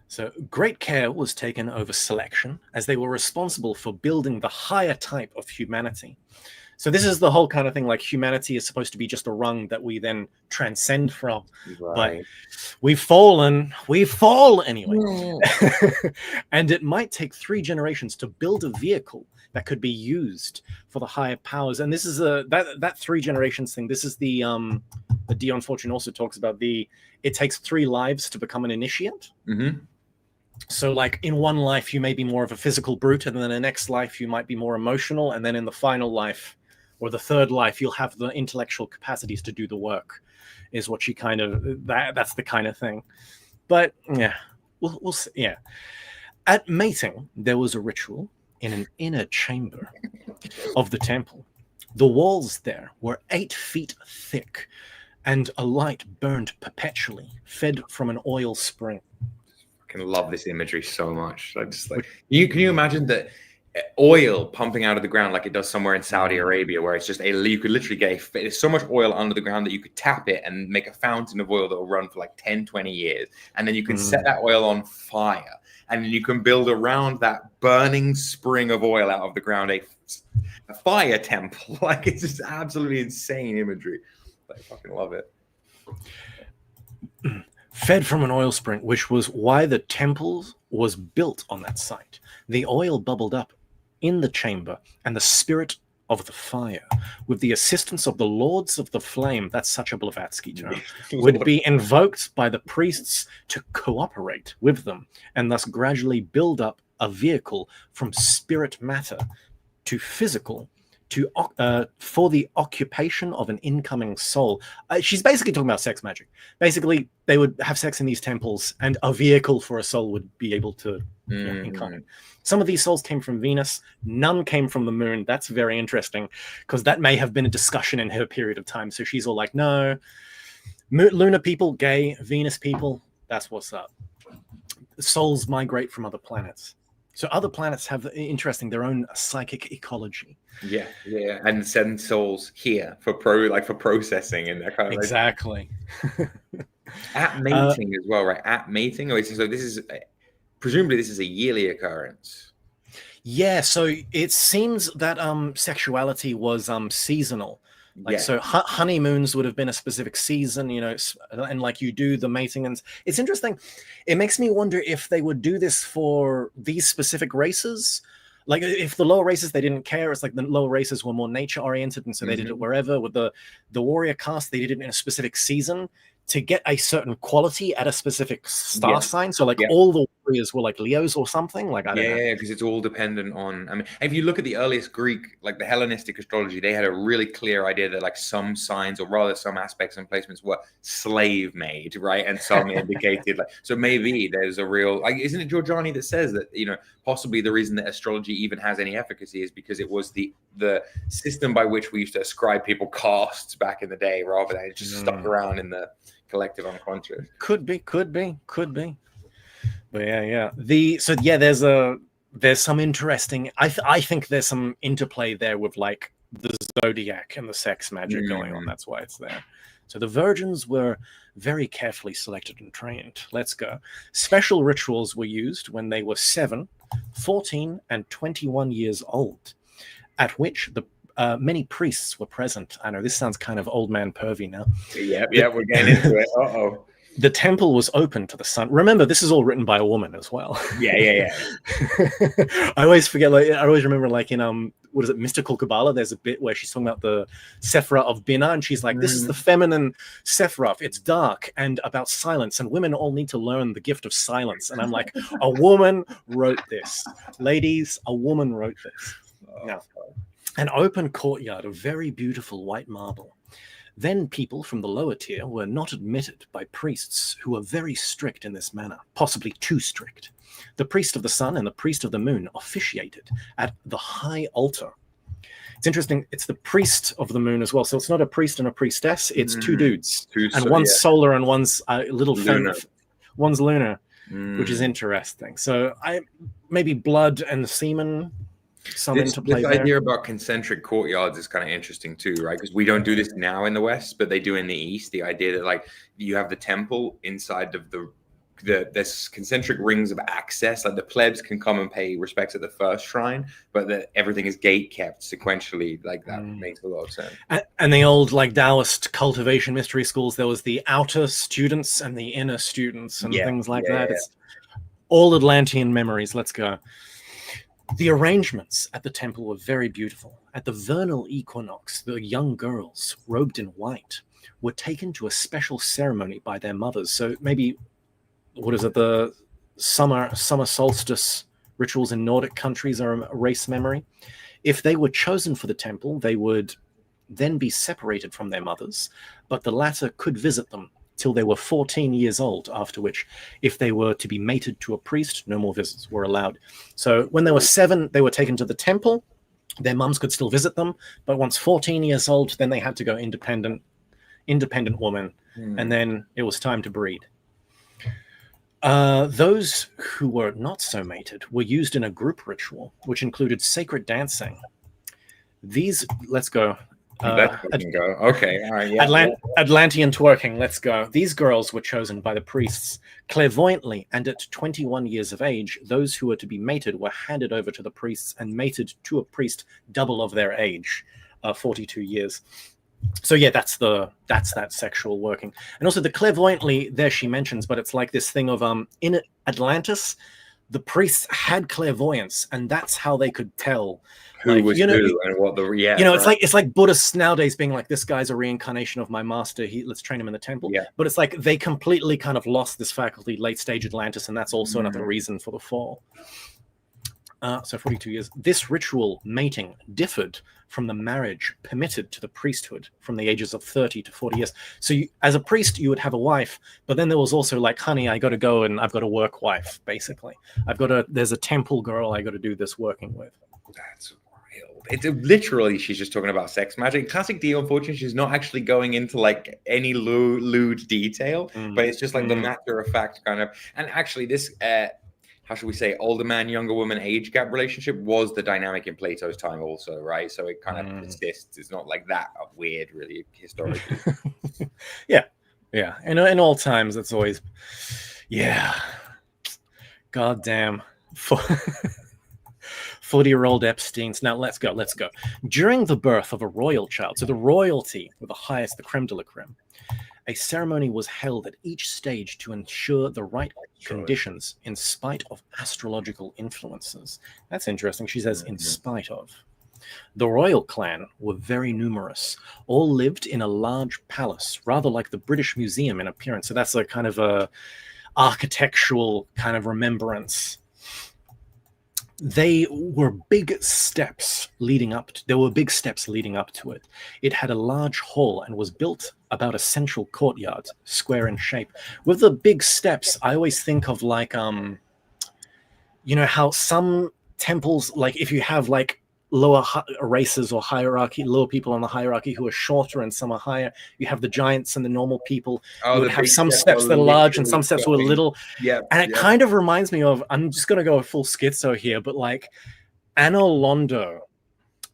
So great care was taken over selection, as they were responsible for building the higher type of humanity. So this is the whole kind of thing, like humanity is supposed to be just a rung that we then transcend from. But we've fallen anyway. And it might take 3 generations to build a vehicle that could be used for the higher powers. And this is that 3 generations thing. This is the Dion Fortune also talks about it takes 3 lives to become an initiate. So like in one life, you may be more of a physical brute, and then in the next life, you might be more emotional. And then in the final life, or the third life, you'll have the intellectual capacities to do the work, is what she kind of, that's the kind of thing. But yeah, we'll see. Yeah. At mating, there was a ritual in an inner chamber of the temple. The walls there were 8 feet thick, and a light burned perpetually, fed from an oil spring. I can love this imagery so much. I just like, can you imagine that oil pumping out of the ground like it does somewhere in Saudi Arabia, where it's just you could literally there's so much oil under the ground that you could tap it and make a fountain of oil that will run for like 10-20 years, and then you can set that oil on fire, and then you can build around that burning spring of oil out of the ground a fire temple. Like it's just absolutely insane imagery. I fucking love it. Fed from an oil spring, which was why the temple was built on that site. The oil bubbled up in the chamber, and the spirit of the fire, with the assistance of the lords of the flame, that's such a Blavatsky term, would be invoked by the priests to cooperate with them, and thus gradually build up a vehicle from spirit matter to physical, for the occupation of an incoming soul. She's basically talking about sex magic. Basically, they would have sex in these temples, and a vehicle for a soul would be able to incarnate. Some of these souls came from Venus. None came from the moon. That's very interesting, because that may have been a discussion in her period of time. So she's all like, no, lunar people, gay, Venus people, that's what's up. Souls migrate from other planets. So other planets have, their own psychic ecology. Yeah, and send souls here for processing and that kind of exactly. At mating as well, right? At mating. So this is presumably this is a yearly occurrence. Yeah, so it seems that sexuality was seasonal. Like, so honeymoons would have been a specific season, you know, and like you do the mating, and it's interesting. It makes me wonder if they would do this for these specific races. Like, if the lower races, they didn't care. It's like the lower races were more nature oriented, and so they did it wherever. With the warrior caste, they did it in a specific season to get a certain quality at a specific star sign. So like all the warriors were like Leos or something. Like, I don't know. Yeah, because it's all dependent on, I mean, if you look at the earliest Greek, like the Hellenistic astrology, they had a really clear idea that like some signs, or rather some aspects and placements, were slave made, right? And some indicated like, so maybe there's a real, like, isn't it Giorgiani that says that, you know, possibly the reason that astrology even has any efficacy is because it was the system by which we used to ascribe people castes back in the day, rather than it just stuck around in the collective unconscious. Could be. But yeah. There's some interesting. I think there's some interplay there with like the zodiac and the sex magic going on. That's why it's there. So the virgins were very carefully selected and trained. Let's go. Special rituals were used when they were 7, 14, and 21 years old, at which the many priests were present. I know this sounds kind of old man pervy now. Yeah, we're getting into it. The temple was open to the sun. Remember, this is all written by a woman as well. Yeah. I always forget. Like, I always remember, like in what is it, Mystical Kabbalah? There's a bit where she's talking about the Sephirah of Binah, and she's like, "This is the feminine Sephirah. It's dark and about silence, and women all need to learn the gift of silence." And I'm like, a woman wrote this, ladies. A woman wrote this. Now, an open courtyard of very beautiful white marble. Then people from the lower tier were not admitted by priests who were very strict in this manner, possibly too strict. The priest of the sun and the priest of the moon officiated at the high altar. It's interesting, it's the priest of the moon as well, so it's not a priest and a priestess, it's two dudes. One's solar and one's lunar. One's lunar, which is interesting. So maybe blood and semen. This idea about concentric courtyards is kind of interesting too, right? Because we don't do this now in the West, but they do in the East. The idea that like you have the temple inside of there's concentric rings of access, like the plebs can come and pay respects at the first shrine, but that everything is gate kept sequentially. Like that makes a lot of sense. And the old like Taoist cultivation mystery schools, there was the outer students and the inner students and things like that. It's all Atlantean memories. Let's go. The arrangements at the temple were very beautiful. At the vernal equinox, the young girls, robed in white, were taken to a special ceremony by their mothers. So maybe, what is it, the summer solstice rituals in Nordic countries are a race memory. If they were chosen for the temple, they would then be separated from their mothers, but the latter could visit them till they were 14 years old, after which, if they were to be mated to a priest, no more visits were allowed. So when they were 7, they were taken to the temple. Their mums could still visit them, but once 14 years old, then they had to go independent woman, and then it was time to breed. Those who were not so mated were used in a group ritual, which included sacred dancing. Let's go. Okay, all right. Yeah. Atlantean twerking, let's go. These girls were chosen by the priests clairvoyantly, and at 21 years of age, those who were to be mated were handed over to the priests and mated to a priest double of their age, 42 years. So yeah, that's that sexual working. And also the clairvoyantly, there she mentions, but it's like this thing of in Atlantis, the priests had clairvoyance, and that's how they could tell who was who and what it's like Buddhists nowadays being like, this guy's a reincarnation of my master, let's train him in the temple. But it's like they completely kind of lost this faculty late stage Atlantis, and that's also another reason for the fall. So 42 years. This ritual mating differed from the marriage permitted to the priesthood from the ages of 30 to 40 years. So as a priest, you would have a wife, but then there was also like, honey, I got to go and I've got a work wife, basically. There's a temple girl I got to do this working with. That's wild. It's literally, she's just talking about sex magic. Classic Dion Fortune, she's not actually going into like any lewd detail, but it's just like the matter of fact kind of, and actually this, how should we say, older man, younger woman age gap relationship was the dynamic in Plato's time also, right? So it kind of persists. It's not like that weird, really, historically. Yeah. Yeah, in all times, it's always, yeah, goddamn. 40-year-old Epstein's. Now let's go. During the birth of a royal child, so the royalty were the highest, the creme de la creme, a ceremony was held at each stage to ensure the right conditions in spite of astrological influences. That's interesting. She says, in spite of. The royal clan were very numerous. All lived in a large palace, rather like the British Museum in appearance. So that's a kind of a architectural kind of remembrance. They were big steps leading up to, there were big steps leading up to it. It had a large hall and was built about a central courtyard, square in shape. With the big steps, I always think of like you know how some temples, like if you have like lower races or hierarchy, lower people on the hierarchy who are shorter and some are higher, you have the giants and the normal people. You would have some steps that are large and some steps were little. Yeah, and it kind of reminds me of, I'm just going to go full schizo here, but like Anor Londo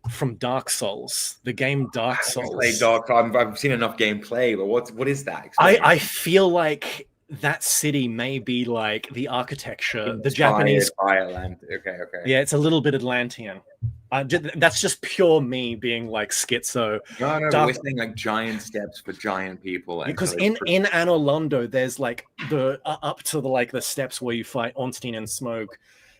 from Dark Souls, the game Dark Souls. I've seen enough gameplay, but what is that? I feel like that city may be like the architecture, the Japanese. Okay. Yeah, it's a little bit Atlantean. That's just pure me being like schizo. No, but we're saying like giant steps for giant people. Because in Anor Londo, there's like the up to the like the steps where you fight Ornstein and Smough.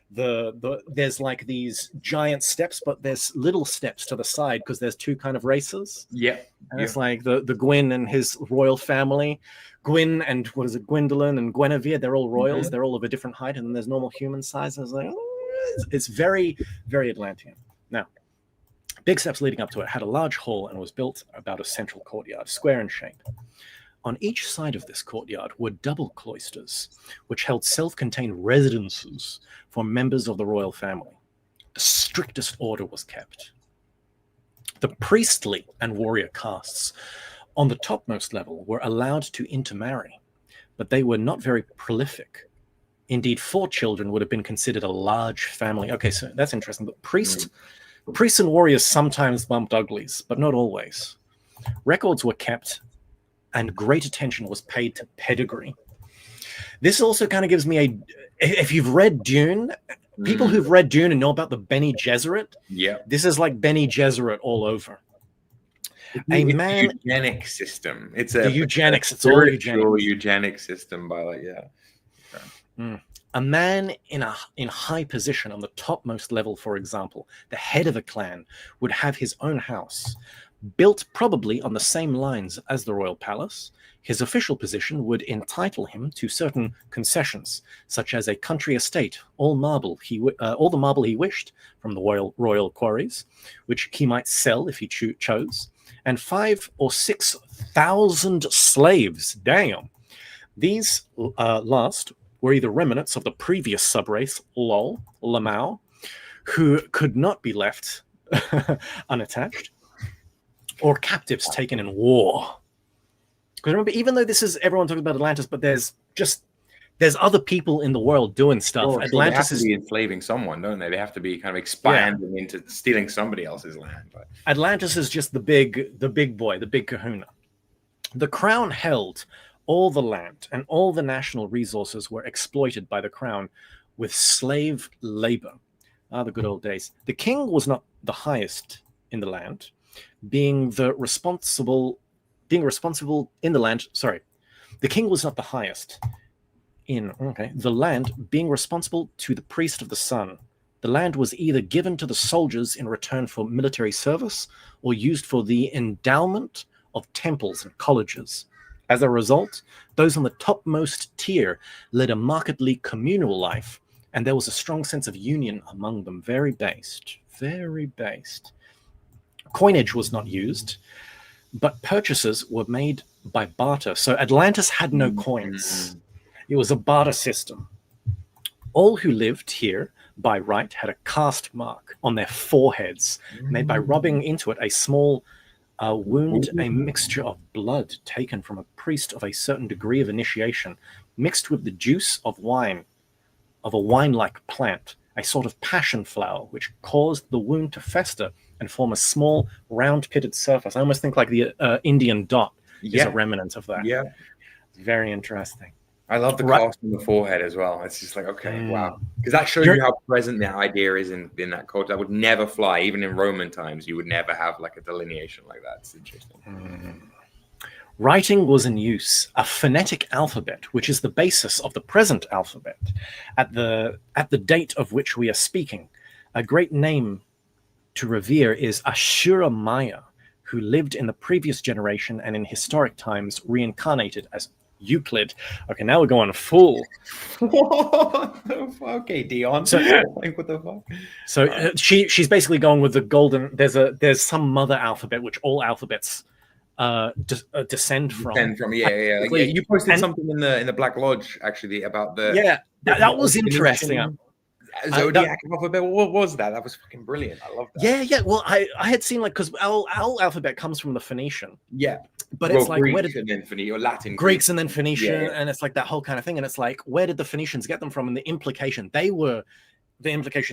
There's like these giant steps, but there's little steps to the side because there's two kind of races. Yeah, and it's like the Gwyn and his royal family. Gwyn and what is it, Gwendolyn and Guinevere? They're all royals. They're all of a different height, and then there's normal human sizes. Like, it's very, very Atlantean. Now, big steps leading up to it had a large hall and was built about a central courtyard, square in shape. On each side of this courtyard were double cloisters, which held self-contained residences for members of the royal family. The strictest order was kept. The priestly and warrior castes on the topmost level were allowed to intermarry, but they were not very prolific. Indeed, 4 children would have been considered a large family. Okay, so that's interesting. But priests and warriors sometimes bumped uglies, but not always. Records were kept, and great attention was paid to pedigree. This also kind of gives me if you've read Dune, people who've read Dune and know about the Bene Gesserit, this is like Bene Gesserit all over. A eugenic system. It's a eugenics. It's all eugenic system by like A man in high position on the topmost level, for example, the head of a clan, would have his own house, built probably on the same lines as the royal palace. His official position would entitle him to certain concessions, such as a country estate, all the marble he wished from the royal quarries, which he might sell if he chose, and 5,000 or 6,000 slaves. Damn. These last were either remnants of the previous subrace, Lamau, who could not be left unattached, or captives taken in war. Because remember, even though this is everyone talking about Atlantis, but there's other people in the world doing stuff. Atlantis they have to be enslaving someone, don't they? They have to be kind of expanding into stealing somebody else's land. But Atlantis is just the big boy, the big kahuna. The crown held all the land, and all the national resources were exploited by the crown with slave labor. The good old days. The king was not the highest in the land, being responsible in the land. Sorry, the king was not the highest in the land, being responsible to the priest of the sun. The land was either given to the soldiers in return for military service or used for the endowment of temples and colleges. As a result, those on the topmost tier led a markedly communal life, and there was a strong sense of union among them. Very based. Coinage was not used, but purchases were made by barter. So Atlantis had no coins. It was a barter system. All who lived here by right had a caste mark on their foreheads, made by rubbing into it a small wound, a mixture of blood taken from a priest of a certain degree of initiation, mixed with the juice of wine, of a wine-like plant, a sort of passion flower, which caused the wound to fester and form a small, round-pitted surface. I almost think like the Indian dot, is a remnant of that. Yeah. Very interesting. I love the cast on the forehead as well. It's just like, okay, wow. Because that shows you how present that idea is in that culture. That would never fly. Even in Roman times, you would never have like a delineation like that. It's interesting. Writing was in use, a phonetic alphabet, which is the basis of the present alphabet, at the date of which we are speaking. A great name to revere is Ashura Maya, who lived in the previous generation and in historic times reincarnated as Euclid. Okay, now we're going full. What the fuck? Okay, Dion. So, like, what the fuck? So she's basically going with the golden. There's some mother alphabet which all alphabets descend from. Yeah. Like, you posted something in the Black Lodge actually about the that was interesting. Zodiac alphabet. What was that? That was fucking brilliant. I love that. Yeah. Well, I had seen like because our alphabet comes from the Phoenician. Yeah. But it's like Greek where did and then Phoenician or Latin Greeks and then Phoenician, and it's like that whole kind of thing. And it's like, where did the Phoenicians get them from? And the implication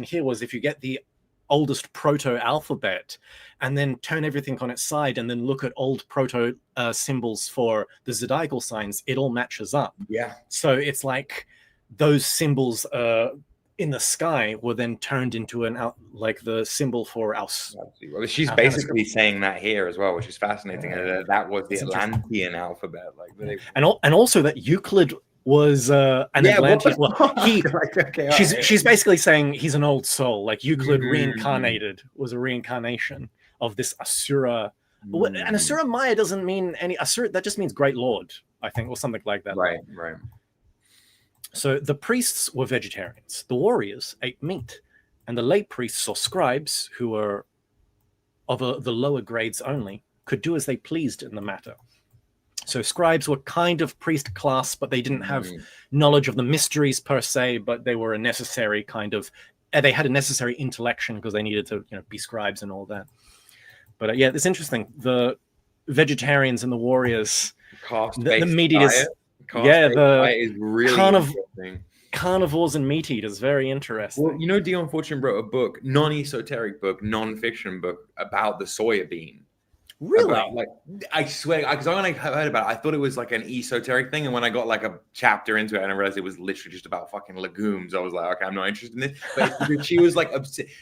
here was if you get the oldest proto-alphabet and then turn everything on its side and then look at old proto symbols for the zodiacal signs, it all matches up. Yeah. So it's like those symbols in the sky were then turned into like the symbol for us. Well, she's basically saying that here as well, which is fascinating. That was the Atlantean alphabet, like, and also that Euclid was an Atlantean. Well, she's basically saying he's an old soul. Like Euclid reincarnated was a reincarnation of this Asura. And Asura Maya doesn't mean any Asura. That just means great lord, I think, or something like that. Right. So the priests were vegetarians. The warriors ate meat, and the lay priests or scribes, who were of the lower grades only, could do as they pleased in the matter. So scribes were kind of priest class, but they didn't have knowledge of the mysteries per se, but they were a necessary kind of, they had a necessary intellection because they needed to be scribes and all that. But it's interesting. The vegetarians and the warriors, the meat eaters, is really carnivores and meat eaters, very interesting. Well, Dion Fortune wrote a book, non-esoteric book, non-fiction book about the soya bean. Really? I swear, because when I heard about it, I thought it was like an esoteric thing, and when I got like a chapter into it, and I realized it was literally just about fucking legumes, I was like, okay, I'm not interested in this. But she was like,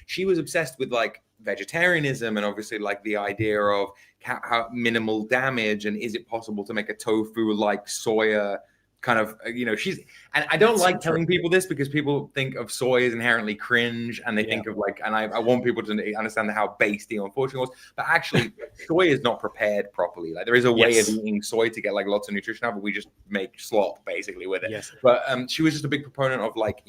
she was obsessed with like vegetarianism, and obviously like the idea of how minimal damage, and is it possible to make a tofu like soya kind of, she's, and I don't like telling people this because people think of soy as inherently cringe, and they think of like, and I want people to understand how base Dion Fortune was, but actually soy is not prepared properly. Like there is a way of eating soy to get like lots of nutrition out, but we just make slop basically with it. Yes. But she was just a big proponent of like,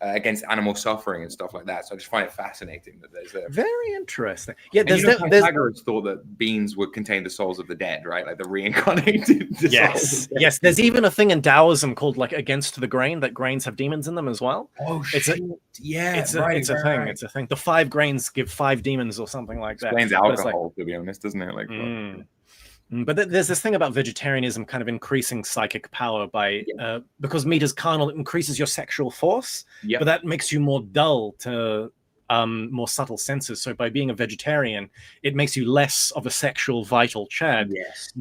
against animal suffering and stuff like that. So I just find it fascinating that there's a very interesting. Yeah, there's Pythagoras thought that beans would contain the souls of the dead, right? Like the reincarnated. Yes. There's even a thing in Taoism called like against the grain, that grains have demons in them as well. Oh shit! It's a thing. It's a thing. The 5 grains give 5 demons or something like that. Explains alcohol, to be honest, doesn't it? Like. But there's this thing about vegetarianism kind of increasing psychic power by because meat is carnal, it increases your sexual force, but that makes you more dull to more subtle senses. So by being a vegetarian, it makes you less of a sexual vital Chad,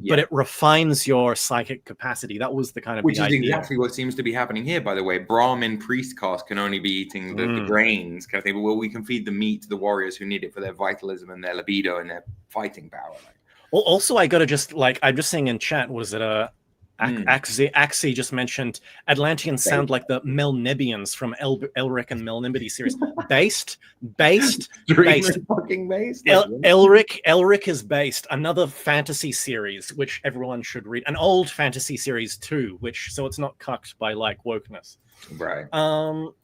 but it refines your psychic capacity. That was the kind of which is exactly what seems to be happening here, by the way. Brahmin priest caste can only be eating the grains kind of thing, but we can feed the meat to the warriors who need it for their vitalism and their libido and their fighting power. Also, I gotta just I'm just saying in chat, was it Axie just mentioned Atlanteans sound like the Melnebians from Elric and Melnibity series. Based. Fucking based. Elric is based. Another fantasy series which everyone should read. An old fantasy series too, so it's not cucked by like wokeness. Right. Now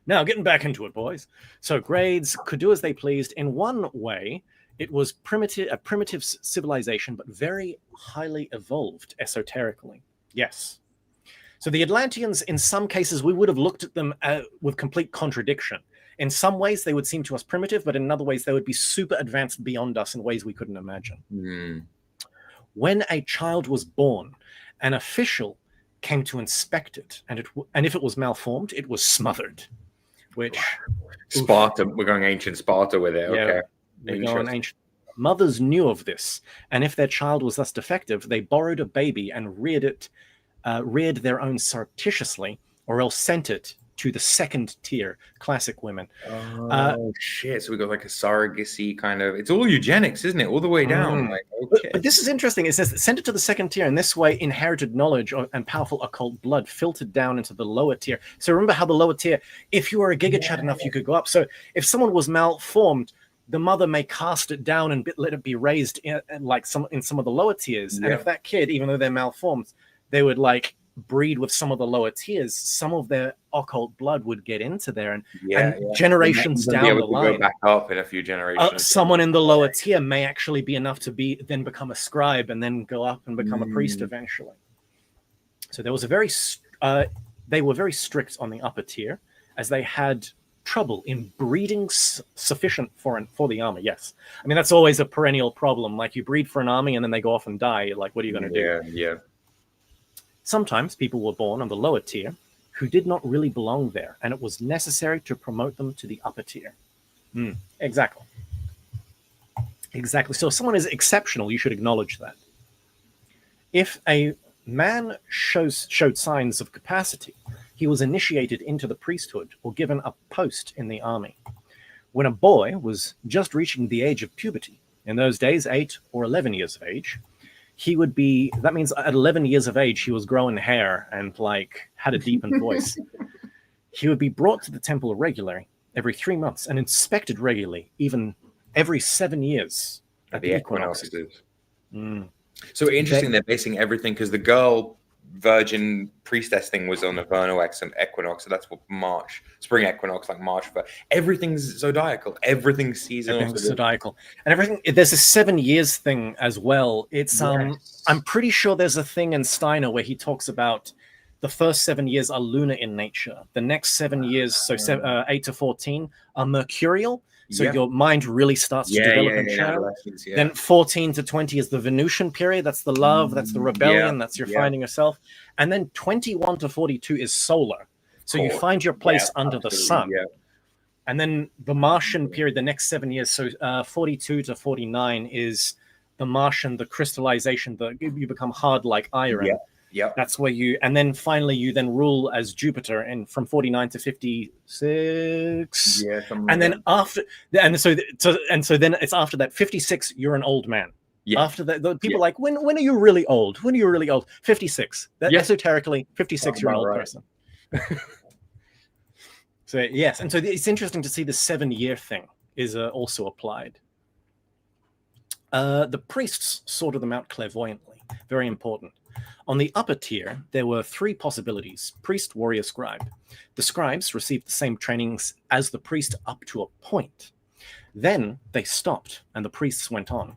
getting back into it, boys. So grades could do as they pleased. In one way, it was a primitive civilization, but very highly evolved esoterically. Yes. So the Atlanteans, in some cases, we would have looked at them with complete contradiction. In some ways, they would seem to us primitive, but in other ways, they would be super advanced beyond us in ways we couldn't imagine. When a child was born, an official came to inspect it, and if it was malformed, it was smothered. Which Sparta, we're going ancient Sparta with it. Okay. We're going ancient. Mothers knew of this, and if their child was thus defective, they borrowed a baby and reared their own surreptitiously, or else sent it to the second tier classic women. Shit! So we got like a surrogacy kind of. It's all eugenics, isn't it? All the way down. Like, okay. But this is interesting. It says send it to the second tier, and this way, inherited knowledge and powerful occult blood filtered down into the lower tier. So remember how the lower tier, if you were a gigachad enough, you could go up. So if someone was malformed, the mother may cast it down and let it be raised in some of the lower tiers. And if that kid, even though they're malformed, they would like breed with some of the lower tiers, some of their occult blood would get into there, and generations down the line, go back up in a few generations. Someone in the lower tier may actually be enough to then become a scribe, and then go up and become a priest eventually. So there was they were very strict on the upper tier, as they had trouble in breeding sufficient for the army. Yes, I mean that's always a perennial problem. Like you breed for an army, and then they go off and die. Like what are you going to do? Yeah. Sometimes people were born on the lower tier who did not really belong there, and it was necessary to promote them to the upper tier. Exactly. So if someone is exceptional, you should acknowledge that. If a man showed signs of capacity, he was initiated into the priesthood or given a post in the army. When a boy was just reaching the age of puberty, in those days 8 or 11 years of age, that means at 11 years of age, he was growing hair and like had a deepened voice. He would be brought to the temple regularly every 3 months and inspected regularly, even every 7 years at the equinoxes. So interesting, they're basing everything, because the girl virgin priestess thing was on the vernal equinox, so that's what spring equinox, like March. But everything's zodiacal, everything's seasonal, everything's zodiacal, and everything. There's a 7 years thing as well. It's I'm pretty sure there's a thing in Steiner where he talks about the first 7 years are lunar in nature, the next 7 years, so 8 to 14, are mercurial. So your mind really starts to develop and change. Then 14 to 20 is the Venusian period. That's the love, that's the rebellion, that's your finding yourself. And then 21 to 42 is solar. So you find your place under the sun. And then the Martian period, the next 7 years, so 42 to 49 is the Martian, the crystallization, you become hard like iron. That's where and then finally you then rule as Jupiter, and from 49 to 56. And then so then it's after that 56, you're an old man. After that, the people like, when are you really old? When are you really old? 56. Esoterically, 56, you're an old person. So yes, and so it's interesting to see the 7 year thing is also applied. The priests sorted them out clairvoyantly. Very important. On the upper tier, there were 3 possibilities: priest, warrior, scribe. The scribes received the same trainings as the priest up to a point. Then they stopped, and the priests went on.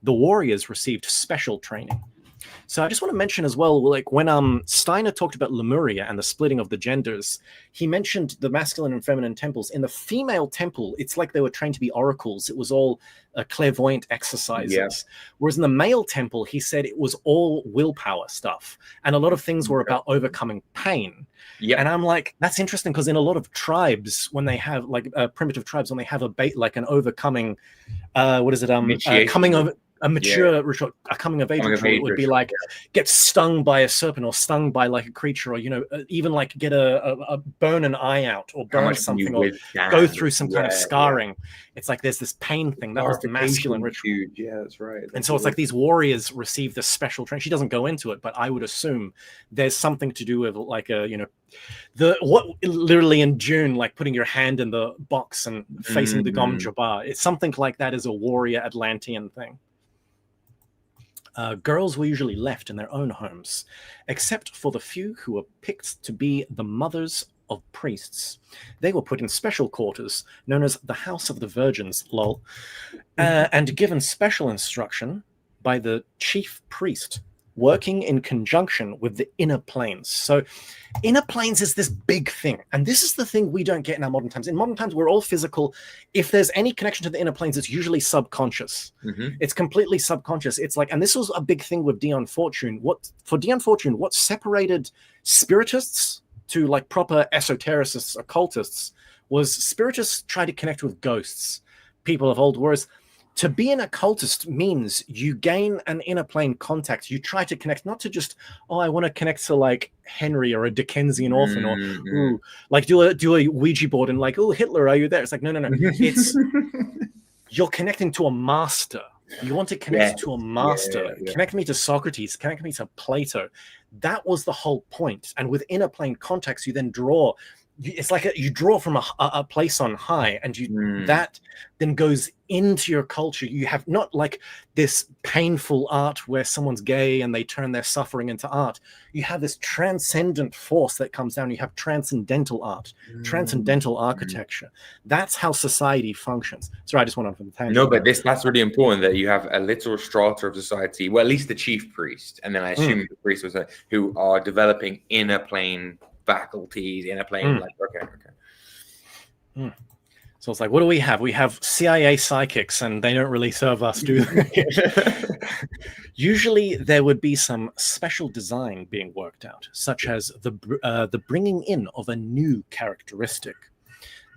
The warriors received special training. So I just want to mention as well, like when Steiner talked about Lemuria and the splitting of the genders, he mentioned the masculine and feminine temples. In the female temple, it's like they were trained to be oracles. It was all clairvoyant exercises. Whereas in the male temple, he said it was all willpower stuff. And a lot of things were about overcoming pain. And I'm like, that's interesting, because in a lot of tribes, when they have like primitive tribes, when they have like an overcoming, coming over, a mature ritual, a coming of age ritual, would be like get stung by a serpent, or stung by like a creature, or even like get a burn an eye out, or burn something, or go through some kind of scarring. It's like there's this pain thing. That was the masculine ritual. That's right. And so it's like these warriors receive this special training. She doesn't go into it, but I would assume there's something to do with like what literally in June, like putting your hand in the box and facing the Gom Jabbar. It's something like that is a warrior Atlantean thing. Girls were usually left in their own homes, except for the few who were picked to be the mothers of priests. They were put in special quarters known as the House of the Virgins, lol, and given special instruction by the chief priest, working in conjunction with the inner planes. So inner planes is this big thing. And this is the thing we don't get in our modern times. In modern times, we're all physical. If there's any connection to the inner planes, it's usually subconscious. It's completely subconscious. It's like, and this was a big thing with Dion Fortune. For Dion Fortune, what separated spiritists to like proper esotericists, occultists, was spiritists try to connect with ghosts, people of old, whereas to be an occultist means you gain an inner plane contact. You try to connect, not to just, oh, I want to connect to like Henry or a Dickensian orphan, or ooh, like do a Ouija board and like, oh, Hitler, are you there? It's like, no. It's you're connecting to a master. You want to connect to a master. Connect me to Socrates. Connect me to Plato. That was the whole point. And with inner plane contacts, you then draw. It's like you draw from a place on high, and that then goes into your culture. You have not like this painful art where someone's gay and they turn their suffering into art. You have this transcendent force that comes down. You have transcendental art, transcendental architecture. That's how society functions. Sorry, I just went on from the tangent. No, but that's really important, that you have a literal strata of society, well, at least the chief priest, and then I assume the priest was who are developing inner plane faculties, inner plane. Like, okay. So it's like, what do we have? We have CIA psychics, and they don't really serve us, do they? Usually there would be some special design being worked out, such as the bringing in of a new characteristic.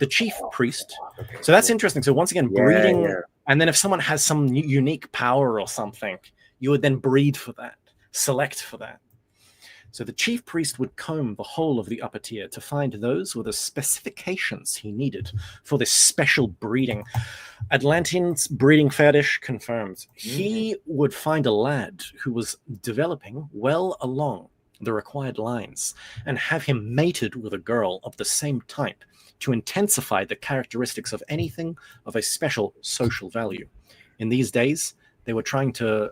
The chief priest. So that's interesting. So once again, breeding, and then if someone has some unique power or something, you would then breed for that, select for that. So the chief priest would comb the whole of the upper tier to find those with the specifications he needed for this special breeding. Atlantean's breeding fetish confirmed. He would find a lad who was developing well along the required lines and have him mated with a girl of the same type to intensify the characteristics of anything of a special social value. In these days, they were trying to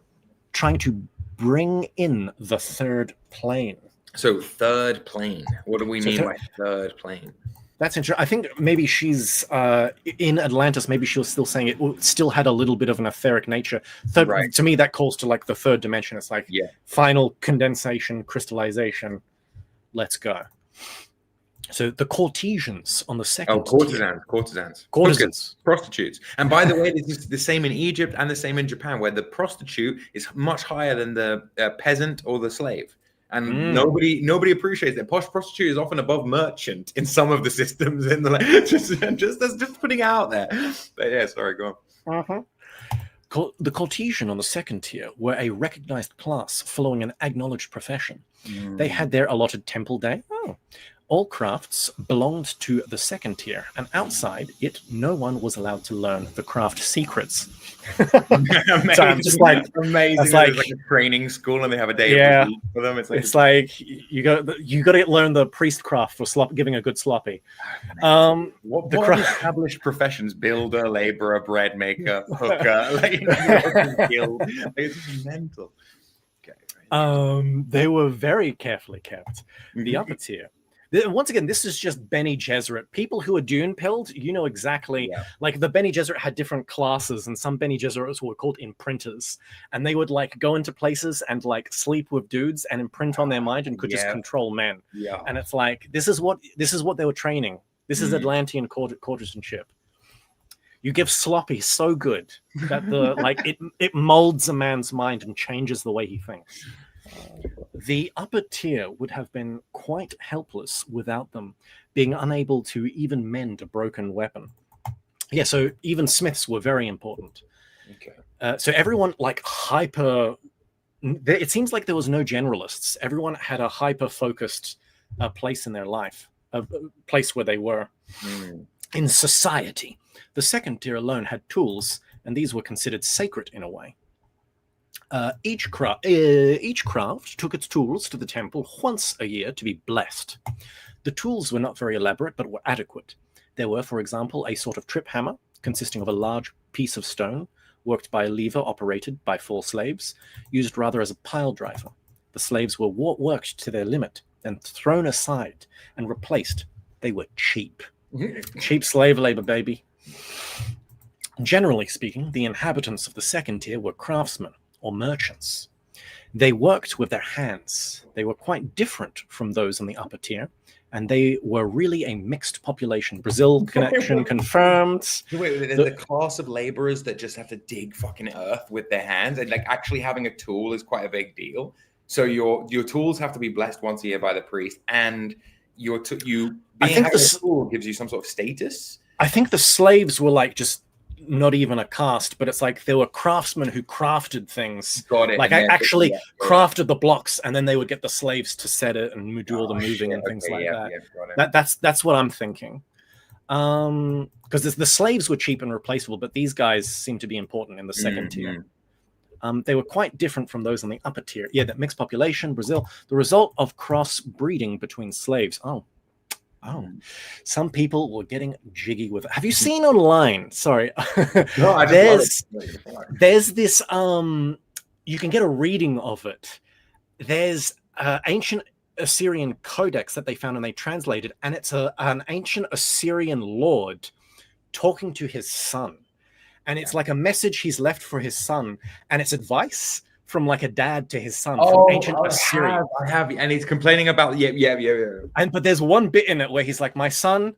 bring in the third plane. So third plane. What do we mean by third plane? That's interesting. I think maybe she's in Atlantis. Maybe she was still saying it still had a little bit of an etheric nature. Third, to me, that calls to like the third dimension. It's like final condensation, crystallization. Let's go. So the courtesians on the second courtesans, prostitutes. And by the way, this is the same in Egypt and the same in Japan, where the prostitute is much higher than the peasant or the slave. And nobody appreciates it. Posh prostitute is often above merchant in some of the systems. In the just putting it out there. But yeah, sorry, go on. The Cartesian on the second tier were a recognized class following an acknowledged profession. They had their allotted temple day. All crafts belonged to the second tier, and outside it, no one was allowed to learn the craft secrets. Amazing. So I'm just like, amazing. It's like a training school, and they have a day for them. It's like you got to learn the priest craft for giving a good sloppy. What established professions? Builder, laborer, bread maker, hooker. It's mental. Okay. They were very carefully kept. The upper tier. Once again, this is just Bene Gesserit. People who are Dune-pilled, you know exactly. Like the Bene Gesserit had different classes, and some Bene Gesserits were called imprinters, and they would like go into places and like sleep with dudes and imprint on their mind and could just control men. And it's like this is what they were training. This is Atlantean courtesanship. You give sloppy so good that it molds a man's mind and changes the way he thinks. The upper tier would have been quite helpless without them, being unable to even mend a broken weapon. Yeah, so even smiths were very important. So everyone like it seems like there was no generalists. Everyone had a hyper-focused place in their life, a place where they were in society. The second tier alone had tools, and these were considered sacred in a way. Each craft took its tools to the temple once a year to be blessed. The tools were not very elaborate, but were adequate. There were, for example, a sort of trip hammer consisting of a large piece of stone worked by a lever operated by 4 slaves, used rather as a pile driver. The slaves were worked to their limit, then thrown aside and replaced. They were cheap. Cheap slave labor, baby. Generally speaking, the inhabitants of the second tier were craftsmen or merchants. They worked with their hands. They were quite different from those in the upper tier, and they were really a mixed population. Brazil connection confirmed. Wait, there's a class of laborers that just have to dig fucking earth with their hands, and like actually having a tool is quite a big deal. So your tools have to be blessed once a year by the priest, and having a tool gives you some sort of status. I think the slaves were like just not even a caste, but it's like there were craftsmen who crafted things. Got it. Like I actually crafted the blocks, and then they would get the slaves to set it and do all the moving and things like that. Got it. That's what I'm thinking. Because the slaves were cheap and replaceable, but these guys seem to be important in the second tier. They were quite different from those on the upper tier. Yeah, that mixed population, Brazil, the result of cross-breeding between slaves. Oh, some people were getting jiggy with it. Have you seen online? Sorry. No, I just there's this, you can get a reading of it. There's ancient Assyrian codex that they found and they translated, and it's an ancient Assyrian lord talking to his son. And it's like a message he's left for his son, and it's advice from like a dad to his son from ancient Assyria. I have, and he's complaining about But there's one bit in it where he's like, my son,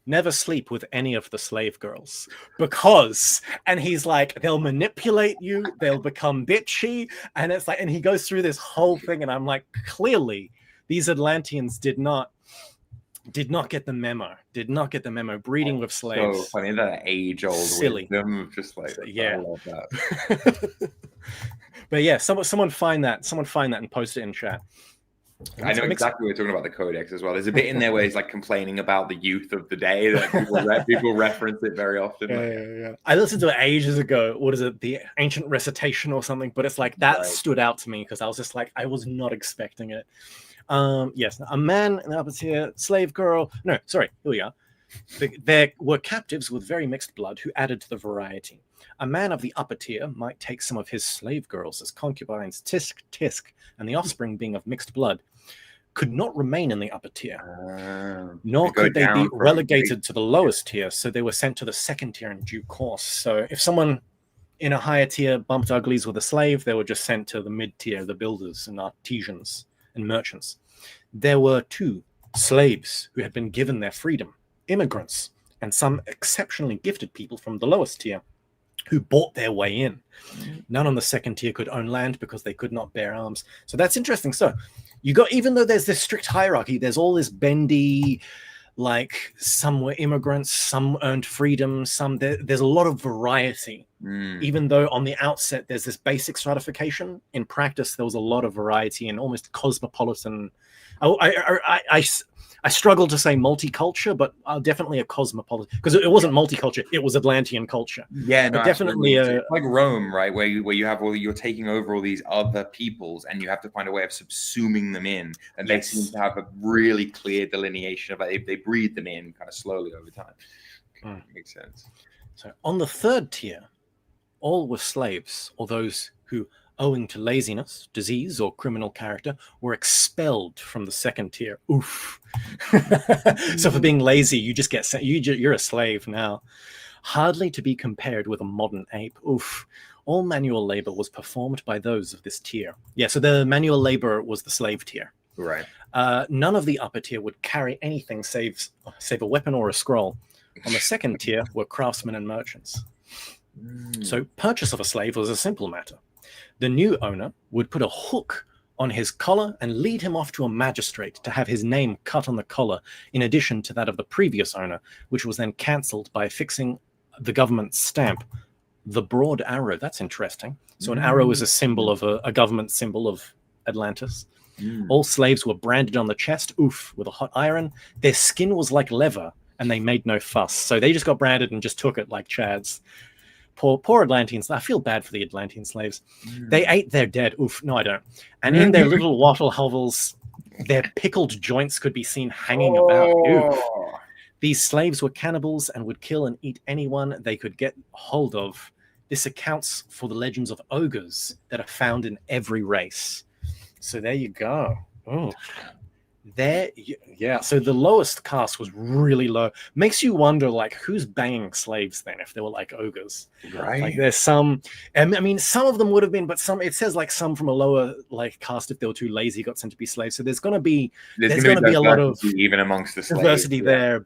never sleep with any of the slave girls because, and he's like, they'll manipulate you, they'll become bitchy, and it's like, and he goes through this whole thing, and I'm like, clearly these Atlanteans did not get the memo. Breeding with slaves. So funny, that age-old wisdom, just like, I love that. But yeah, someone find that and post it in chat. I know exactly what you're talking about, the codex as well. There's a bit in there where he's like complaining about the youth of the day that people reference it very often. Yeah. I listened to it ages ago. What is it? The ancient recitation or something? But it's like that stood out to me because I was just like, I was not expecting it. Yes, a man in the upper tier, slave girl. No, sorry, here we are. There were captives with very mixed blood who added to the variety. A man of the upper tier might take some of his slave girls as concubines, tisk, and the offspring being of mixed blood could not remain in the upper tier, nor could they be relegated to the lowest tier, so they were sent to the second tier in due course. So if someone in a higher tier bumped uglies with a slave, they were just sent to the mid tier, the builders and artisans and merchants. There were 2 slaves who had been given their freedom, immigrants, and some exceptionally gifted people from the lowest tier who bought their way in. None on the second tier could own land because they could not bear arms. So that's interesting. So you got, even though there's this strict hierarchy, there's all this bendy, like some were immigrants, some earned freedom, there's a lot of variety. Even though on the outset there's this basic stratification, in practice there was a lot of variety and almost cosmopolitan. I struggle to say multicultural, but definitely a cosmopolitan, because it wasn't multicultural, it was Atlantean culture. Yeah, no, definitely like Rome, right? Where you have you're taking over all these other peoples, and you have to find a way of subsuming them in. And they seem to have a really clear delineation of they breed them in kind of slowly over time. Makes sense. So on the third tier, all were slaves, or those who, owing to laziness, disease, or criminal character, were expelled from the second tier. Oof. So for being lazy, you just get sent, you're a slave now. Hardly to be compared with a modern ape. Oof. All manual labor was performed by those of this tier. Yeah, so the manual labor was the slave tier. Right. None of the upper tier would carry anything save a weapon or a scroll. On the second tier were craftsmen and merchants. So purchase of a slave was a simple matter. The new owner would put a hook on his collar and lead him off to a magistrate to have his name cut on the collar, in addition to that of the previous owner, which was then cancelled by affixing the government stamp, the broad arrow. That's interesting. So an arrow is a symbol of a government symbol of Atlantis. All slaves were branded on the chest, with a hot iron. Their skin was like leather, and they made no fuss. So they just got branded and just took it like Chads. Poor Atlanteans. I feel bad for the Atlantean slaves. They ate their dead. No, I don't. And in their little wattle hovels, their pickled joints could be seen hanging about. These slaves were cannibals and would kill and eat anyone they could get hold of. This accounts for the legends of ogres that are found in every race. So there you go. So the lowest caste was really low. Makes you wonder, like, who's banging slaves then if they were like ogres, right? Like there's some, I mean, some of them would have been, but some, it says like some from a lower like caste, if they were too lazy, got sent to be slaves. So there's going to be a lot of even amongst the slaves, diversity there,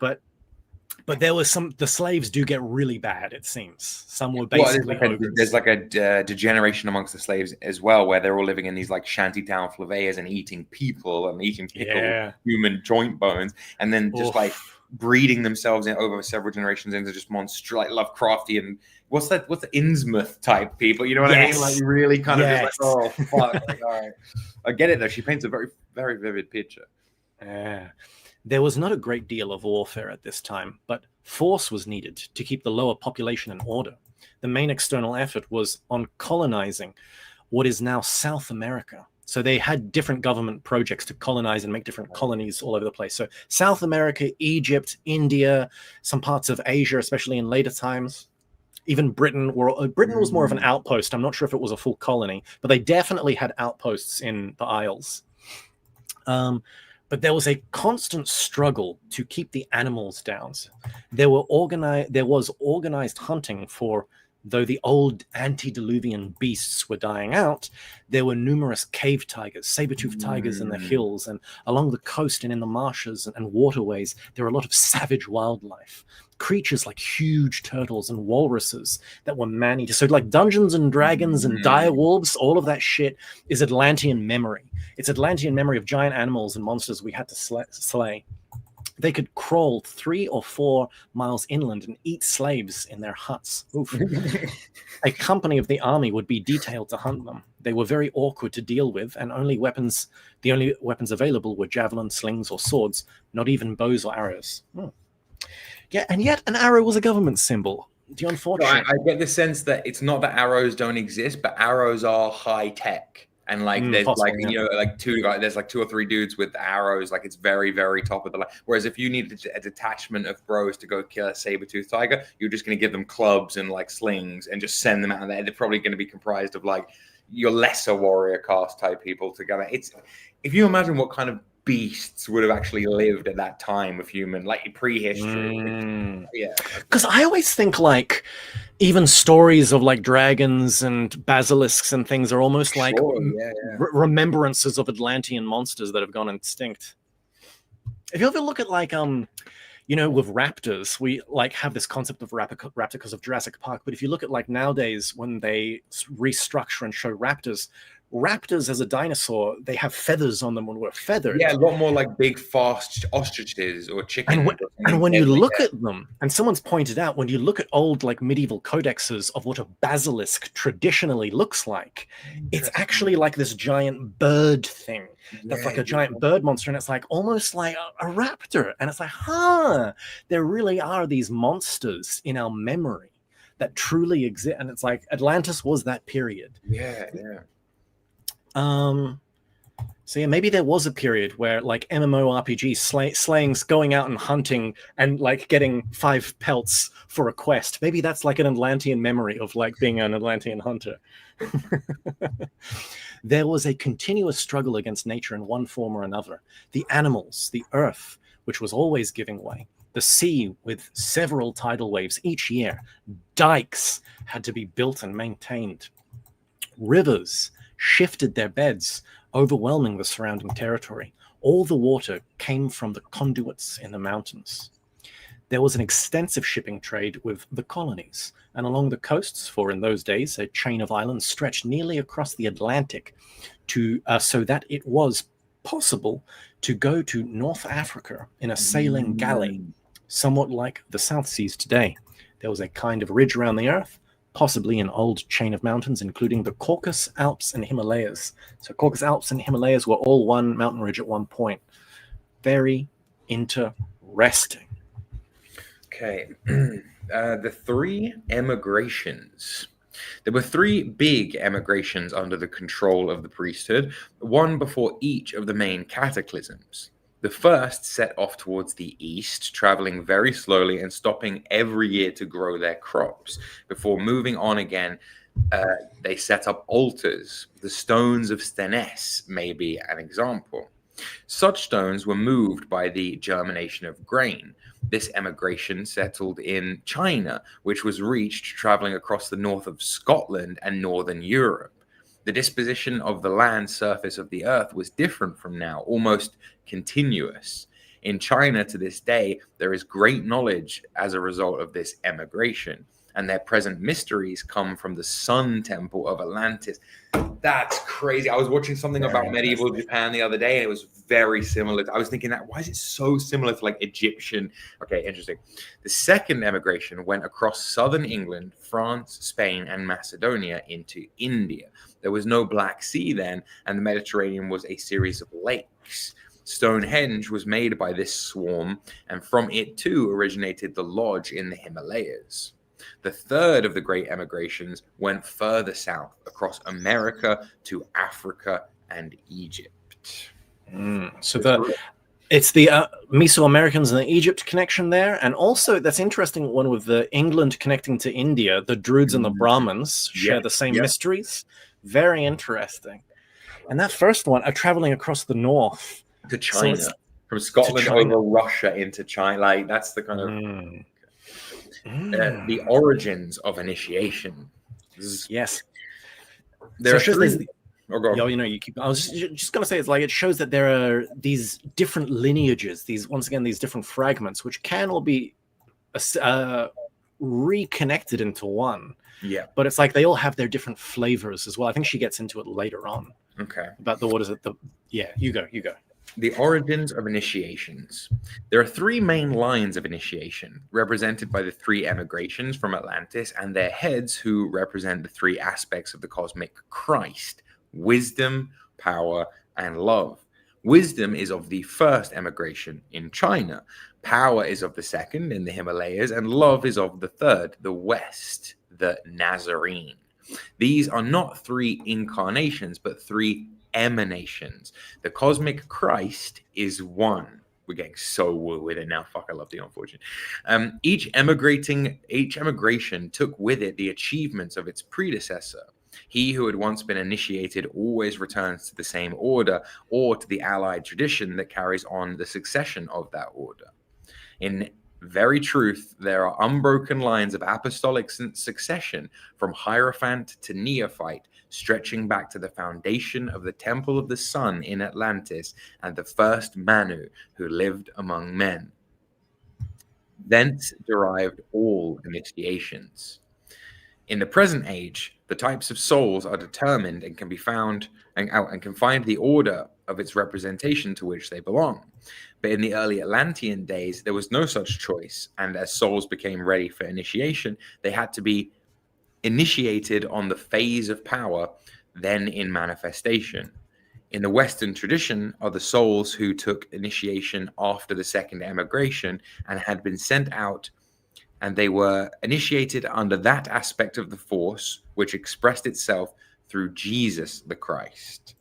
but there was some, the slaves do get really bad, it seems. Some were basically ogres. There's like a degeneration amongst the slaves as well, where they're all living in these like shantytown flaveas and eating people and eating human joint bones. And then just like breeding themselves over several generations into just monster like Lovecraftian. What's the Innsmouth type people? You know what I mean? Like really kind of just like, oh fuck. Like, all right, I get it though. She paints a very, very vivid picture. There was not a great deal of warfare at this time, but force was needed to keep the lower population in order. The main external effort was on colonizing what is now South America. So they had different government projects to colonize and make different colonies all over the place. So South America, Egypt, India, some parts of Asia, especially in later times. Even Britain was more of an outpost. I'm not sure if it was a full colony, but they definitely had outposts in the Isles. But there was a constant struggle to keep the animals down. There was organized hunting for, though the old antediluvian beasts were dying out, there were numerous cave tigers, saber-toothed tigers in the hills, and along the coast and in the marshes and waterways, there were a lot of savage wildlife. Creatures like huge turtles and walruses that were man-eaters. So like Dungeons and Dragons and dire wolves, all of that shit is Atlantean memory. It's Atlantean memory of giant animals and monsters we had to slay. They could crawl 3 or 4 miles inland and eat slaves in their huts. Oof. A company of the army would be detailed to hunt them. They were very awkward to deal with, and the only weapons available were javelins, slings, or swords, not even bows or arrows. Yeah, and yet an arrow was a government symbol. Dion Fortune. So I get the sense that it's not that arrows don't exist, but arrows are high tech. And like there's possibly, like, you know, like there's like 2 or 3 dudes with arrows, like it's very, very top of the line. Whereas if you needed a detachment of bros to go kill a saber-toothed tiger, you're just going to give them clubs and like slings and just send them out there. They're probably going to be comprised of like your lesser warrior caste type people together. It's, if you imagine what kind of beasts would have actually lived at that time of human, like prehistory. Yeah, because I always think like even stories of like dragons and basilisks and things are almost like remembrances of Atlantean monsters that have gone extinct. If you ever look at like you know, with raptors, we like have this concept of raptor because of Jurassic Park, but if you look at like nowadays when they restructure and show raptors as a dinosaur, they have feathers on them when we're feathered. Yeah, a lot more like big, fast ostriches or chickens. And when you look at them, and someone's pointed out, when you look at old like medieval codexes of what a basilisk traditionally looks like, it's actually like this giant bird thing. That's like a giant bird monster, and it's like almost like a raptor. And it's like, there really are these monsters in our memory that truly exist. And it's like Atlantis was that period. Yeah. So yeah, maybe there was a period where like MMORPG slaying's going out and hunting and like getting 5 pelts for a quest. Maybe that's like an Atlantean memory of like being an Atlantean hunter. There was a continuous struggle against nature in one form or another. The animals, the earth, which was always giving way, the sea with several tidal waves each year, dikes had to be built and maintained, rivers shifted their beds, overwhelming the surrounding territory. All the water came from the conduits in the mountains. There was an extensive shipping trade with the colonies, and along the coasts, for in those days a chain of islands stretched nearly across the Atlantic, so that it was possible to go to North Africa in a sailing galley, somewhat like the South Seas today. There was a kind of ridge around the earth, possibly an old chain of mountains, including the Caucasus, Alps, and Himalayas. So Caucasus, Alps, and Himalayas were all one mountain ridge at one point. Very interesting. Okay. The 3 emigrations. There were 3 big emigrations under the control of the priesthood, one before each of the main cataclysms. The first set off towards the east, traveling very slowly and stopping every year to grow their crops. Before moving on again, they set up altars. The stones of Steness may be an example. Such stones were moved by the germination of grain. This emigration settled in China, which was reached traveling across the north of Scotland and northern Europe. The disposition of the land surface of the earth was different from now, almost continuous. In China to this day, there is great knowledge as a result of this emigration. and their present mysteries come from the Sun Temple of Atlantis. That's crazy. I was watching something about medieval Japan the other day, and it was very similar. I was thinking that, why is it so similar to like Egyptian? Okay, interesting. The second emigration went across southern England, France, Spain, and Macedonia into India. There was no Black Sea then, and the Mediterranean was a series of lakes. Stonehenge was made by this swarm, and from it too originated the lodge in the Himalayas. The third of the great emigrations went further south across America to Africa and Egypt. So it's the Mesoamericans and the Egypt connection there, and also that's interesting one with the England connecting to India. The Druids and the Brahmins share the same mysteries. Very interesting. And that first one are traveling across the north to China, from Scotland over Russia into China. Like that's the kind of the origins of initiation. Yes, there are three. I was just going to say, it's like it shows that there are these different lineages, these different fragments, which can all be reconnected into one. Yeah, but it's like they all have their different flavors as well. I think she gets into it later on. Okay. About the, what is it? You go. The origins of initiations. There are three main lines of initiation, represented by the three emigrations from Atlantis and their heads, who represent the three aspects of the cosmic Christ: wisdom, power, and love. Wisdom is of the first emigration in China. Power is of the second in the Himalayas, and love is of the third, the West, the Nazarene. These are not three incarnations, but three emanations. The cosmic Christ is one. We're getting so woo with it now. Fuck, I love Dion Fortune. Each emigration took with it the achievements of its predecessor. He who had once been initiated always returns to the same order or to the allied tradition that carries on the succession of that order. In very truth, there are unbroken lines of apostolic succession from Hierophant to Neophyte, stretching back to the foundation of the Temple of the Sun in Atlantis and the first Manu who lived among men. Thence derived all initiations. In the present age, the types of souls are determined and can be found and can find the order of its representation to which they belong. But in the early Atlantean days, there was no such choice, and as souls became ready for initiation, they had to be initiated on the phase of power, then in manifestation. In the Western tradition are the souls who took initiation after the second emigration and had been sent out, and they were initiated under that aspect of the force which expressed itself through Jesus the Christ.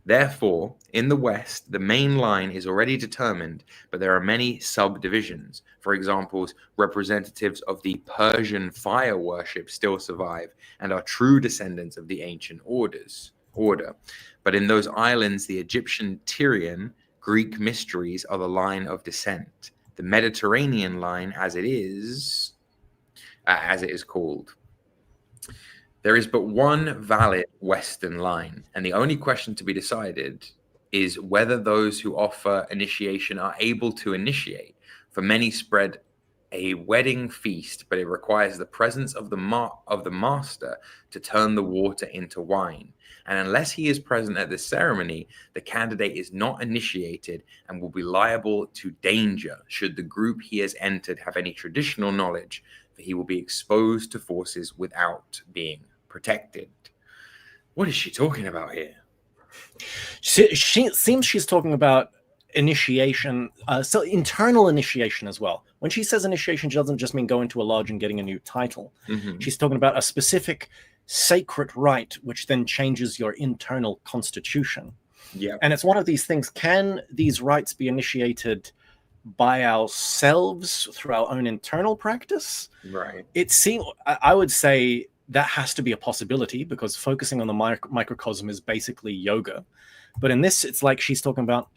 Therefore, in the West, the main line is already determined, but there are many subdivisions. For example, representatives of the Persian fire worship still survive and are true descendants of the ancient order. But in those islands, the Egyptian Tyrian, Greek mysteries are the line of descent. The Mediterranean line, as it is called. There is but one valid Western line, and the only question to be decided is whether those who offer initiation are able to initiate. For many spread a wedding feast, but it requires the presence of the master to turn the water into wine. And unless he is present at this ceremony, the candidate is not initiated and will be liable to danger should the group he has entered have any traditional knowledge, for he will be exposed to forces without being protected. What is she talking about here? She seems she's talking about initiation, so internal initiation as well. When she says initiation, she doesn't just mean going to a lodge and getting a new title. Mm-hmm. She's talking about a specific sacred rite, which then changes your internal constitution. Yeah. And it's one of these things. Can these rites be initiated by ourselves through our own internal practice? Right. It seems, I would say that has to be a possibility, because focusing on the microcosm is basically yoga. But in this, it's like she's talking about,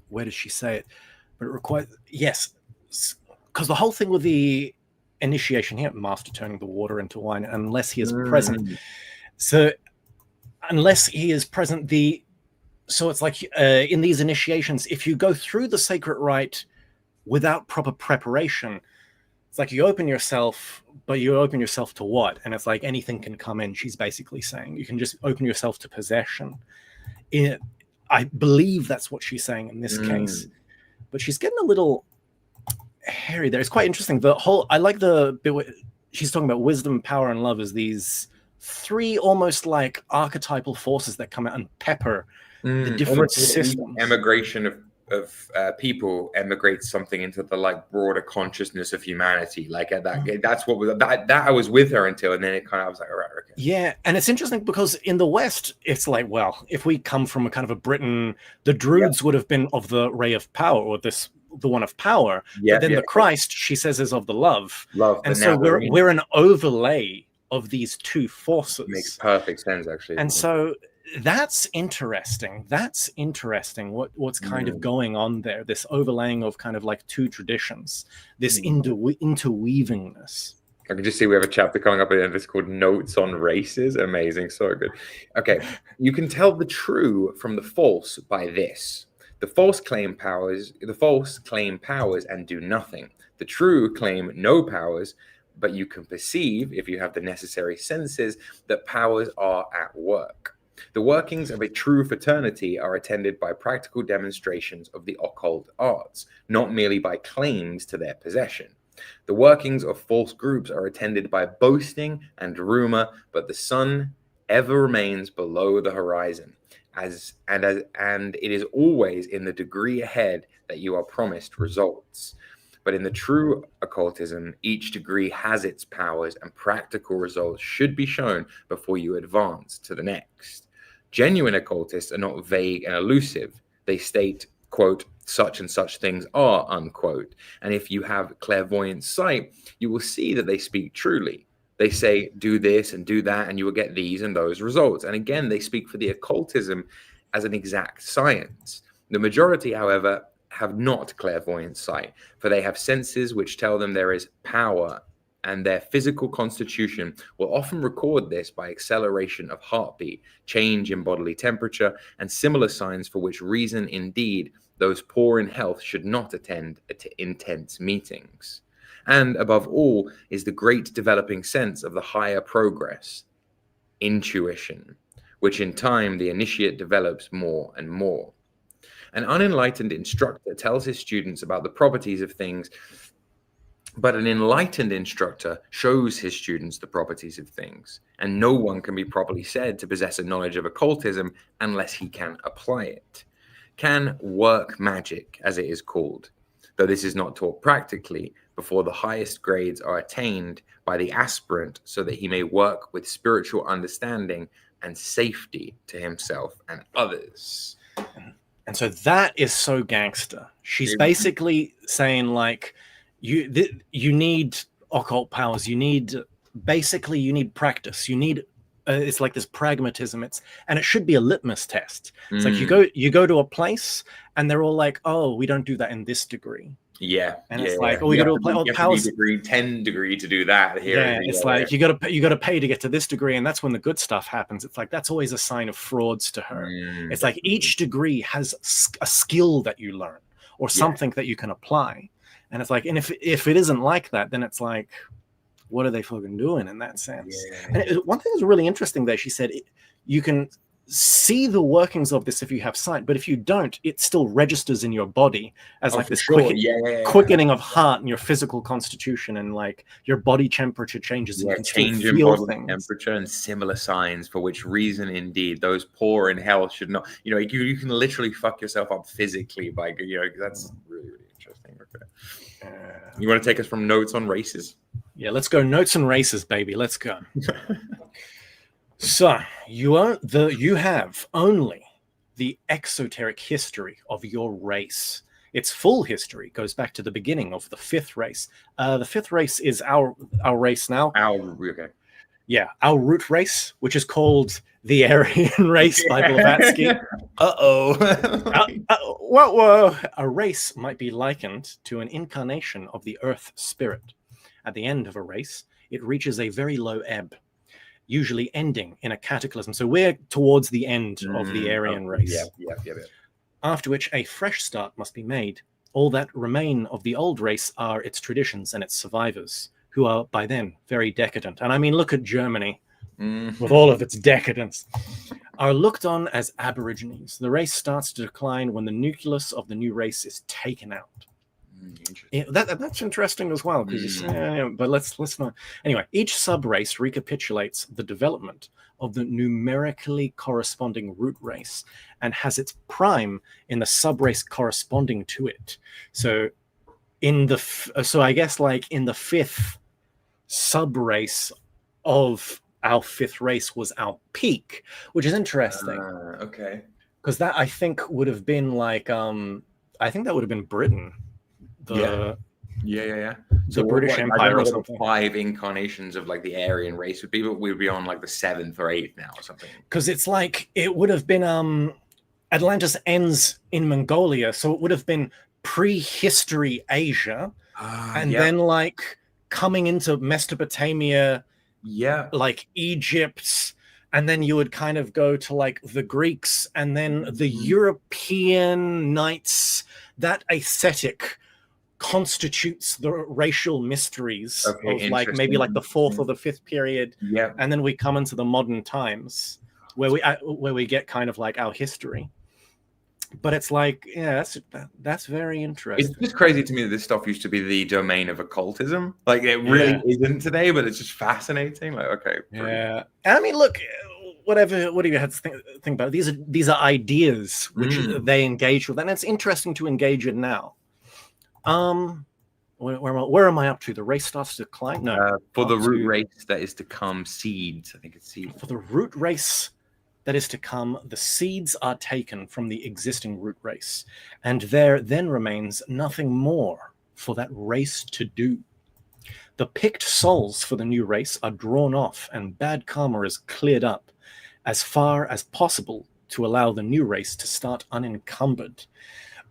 where does she say it? But it requires, yes, because the whole thing with the initiation here, master turning the water into wine, unless he is present. So unless he is present, so it's like in these initiations, if you go through the sacred rite without proper preparation, It's like you open yourself, but you open yourself to what? And it's like anything can come in, she's basically saying. You can just open yourself to possession. I believe that's what she's saying in this case. But she's getting a little hairy there. It's quite interesting. I like the bit where she's talking about wisdom, power, and love as these three almost like archetypal forces that come out and pepper the different systems. Emigration of people emigrates something into the like broader consciousness of humanity. Like that's what that I was with her until, and then it kind of I was like, all right, okay. Yeah, and it's interesting because in the West, it's like, well, if we come from a kind of a Britain, the Druids would have been of the ray of power, or the one of power. But then the Christ, she says, is of the love. And so we're an overlay of these two forces. Makes perfect sense, actually. And so that's interesting. That's interesting. What's kind of going on there? This overlaying of kind of like two traditions, this interweavingness. I can just see we have a chapter coming up at the end of this called Notes on Races. Amazing, so good. Okay, you can tell the true from the false by this. The false claim powers and do nothing. The true claim no powers, but you can perceive, if you have the necessary senses, that powers are at work. The workings of a true fraternity are attended by practical demonstrations of the occult arts, not merely by claims to their possession. The workings of false groups are attended by boasting and rumor, but the sun ever remains below the horizon, and it is always in the degree ahead that you are promised results. But in the true occultism, each degree has its powers, and practical results should be shown before you advance to the next. Genuine occultists are not vague and elusive. They state, quote, such and such things are, unquote. And if you have clairvoyant sight, you will see that they speak truly. They say, do this and do that, and you will get these and those results. And again, they speak for the occultism as an exact science. The majority, however, have not clairvoyant sight, for they have senses which tell them there is power, and their physical constitution will often record this by acceleration of heartbeat, change in bodily temperature, and similar signs for which reason indeed those poor in health should not attend intense meetings. And above all is the great developing sense of the higher progress, intuition, which in time the initiate develops more and more. An unenlightened instructor tells his students about the properties of things, but an enlightened instructor shows his students the properties of things, and no one can be properly said to possess a knowledge of occultism unless he can apply it. Can work magic, as it is called, though this is not taught practically before the highest grades are attained by the aspirant, so that he may work with spiritual understanding and safety to himself and others. And so that is so gangster. She's basically saying, like, you need occult powers. You need practice. You need it's like this pragmatism. And it should be a litmus test. It's like you go to a place and they're all like, oh, we don't do that in this degree. Yeah, and it's like, oh, you got to apply all powers. Degree 10 degree to do that here. Yeah, it's like you got to pay to get to this degree, and that's when the good stuff happens. It's like that's always a sign of frauds to her. It's like each degree has a skill that you learn or something that you can apply, and it's like, and if it isn't like that, then it's like, what are they fucking doing in that sense? And one thing that's really interesting there, she said, you can see the workings of this if you have sight, but if you don't, it still registers in your body as like this quickening of heart and your physical constitution, and like your body temperature changes. And you can change in bodily temperature and similar signs for which reason indeed those poor in health should not. You can literally fuck yourself up physically by that's really, really interesting. Okay. You want to take us from notes on races? Yeah, let's go. Notes and races, baby. Let's go. So you have only the exoteric history of your race. Its full history goes back to the beginning of the fifth race. The fifth race is our race now. Our root race, which is called the Aryan race by Blavatsky. Whoa. A race might be likened to an incarnation of the earth spirit. At the end of a race, it reaches a very low ebb, usually ending in a cataclysm. So we're towards the end of the Aryan race. Yeah. After which a fresh start must be made, All that remain of the old race are its traditions and its survivors, who are by then very decadent. And I mean, look at Germany with all of its decadence, are looked on as aborigines. The race starts to decline when the nucleus of the new race is taken out. That's interesting as well, because but let's not. Anyway, each sub-race recapitulates the development of the numerically corresponding root race and has its prime in the sub-race corresponding to it. So I guess like in the fifth sub-race of our fifth race was our peak, which is interesting. Okay. Because that I think would have been like I think that would have been Britain. The British Empire or something. 5 incarnations of like the Aryan race would be, but we'd be on like the 7th or 8th now or something. Because it's like it would have been Atlantis ends in Mongolia, so it would have been prehistory Asia, and then like coming into Mesopotamia, like Egypt, and then you would kind of go to like the Greeks, and then the European Knights. That aesthetic constitutes the racial mysteries of like maybe like the 4th or the 5th period, and then we come into the modern times where we get kind of like our history. But it's like, that's very interesting. It's just crazy to me that this stuff used to be the domain of occultism. Like it really isn't today, but it's just fascinating. Like, okay, and I mean, look, what do you have to think about? These are ideas which they engage with, and it's interesting to engage in now. Where am I up to? The race starts to decline. No, for the root race that is to come, seeds. I think it's seeds. For the root race that is to come, the seeds are taken from the existing root race, and there then remains nothing more for that race to do. The picked souls for the new race are drawn off, and bad karma is cleared up as far as possible to allow the new race to start unencumbered.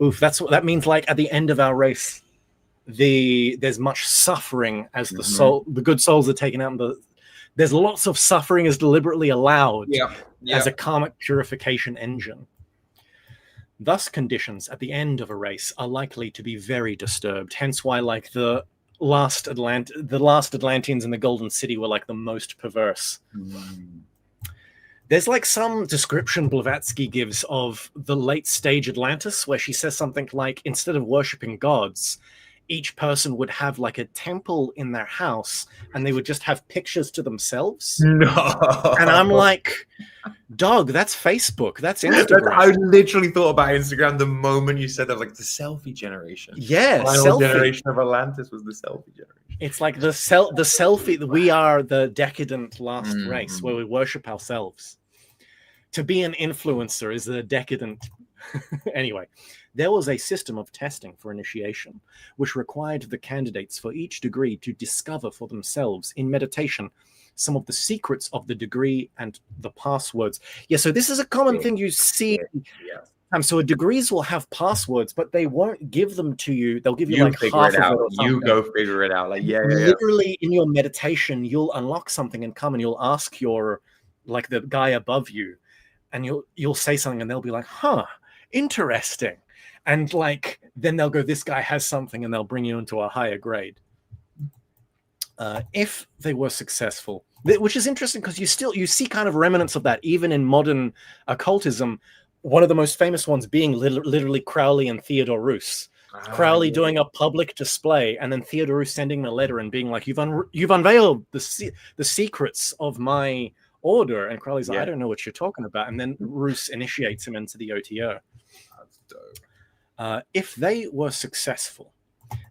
Oof, that means like at the end of our race, there's much suffering as the good souls are taken out, and there's lots of suffering is deliberately allowed as a karmic purification engine. Thus, conditions at the end of a race are likely to be very disturbed. Hence why like the last Atlanteans in the Golden City were like the most perverse. There's like some description Blavatsky gives of the late stage Atlantis, where she says something like, instead of worshipping gods, each person would have like a temple in their house, and they would just have pictures to themselves. No. And I'm like, dog, that's Facebook. That's Instagram. I literally thought about Instagram the moment you said that, like the selfie generation. Yeah, final generation of Atlantis was the selfie generation. It's like the selfie. We are the decadent last race where we worship ourselves. To be an influencer is a decadent. Anyway, there was a system of testing for initiation, which required the candidates for each degree to discover for themselves in meditation some of the secrets of the degree and the passwords. Yeah, so this is a common thing you see. So degrees will have passwords, but they won't give them to you. They'll give you like half of it or something. You go figure it out. Like literally in your meditation, you'll unlock something and come and you'll ask your like the guy above you, and you'll say something and they'll be like, huh, interesting. And like then they'll go, this guy has something, and they'll bring you into a higher grade. If they were successful, which is interesting because you see kind of remnants of that even in modern occultism. One of the most famous ones being literally Crowley and Theodore Roos. Crowley doing a public display, and then Theodore Roos sending him a letter and being like, "You've unveiled the secrets of my order." And Crowley's like, "I don't know what you're talking about." And then Roos initiates him into the OTO. That's dope. If they were successful,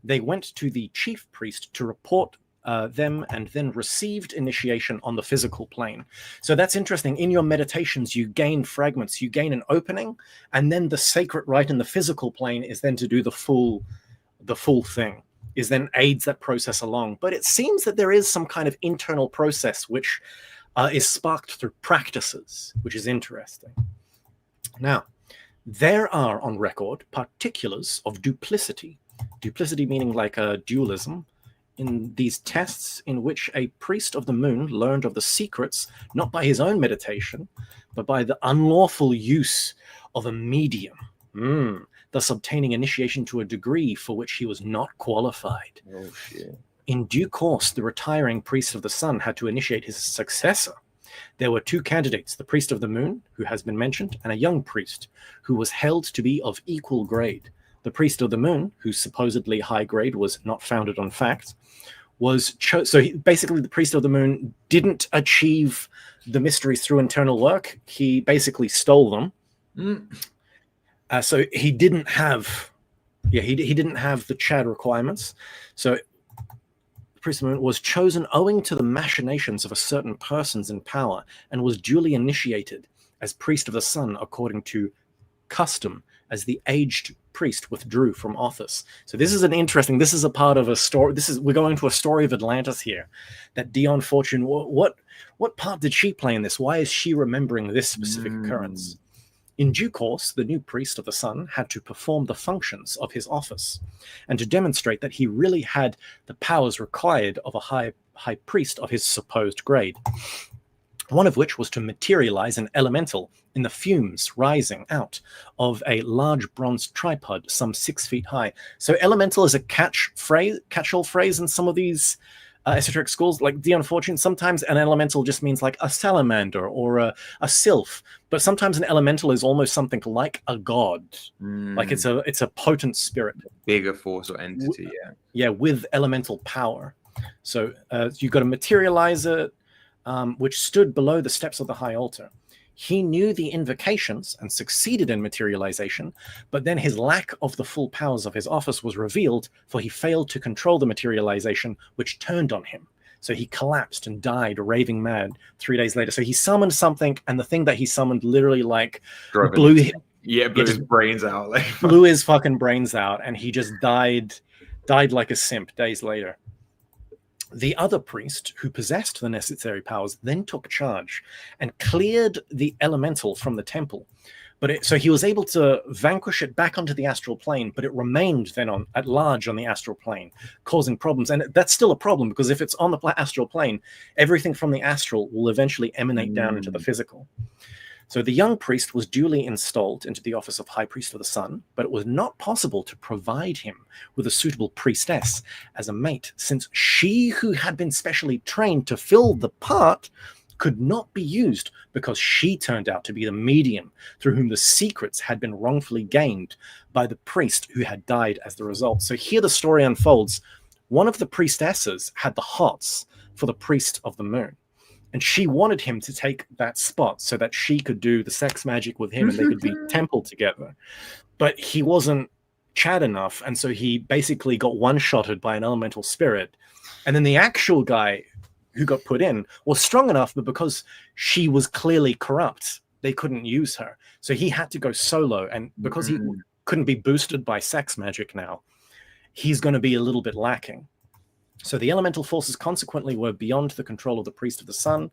they went to the chief priest to report them, and then received initiation on the physical plane. So that's interesting. In your meditations, you gain fragments, you gain an opening, and then the sacred rite in the physical plane is then to do the full thing, is then aids that process along. But it seems that there is some kind of internal process which is sparked through practices, which is interesting. Now, there are on record particulars of duplicity meaning like a dualism, in these tests in which a priest of the moon learned of the secrets, not by his own meditation, but by the unlawful use of a medium. thus obtaining initiation to a degree for which he was not qualified. Oh, shit. In due course, the retiring priest of the sun had to initiate his successor. There were 2 candidates, the priest of the moon, who has been mentioned, and a young priest, who was held to be of equal grade. The priest of the moon, whose supposedly high grade was not founded on fact, was basically the priest of the moon didn't achieve the mysteries through internal work. He basically stole them. So he didn't have, he didn't have the Chad requirements. So the priest of the moon was chosen owing to the machinations of a certain persons in power, and was duly initiated as priest of the sun according to custom, as the aged priest withdrew from office. So this is a part of a story. We're going to a story of Atlantis here, that Dion Fortune, what part did she play in this? Why is she remembering this specific occurrence? In due course, the new priest of the sun had to perform the functions of his office, and to demonstrate that he really had the powers required of a high priest of his supposed grade. One of which was to materialize an elemental in the fumes rising out of a large bronze tripod some 6 feet high. So elemental is a catch-all phrase in some of these esoteric schools, like Dion Fortune. Sometimes an elemental just means like a salamander or a sylph, but sometimes an elemental is almost something like a god. Like it's a potent spirit, bigger force or entity. With elemental power. So you've got to materialize it, which stood below the steps of the high altar. He knew the invocations and succeeded in materialization, but then his lack of the full powers of his office was revealed, for he failed to control the materialization, which turned on him. So he collapsed and died raving mad 3 days later. So he summoned something, and the thing that he summoned literally blew his brains out. Blew his fucking brains out, and he just died like a simp days later. The other priest, who possessed the necessary powers, then took charge and cleared the elemental from the temple. So he was able to vanquish it back onto the astral plane, but it remained then at large on the astral plane, causing problems. And that's still a problem, because if it's on the astral plane, everything from the astral will eventually emanate down into the physical. So the young priest was duly installed into the office of High Priest of the Sun, but it was not possible to provide him with a suitable priestess as a mate, since she who had been specially trained to fill the part could not be used, because she turned out to be the medium through whom the secrets had been wrongfully gained by the priest who had died as the result. So here the story unfolds. One of the priestesses had the hots for the priest of the moon, and she wanted him to take that spot so that she could do the sex magic with him and they could be templed together. But he wasn't Chad enough, and so he basically got one-shotted by an elemental spirit. And then the actual guy who got put in was strong enough, but because she was clearly corrupt, they couldn't use her. So he had to go solo, and because he couldn't be boosted by sex magic now, he's going to be a little bit lacking. So the elemental forces consequently were beyond the control of the priest of the sun,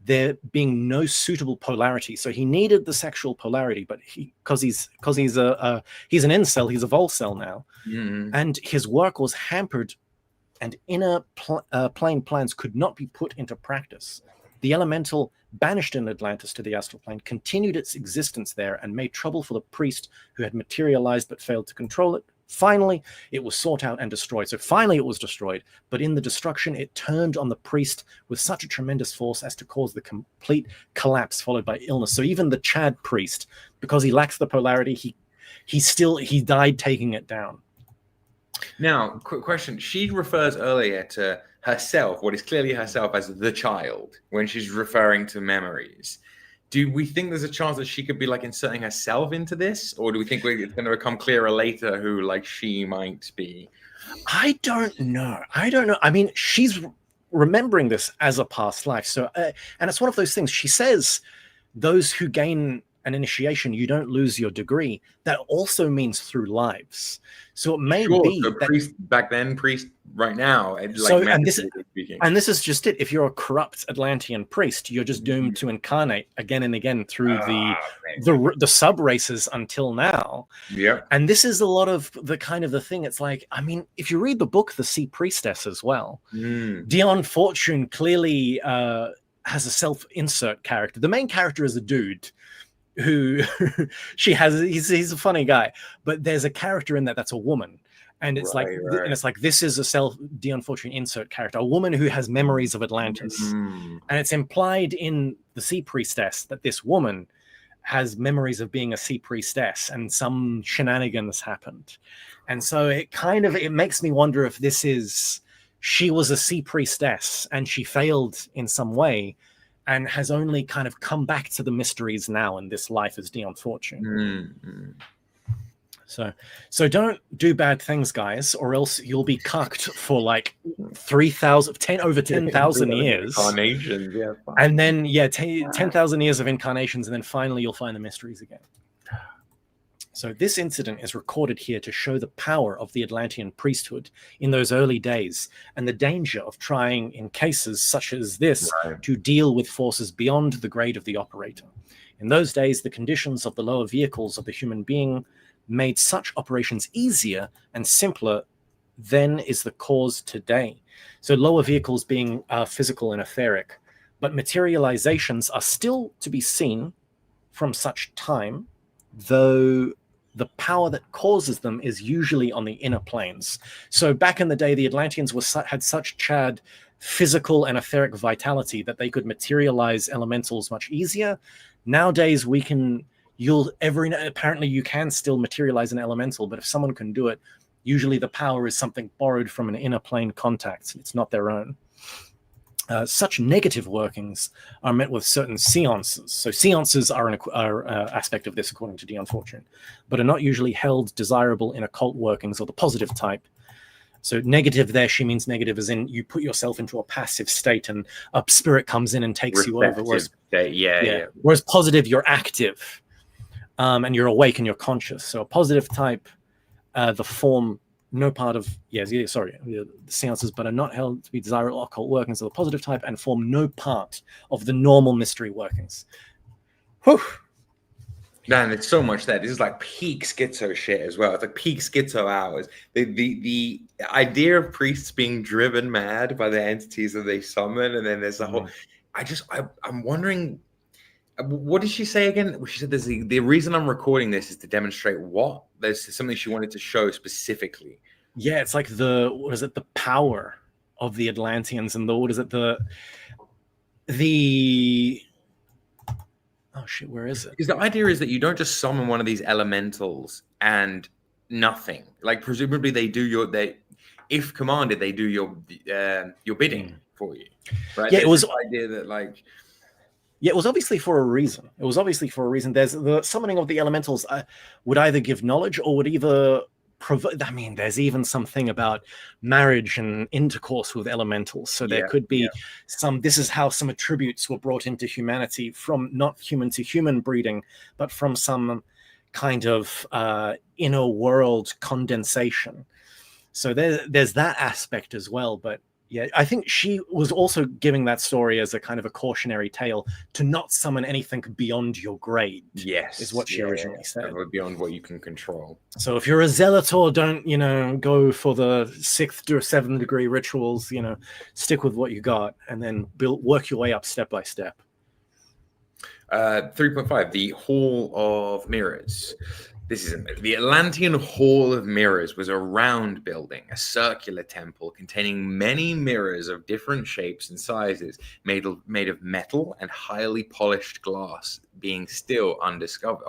there being no suitable polarity. So he needed the sexual polarity, but because he's an incel, he's a volcel now, and his work was hampered, and inner plane plans could not be put into practice. The elemental, banished in Atlantis to the astral plane, continued its existence there and made trouble for the priest who had materialized but failed to control it. Finally, it was sought out and destroyed. So finally it was destroyed, but in the destruction, it turned on the priest with such a tremendous force as to cause the complete collapse, followed by illness. So even the Chad priest, because he lacks the polarity, he died taking it down. Now, quick question. She refers earlier to herself, what is clearly herself, as the child when she's referring to memories. Do we think there's a chance that she could be like inserting herself into this, or do we think it's going to become clearer later who like she might be? I don't know. I mean, she's remembering this as a past life. So, and it's one of those things. She says, those who gain an initiation, you don't lose your degree. That also means through lives. So it may be so that priest back then, priest right now. Like, so, and this is just it. If you're a corrupt Atlantean priest, you're just doomed to incarnate again and again through the sub races until now. Yeah. And this is a lot of the kind of the thing. It's like, I mean, if you read the book, The Sea Priestess as well, Dion Fortune clearly has a self-insert character. The main character is a dude, who he's a funny guy, but there's a character in that's a woman. And it's right, like, right. and it's like, this is a Dion Fortune insert character, a woman who has memories of Atlantis. And it's implied in the Sea Priestess that this woman has memories of being a Sea Priestess and some shenanigans happened. And so it makes me wonder if she was a Sea Priestess and she failed in some way and has only kind of come back to the mysteries now in this life as Dion Fortune. So don't do bad things, guys, or else you'll be cucked for like 10,000 years. Incarnations, yeah. And then, 10,000 years of incarnations, and then finally you'll find the mysteries again. So this incident is recorded here to show the power of the Atlantean priesthood in those early days and the danger of trying, in cases such as this, to deal with forces beyond the grade of the operator. In those days, the conditions of the lower vehicles of the human being made such operations easier and simpler than is the cause today. So lower vehicles being physical and etheric, but materializations are still to be seen from such time, though the power that causes them is usually on the inner planes. So back in the day, the Atlanteans had such physical and etheric vitality that they could materialize elementals much easier. Nowadays, apparently you can still materialize an elemental, but if someone can do it, usually the power is something borrowed from an inner plane contact. It's not their own. Such negative workings are met with certain seances. So seances are an aspect of this, according to Dion Fortune, but are not usually held desirable in occult workings or the positive type. So negative there, she means negative as in you put yourself into a passive state and a spirit comes in and takes you over. Whereas, whereas positive, you're active. And you're awake and you're conscious. So a positive type, the form, no part of, the seances, but are not held to be desirable occult workings of the positive type and form no part of the normal mystery workings. Whew. Man, it's so much there. This is like peak schizo shit as well. It's like peak schizo hours. The idea of priests being driven mad by the entities that they summon, and then there's the whole. I'm wondering. What did she say again? She said there's the reason I'm recording this is to demonstrate what? There's something she wanted to show specifically. Yeah, it's like the power of the Atlanteans and oh shit, where is it? Because the idea is that you don't just summon one of these elementals and nothing. Like presumably if commanded, they do your bidding for you. Right? Yeah, it was the idea that like. Yeah, it was obviously for a reason. There's the summoning of the elementals would either give knowledge or would either provide. I mean, there's even something about marriage and intercourse with elementals. So there could be this is how some attributes were brought into humanity from not human to human breeding, but from some kind of inner world condensation. So there's that aspect as well. But yeah, I think she was also giving that story as a kind of a cautionary tale to not summon anything beyond your grade. Yes, is what she originally said. Beyond what you can control. So if you're a zealotor, don't go for the 6th or 7th degree rituals. Stick with what you got, and then work your way up step by step. 3.5, the Hall of Mirrors. This is the Atlantean Hall of Mirrors was a round building, a circular temple containing many mirrors of different shapes and sizes, made of metal and highly polished glass, being still undiscovered.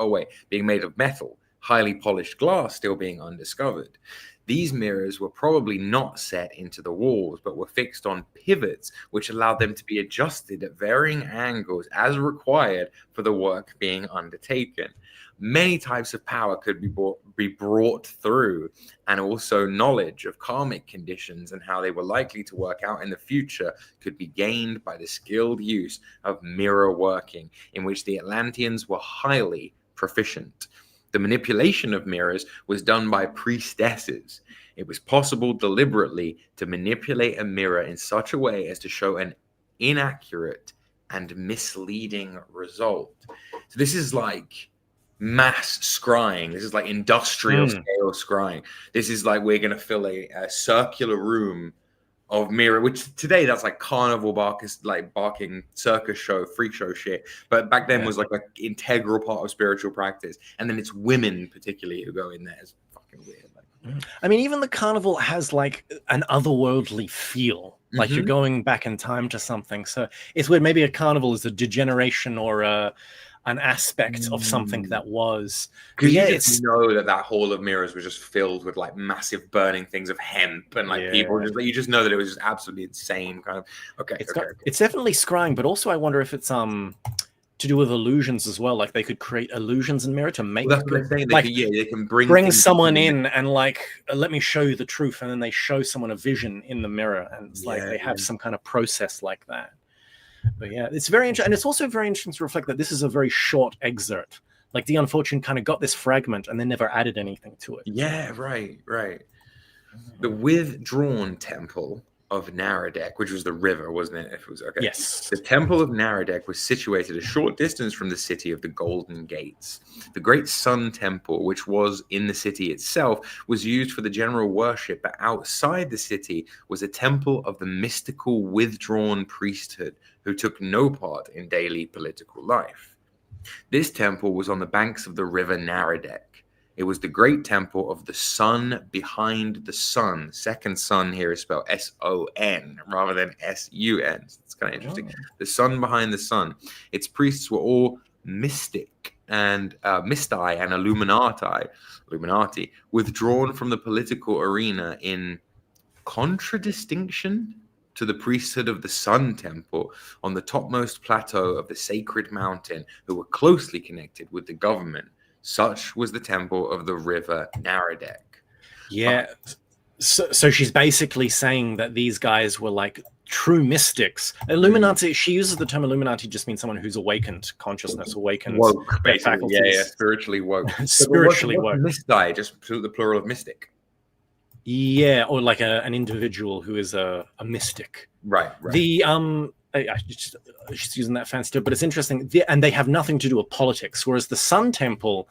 Being made of metal, highly polished glass, still being undiscovered. These mirrors were probably not set into the walls, but were fixed on pivots, which allowed them to be adjusted at varying angles as required for the work being undertaken. Many types of power could be brought through, and also knowledge of karmic conditions and how they were likely to work out in the future could be gained by the skilled use of mirror working, in which the Atlanteans were highly proficient. The manipulation of mirrors was done by priestesses. It was possible deliberately to manipulate a mirror in such a way as to show an inaccurate and misleading result. So this is like mass scrying. This is like industrial scale scrying. This is like we're going to fill a circular room of Mira, which today that's like carnival barking circus show, freak show shit. But back then was like an integral part of spiritual practice. And then it's women particularly who go in there. It's fucking weird. I mean, even the carnival has like an otherworldly feel, like you're going back in time to something. So it's weird. Maybe a carnival is a degeneration or an aspect of something that was. Because you just know that hall of mirrors was just filled with like massive burning things of hemp and like people. You just know that it was just absolutely insane. Kind of. Okay. It's definitely scrying, but also I wonder if it's to do with illusions as well. Like they could create illusions in mirror to make. Well, that's what they're saying. They can bring someone in and like let me show you the truth, and then they show someone a vision in the mirror, and it's like they have some kind of process like that. But yeah, it's very interesting, and it's also very interesting to reflect that this is a very short excerpt. Like Dion Fortune kind of got this fragment and then never added anything to it. Yeah, right. The withdrawn temple of Naradek, which was the river, wasn't it? If it was okay. Yes. The temple of Naradek was situated a short distance from the city of the Golden Gates. The great Sun Temple, which was in the city itself, was used for the general worship, but outside the city was a temple of the mystical withdrawn priesthood who took no part in daily political life. This temple was on the banks of the river Naradek. It was the great temple of the sun behind the sun. Second sun here is spelled S-O-N rather than S-U-N. It's kind of interesting. The sun behind the sun. Its priests were all mystic and Mistai and Illuminati, withdrawn from the political arena in contradistinction to the priesthood of the Sun Temple on the topmost plateau of the sacred mountain, who were closely connected with the government. Such was the temple of the river Naradek. Yeah. So she's basically saying that these guys were like true mystics. Illuminati, she uses the term Illuminati, just means someone who's awakened consciousness, awakened woke, their faculties. Yeah, spiritually woke. Spiritually woke. Mistai, just the plural of mystic. Yeah, or like an individual who is a mystic. Right. The she's using that fancy term, but it's interesting. And they have nothing to do with politics, whereas the Sun Temple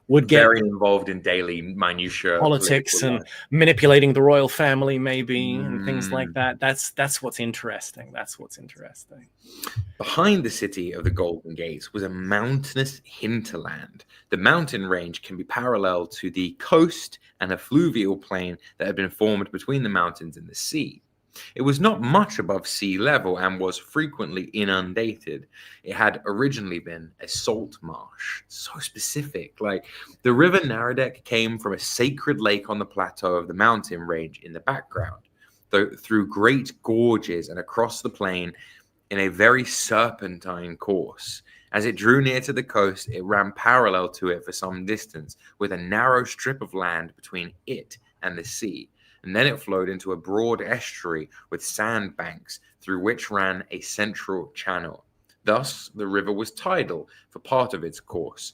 would get very involved in daily minutiae politics and manipulating the royal family, maybe, and things like that. That's what's interesting. Behind the city of the Golden Gates was a mountainous hinterland. The mountain range can be parallel to the coast and a fluvial plain that had been formed between the mountains and the sea. It was not much above sea level and was frequently inundated. It had originally been a salt marsh. So specific. Like the river Naradek came from a sacred lake on the plateau of the mountain range in the background, through great gorges and across the plain in a very serpentine course. As it drew near to the coast, it ran parallel to it for some distance, with a narrow strip of land between it and the sea. And then it flowed into a broad estuary with sandbanks through which ran a central channel. Thus, the river was tidal for part of its course.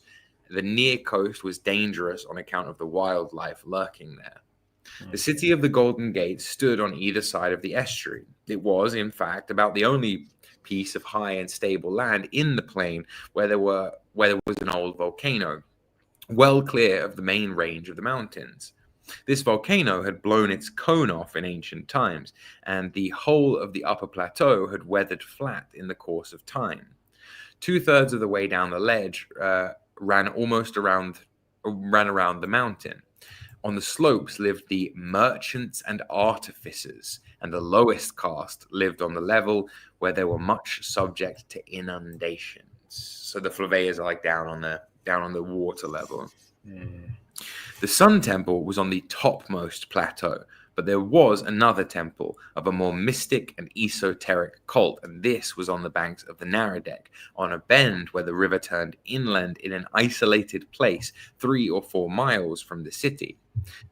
The near coast was dangerous on account of the wildlife lurking there. The city of the Golden Gate stood on either side of the estuary. It was, in fact, about the only piece of high and stable land in the plain where there was an old volcano, well clear of the main range of the mountains. This volcano had blown its cone off in ancient times, and the whole of the upper plateau had weathered flat in the course of time. 2/3 of the way down the ledge ran around the mountain. On the slopes lived the merchants and artificers, and the lowest caste lived on the level where they were much subject to inundations. So the Flaveyas are like down on the water level. The Sun Temple was on the topmost plateau, but there was another temple of a more mystic and esoteric cult, and this was on the banks of the Naradek, on a bend where the river turned inland in an isolated place 3 or 4 miles from the city.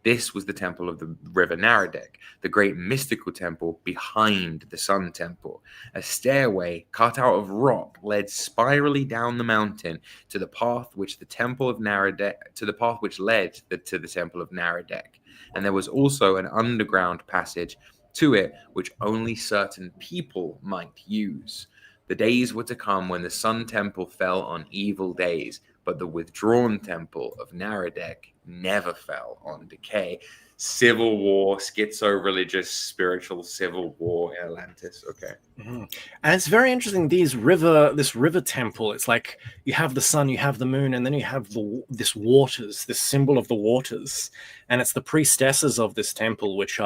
This was the temple of the river Naradek, the great mystical temple behind the Sun Temple. A stairway cut out of rock led spirally down the mountain to the path which led to the temple of Naradek. And there was also an underground passage to it which only certain people might use. The days were to come when the Sun Temple fell on evil days, but the withdrawn temple of Naradek never fell on decay. Civil war, schizo-religious, spiritual civil war in Atlantis. Okay. Mm-hmm. And it's very interesting, this river temple. It's like you have the sun, you have the moon, and then you have this waters, this symbol of the waters. And it's the priestesses of this temple which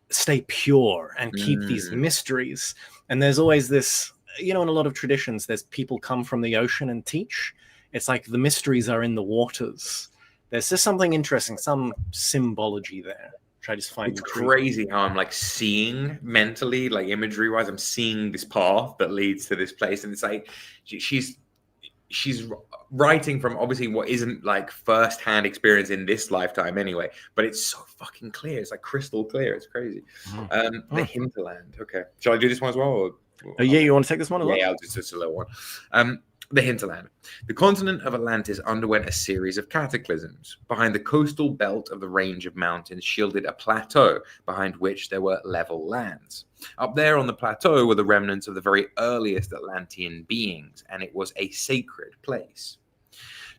stay pure and keep these mysteries. And there's always this, in a lot of traditions, there's people come from the ocean and teach. It's like the mysteries are in the waters. There's just something interesting, some symbology there, which I just find it's crazy how I'm like seeing mentally, like imagery wise, I'm seeing this path that leads to this place. And it's like she's writing from obviously what isn't like first-hand experience in this lifetime anyway, but it's so fucking clear. It's like crystal clear. It's crazy. The hinterland. Okay. Shall I do this one as well? Yeah, you want to take this one as well? Yeah, I'll do just a little one. The hinterland. The continent of Atlantis underwent a series of cataclysms. Behind the coastal belt of the range of mountains shielded a plateau behind which there were level lands. Up there on the plateau were the remnants of the very earliest Atlantean beings, and it was a sacred place.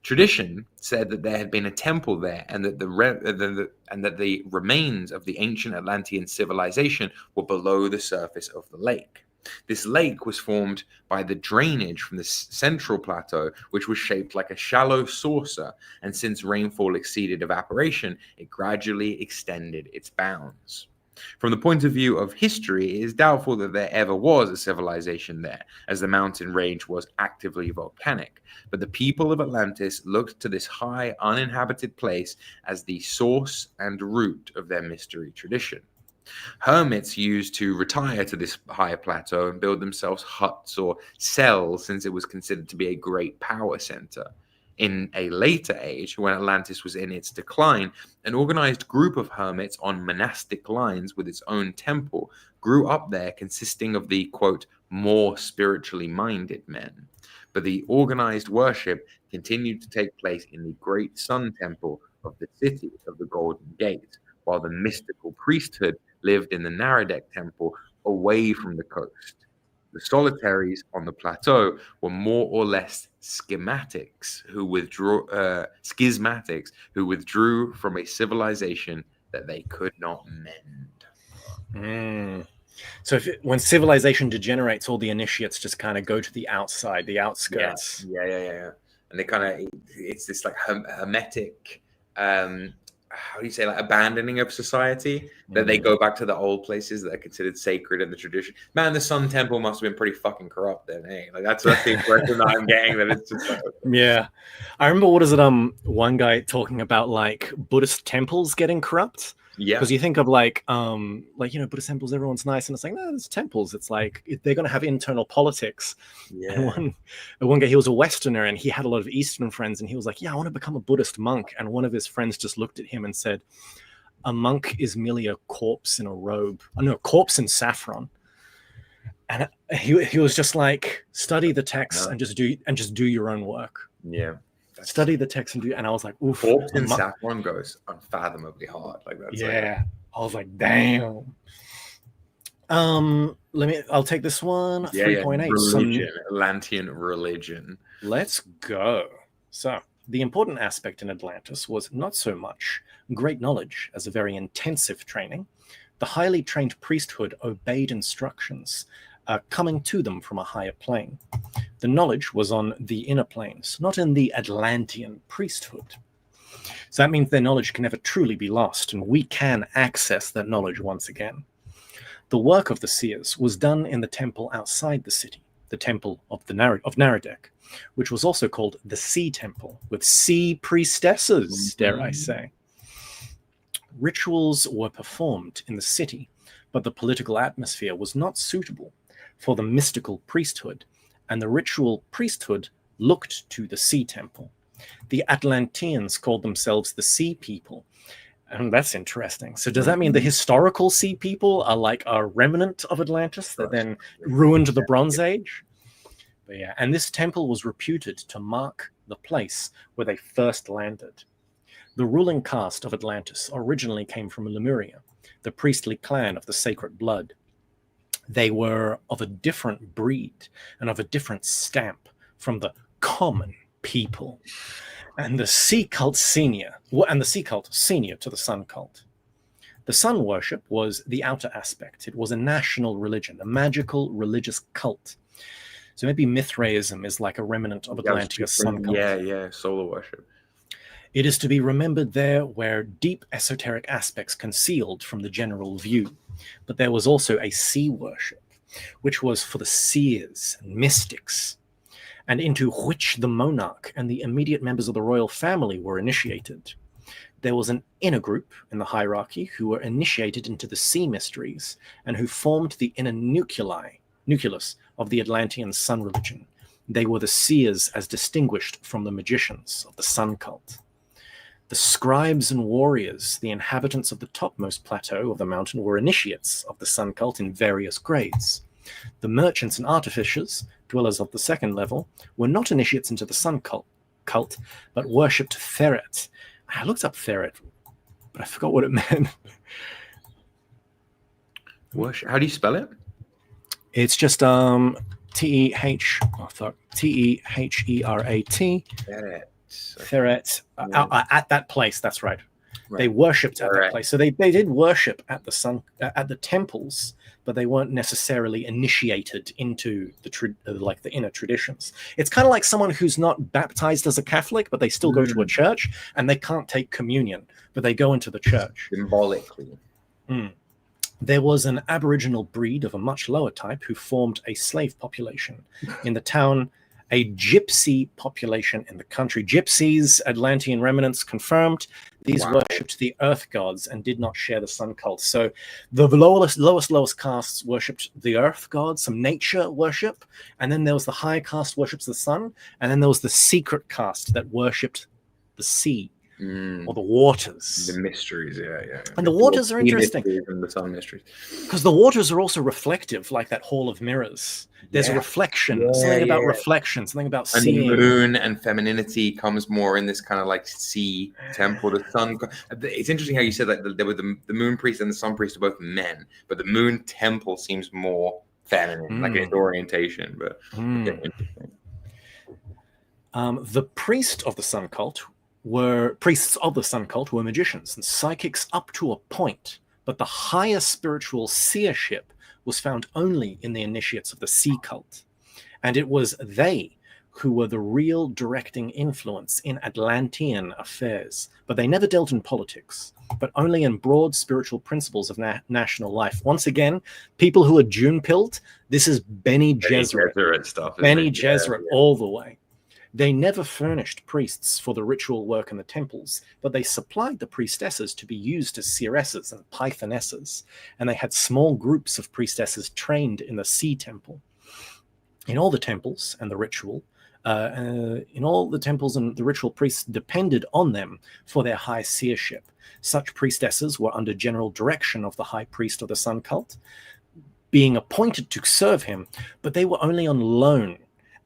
Tradition said that there had been a temple there, and that the remains of the ancient Atlantean civilization were below the surface of the lake. This lake was formed by the drainage from the central plateau, which was shaped like a shallow saucer, and since rainfall exceeded evaporation, it gradually extended its bounds. From the point of view of history, it is doubtful that there ever was a civilization there, as the mountain range was actively volcanic. But the people of Atlantis looked to this high, uninhabited place as the source and root of their mystery tradition. Hermits used to retire to this higher plateau and build themselves huts or cells, since it was considered to be a great power center. In a later age, when Atlantis was in its decline, an organized group of hermits on monastic lines with its own temple grew up there, consisting of the, quote, more spiritually minded men. But the organized worship continued to take place in the great sun temple of the city of the Golden Gate, while the mystical priesthood lived in the Naradek temple away from the coast. The solitaries on the plateau were more or less schismatics who withdrew from a civilization that they could not mend. So when civilization degenerates, all the initiates just kind of go to the outside, the outskirts. Yeah. And they it's this like hermetic, how do you say, like abandoning of society, that they go back to the old places that are considered sacred in the tradition. Man, the Sun Temple must have been pretty fucking corrupt then, eh? Like that's the impression that I'm getting, that it's just like, yeah. I remember, one guy talking about like Buddhist temples getting corrupt. Yeah, because you think of like Buddhist temples, everyone's nice, and it's like, no, there's temples. It's like they're going to have internal politics. Yeah. And one guy, he was a Westerner, and he had a lot of Eastern friends, and he was like, yeah, I want to become a Buddhist monk. And one of his friends just looked at him and said, a monk is merely a corpse in a robe. A corpse in saffron. And he was just like, study the text and just do your own work. Yeah. Study the text and I was like, oof. Corpse in saffron goes unfathomably hard. Like that's I was like, damn. I'll take this one. 3.8. Religion, Atlantean religion. Let's go. So the important aspect in Atlantis was not so much great knowledge as a very intensive training. The highly trained priesthood obeyed instructions coming to them from a higher plane. The knowledge was on the inner planes, not in the Atlantean priesthood. So that means their knowledge can never truly be lost, and we can access that knowledge once again. The work of the seers was done in the temple outside the city, the temple of Naradek, which was also called the Sea Temple, with sea priestesses, dare I say. Rituals were performed in the city, but the political atmosphere was not suitable for the mystical priesthood, and the ritual priesthood looked to the Sea Temple. The Atlanteans called themselves the Sea People, and that's interesting. So does that mean the historical Sea People are like a remnant of Atlantis that then ruined the Bronze Age? But yeah, and this temple was reputed to mark the place where they first landed. The ruling caste of Atlantis originally came from Lemuria, the priestly clan of the sacred blood. They were of a different breed and of a different stamp from the common people. And the sea cult senior to the sun cult. The sun worship was the outer aspect. It was a national religion, a magical religious cult. So maybe Mithraism is like a remnant of Atlantis' sun cult. Yeah, solar worship. It is to be remembered there were deep esoteric aspects concealed from the general view. But there was also a sea worship, which was for the seers and mystics, and into which the monarch and the immediate members of the royal family were initiated. There was an inner group in the hierarchy who were initiated into the sea mysteries and who formed the inner nucleus of the Atlantean sun religion. They were the seers as distinguished from the magicians of the sun cult. The scribes and warriors, the inhabitants of the topmost plateau of the mountain, were initiates of the sun cult in various grades. The merchants and artificers, dwellers of the second level, were not initiates into the sun cult, but worshipped Theret. I looked up Theret, but I forgot what it meant. Worship. How do you spell it? It's just T-E-H-E-R-A-T. Theret. At that place, that's right. They worshipped at that place. So they did worship at the sun, at the temples, but they weren't necessarily initiated into the inner traditions. It's kind of like someone who's not baptized as a Catholic, but they still go to a church and they can't take communion, but they go into the church. Symbolically. There was an Aboriginal breed of a much lower type who formed a slave population in the town, a gypsy population in the country. Gypsies, Atlantean remnants confirmed. These worshipped the earth gods and did not share the sun cult. So the lowest castes worshipped the earth gods, some nature worship, and then there was the high caste worships the sun, and then there was the secret caste that worshipped the sea. Or the waters. The mysteries, yeah. And the waters are interesting. And the sun mysteries. Because the waters are also reflective, like that hall of mirrors. There's a reflection, something about reflection, something about seeing. And the moon and femininity comes more in this kind of like sea temple. The sun. It's interesting how you said that there were the moon priest and the sun priest are both men, but the moon temple seems more feminine, like in its orientation. But interesting. The priests of the sun cult were magicians and psychics up to a point, but the higher spiritual seership was found only in the initiates of the sea cult, and it was they who were the real directing influence in Atlantean affairs. But they never dealt in politics, but only in broad spiritual principles of national life. Once again, people who are June-pilled, this is Bene Gesserit stuff. Bene Gesserit all the way. They never furnished priests for the ritual work in the temples, but they supplied the priestesses to be used as seeresses and pythonesses, and they had small groups of priestesses trained in the sea temple. In all the temples and the ritual, priests depended on them for their high seership. Such priestesses were under general direction of the high priest of the sun cult, being appointed to serve him, but they were only on loan,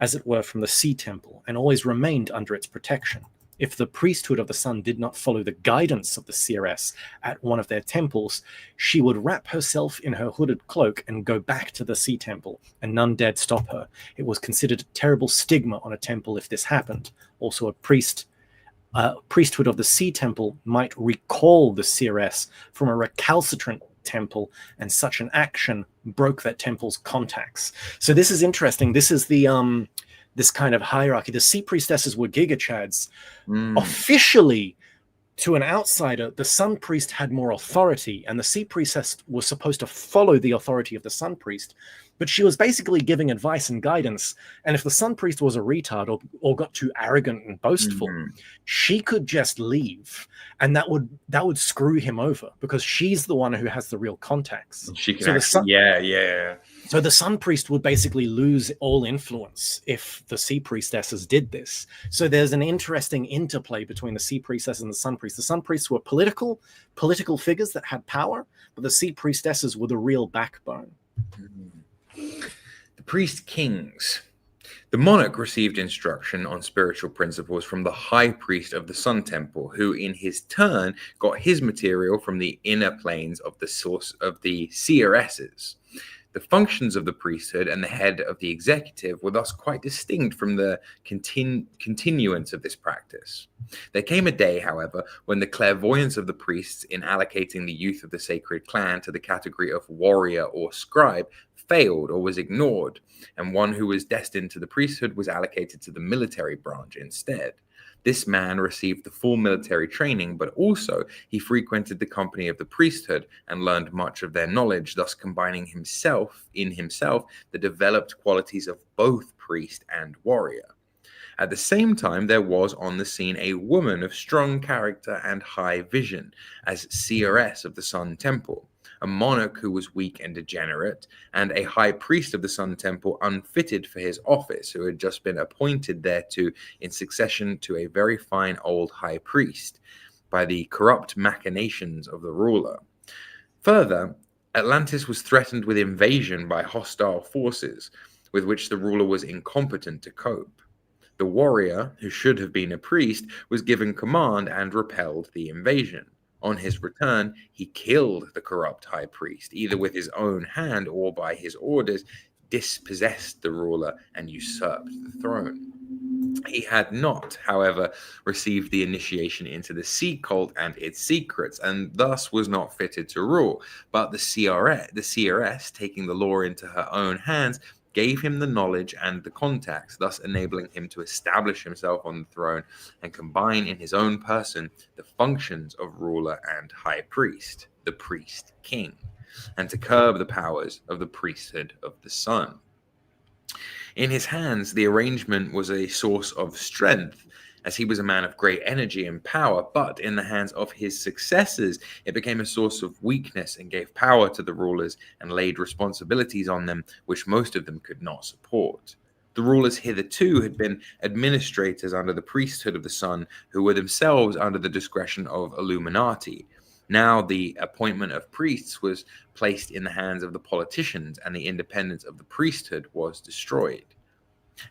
as it were, from the sea temple, and always remained under its protection. If the priesthood of the sun did not follow the guidance of the seeress at one of their temples, she would wrap herself in her hooded cloak and go back to the sea temple, and none dared stop her. It was considered a terrible stigma on a temple if this happened. Also, a priesthood of the sea temple might recall the seeress from a recalcitrant temple, and such an action broke that temple's contacts. So this is interesting. This is the this kind of hierarchy. The sea priestesses were gigachads. Officially, to an outsider, the sun priest had more authority, and the sea priestess was supposed to follow the authority of the sun priest. But she was basically giving advice and guidance. And if the sun priest was a retard or got too arrogant and boastful, she could just leave, and that would screw him over, because she's the one who has the real contacts. She can So the sun priest would basically lose all influence if the sea priestesses did this. So there's an interesting interplay between the sea priestess and the sun priest. The sun priests were political figures that had power, but the sea priestesses were the real backbone. The priest kings. The monarch received instruction on spiritual principles from the high priest of the Sun Temple, who in his turn got his material from the inner planes of the source of the seeresses. The functions of the priesthood and the head of the executive were thus quite distinct from the continuance of this practice. There came a day, however, when the clairvoyance of the priests in allocating the youth of the sacred clan to the category of warrior or scribe failed or was ignored, and one who was destined to the priesthood was allocated to the military branch instead. This man received the full military training, but also he frequented the company of the priesthood and learned much of their knowledge, thus combining in himself the developed qualities of both priest and warrior. At the same time, there was on the scene a woman of strong character and high vision, as seeress of the Sun Temple, a monarch who was weak and degenerate, and a high priest of the Sun Temple unfitted for his office, who had just been appointed thereto in succession to a very fine old high priest by the corrupt machinations of the ruler. Further, Atlantis was threatened with invasion by hostile forces, with which the ruler was incompetent to cope. The warrior, who should have been a priest, was given command and repelled the invasion. On his return, he killed the corrupt high priest, either with his own hand or by his orders, dispossessed the ruler, and usurped the throne. He had not, however, received the initiation into the sea cult and its secrets, and thus was not fitted to rule. But the seeress, taking the law into her own hands, gave him the knowledge and the contacts, thus enabling him to establish himself on the throne and combine in his own person the functions of ruler and high priest, the priest king, and to curb the powers of the priesthood of the sun. In his hands, the arrangement was a source of strength, as he was a man of great energy and power, but in the hands of his successors, it became a source of weakness and gave power to the rulers and laid responsibilities on them which most of them could not support. The rulers hitherto had been administrators under the priesthood of the sun, who were themselves under the discretion of Illuminati. Now the appointment of priests was placed in the hands of the politicians, and the independence of the priesthood was destroyed.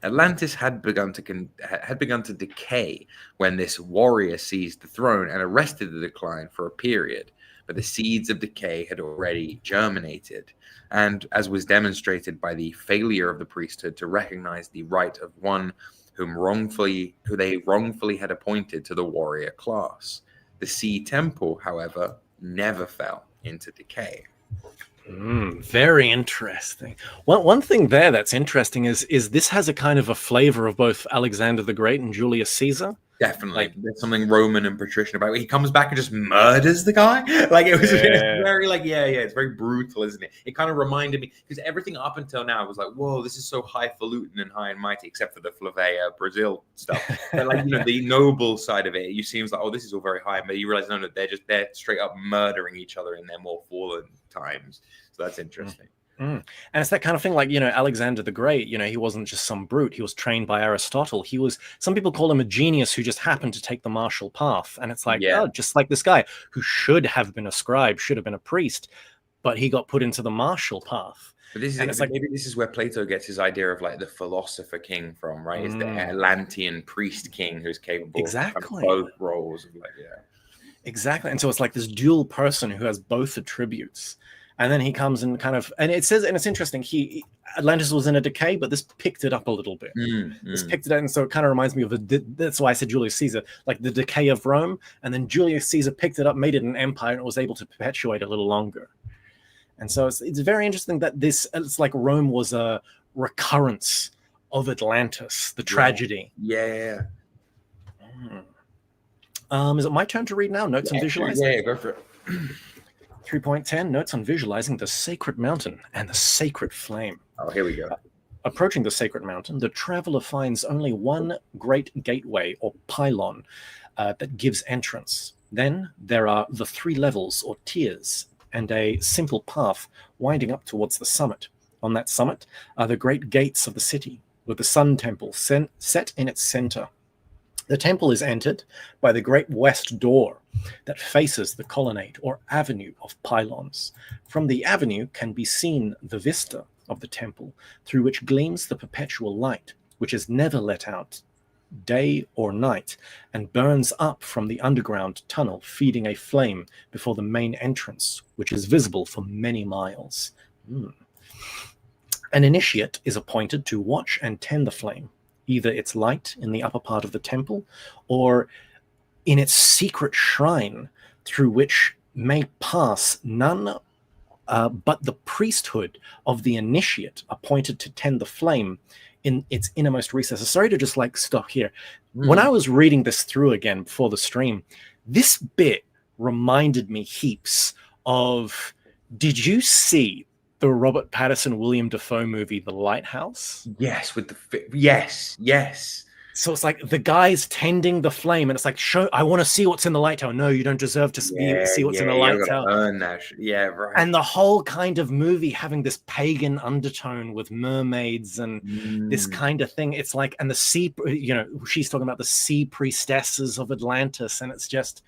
Atlantis had begun to decay when this warrior seized the throne and arrested the decline for a period, but the seeds of decay had already germinated, and as was demonstrated by the failure of the priesthood to recognize the right of one who they wrongfully had appointed to the warrior class. The Sea Temple, however, never fell into decay. Very interesting. One thing there that's interesting is this has a kind of a flavor of both Alexander the Great and Julius Caesar. Definitely. There's something Roman and patrician about it. He comes back and just murders the guy. Like, it was very it's very brutal, isn't it? It kind of reminded me, because everything up until now was like, whoa, this is so highfalutin and high and mighty, except for the Flavea Brazil stuff. But like, the noble side of it, you seems like, oh, this is all very high, but you realize, no, they're straight up murdering each other in their more fallen times. So that's interesting. And it's that kind of thing, like, Alexander the Great, he wasn't just some brute. He was trained by Aristotle. Some people call him a genius who just happened to take the martial path. And it's like, just like this guy who should have been a scribe, should have been a priest, but he got put into the martial path. But this is maybe this is where Plato gets his idea of like the philosopher king from, right? It's the Atlantean priest king who's capable of kind of both roles. Exactly. And so it's like this dual person who has both attributes. And then he comes and it says, and it's interesting, Atlantis was in a decay, but this picked it up a little bit. This picked it up, and so it kind of reminds me of that's why I said Julius Caesar, like the decay of Rome, and then Julius Caesar picked it up, made it an empire, and it was able to perpetuate a little longer. And so it's very interesting that it's like Rome was a recurrence of Atlantis, the tragedy. Yeah. Is it my turn to read now? Notes on visualizing? Yeah, go for it. 3.10, notes on visualizing the sacred mountain and the sacred flame. Oh, here we go. Approaching the sacred mountain, the traveler finds only one great gateway or pylon that gives entrance. Then there are the 3 levels or tiers and a simple path winding up towards the summit. On that summit are the great gates of the city, with the Sun Temple set in its center. The temple is entered by the great west door that faces the colonnade or avenue of pylons. From the avenue can be seen the vista of the temple, through which gleams the perpetual light, which is never let out, day or night, and burns up from the underground tunnel, feeding a flame before the main entrance, which is visible for many miles. An initiate is appointed to watch and tend the flame, either its light in the upper part of the temple or in its secret shrine, through which may pass none but the priesthood of the initiate appointed to tend the flame in its innermost recesses. Sorry to just like stop here. When I was reading this through again before the stream, this bit reminded me heaps of, did you see the Robert Pattinson, William Dafoe movie, The Lighthouse? Yes, with the yes. So it's like the guy's tending the flame, and it's like, I want to see what's in the light tower. No, you don't deserve to see what's in the light tower. Earn that. Yeah, right. And the whole kind of movie having this pagan undertone with mermaids and this kind of thing. It's like, and the sea, she's talking about the sea priestesses of Atlantis, and it's just,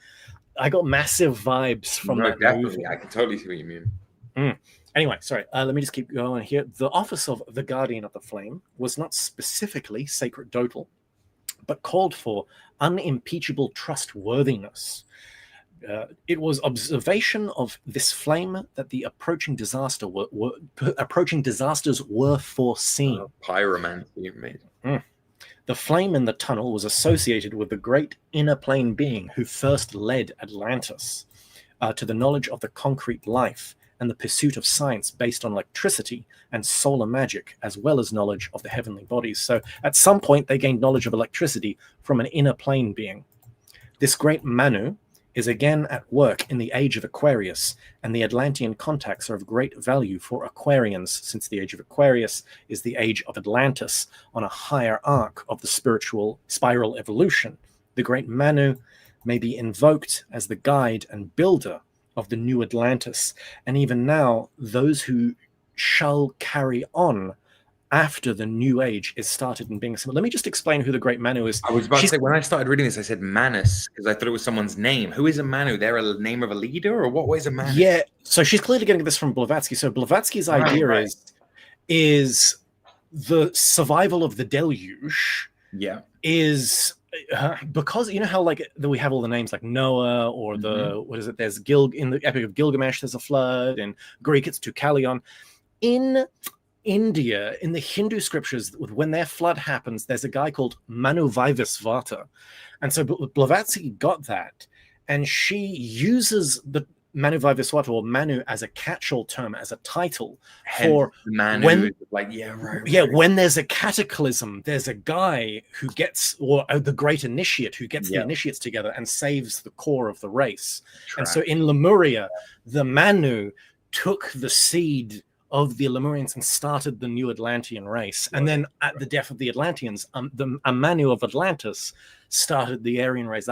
I got massive vibes from that movie. I can totally see what you mean. Anyway, sorry, let me just keep going here. The office of the Guardian of the Flame was not specifically sacerdotal, but called for unimpeachable trustworthiness. It was observation of this flame that the approaching disasters were foreseen. Pyromancy, mate. The flame in the tunnel was associated with the great inner plane being who first led Atlantis to the knowledge of the concrete life and the pursuit of science based on electricity and solar magic, as well as knowledge of the heavenly bodies. So at some point, they gained knowledge of electricity from an inner plane being. This great Manu is again at work in the age of Aquarius, and the Atlantean contacts are of great value for Aquarians, since the age of Aquarius is the age of Atlantis on a higher arc of the spiritual spiral evolution. The great Manu may be invoked as the guide and builder of the new Atlantis, and even now, those who shall carry on after the new age is started and being similar. Let me just explain who the great Manu is. I was about to say, when I started reading this, I said Manus, because I thought it was someone's name. Who is a Manu? They're a name of a leader, or what was a Manu? Yeah, so she's clearly getting this from Blavatsky. So Blavatsky's idea is the survival of the deluge. Yeah. Is because you know how we have all the names like Noah or what is it? There's in the Epic of Gilgamesh. There's a flood. In Greek, it's Deucalion. In India, in the Hindu scriptures, when their flood happens, there's a guy called Manu Vaivasvata, and so Blavatsky got that, and she uses the Manu Vaivasvata or Manu as a catch-all term, as a title for Manu, when there's a cataclysm, there's a guy who gets, or the great initiate who gets the initiates together and saves the core of the race. And so in Lemuria, the Manu took the seed of the Lemurians and started the new Atlantean race. And then at the death of the Atlanteans, the Manu of Atlantis started the Aryan race.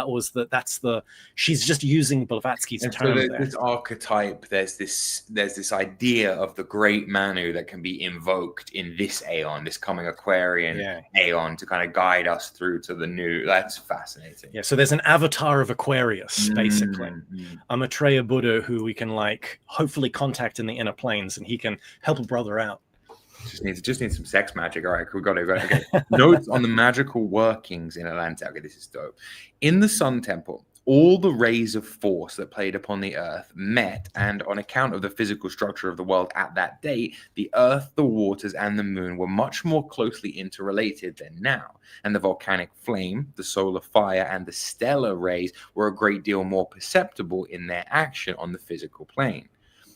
She's just using Blavatsky's term. So there's this archetype, there's this idea of the great Manu that can be invoked in this Aeon, this coming Aquarian Aeon, to kind of guide us through to the new. That's fascinating. Yeah, so there's an avatar of Aquarius, basically. A Maitreya Buddha who we can hopefully contact in the inner planes, and he can help a brother out. Just needs some sex magic. All right, we got it. Okay. Notes on the magical workings in Atlantis. Okay, this is dope. In the Sun Temple, all the rays of force that played upon the Earth met, and on account of the physical structure of the world at that date, the Earth, the waters, and the Moon were much more closely interrelated than now. And the volcanic flame, the solar fire, and the stellar rays were a great deal more perceptible in their action on the physical plane.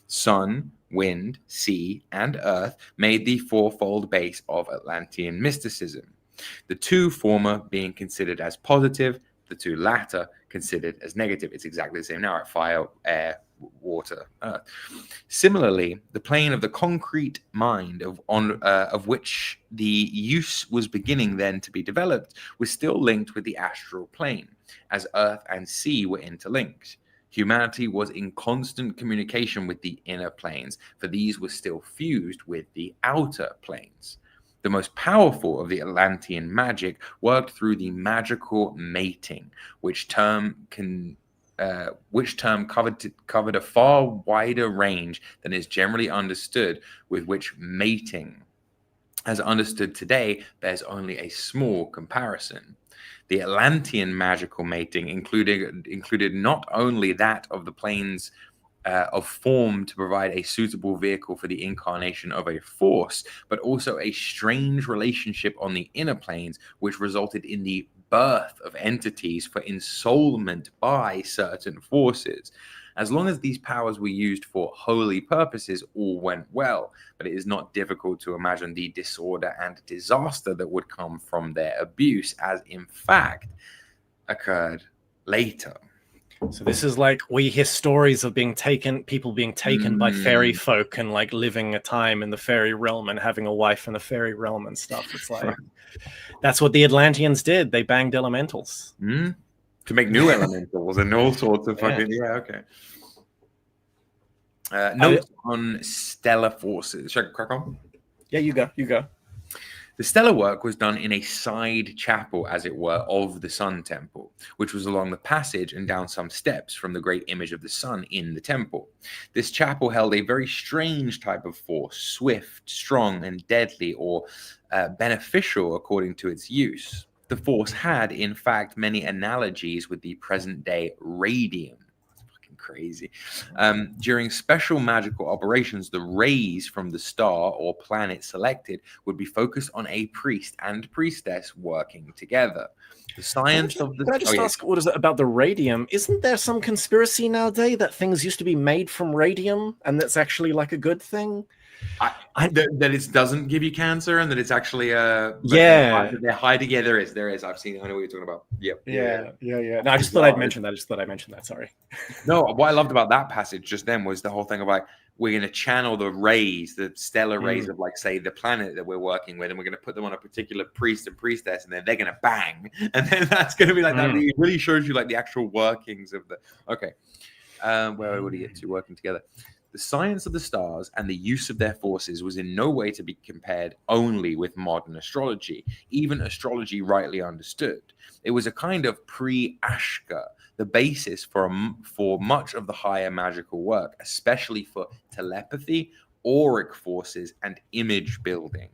Sun, wind, sea, and earth made the fourfold base of Atlantean mysticism. The two former being considered as positive, the two latter considered as negative. It's exactly the same now, right? Fire, air, water, earth. Similarly, the plane of the concrete mind of which the use was beginning then to be developed was still linked with the astral plane, as earth and sea were interlinked. Humanity was in constant communication with the inner planes, for these were still fused with the outer planes. The most powerful of the Atlantean magic worked through the magical mating, which term covered a far wider range than is generally understood, with which mating, as understood today, bears only a small comparison. The Atlantean magical mating included not only that of the planes of form to provide a suitable vehicle for the incarnation of a force, but also a strange relationship on the inner planes, which resulted in the birth of entities for ensoulment by certain forces. As long as these powers were used for holy purposes, all went well, but it is not difficult to imagine the disorder and disaster that would come from their abuse, as in fact occurred later. So this is like, we hear stories of people being taken by fairy folk and like living a time in the fairy realm and having a wife in the fairy realm and stuff. It's like, that's what the Atlanteans did. They banged elementals. To make new elementals and all sorts of fucking, okay. Notes on stellar forces. Should I crack on? Yeah, you go. The stellar work was done in a side chapel, as it were, of the Sun Temple, which was along the passage and down some steps from the great image of the sun in the temple. This chapel held a very strange type of force, swift, strong, and deadly, or beneficial according to its use. The force had, in fact, many analogies with the present-day radium. Crazy. During special magical operations, the rays from the star or planet selected would be focused on a priest and priestess working together. The science of the... Can I just ask, what is it about the radium? Isn't there some conspiracy nowadays that things used to be made from radium and that's actually like a good thing? That it doesn't give you cancer and that it's actually they're hiding. Yeah, there is. I've seen. I know what you're talking about. Yeah. No, I just thought I'd mention that. Sorry. No, what I loved about that passage just then was the whole thing of like, we're going to channel the rays, the stellar rays of, like, say, the planet that we're working with, and we're going to put them on a particular priest and priestess, and then they're going to bang, and then that's going to be like that. It really shows you like the actual workings of the. Okay, where would we get to working together? The science of the stars and the use of their forces was in no way to be compared only with modern astrology, even astrology rightly understood. It was a kind of pre-Ashka, the basis for much of the higher magical work, especially for telepathy, auric forces, and image building.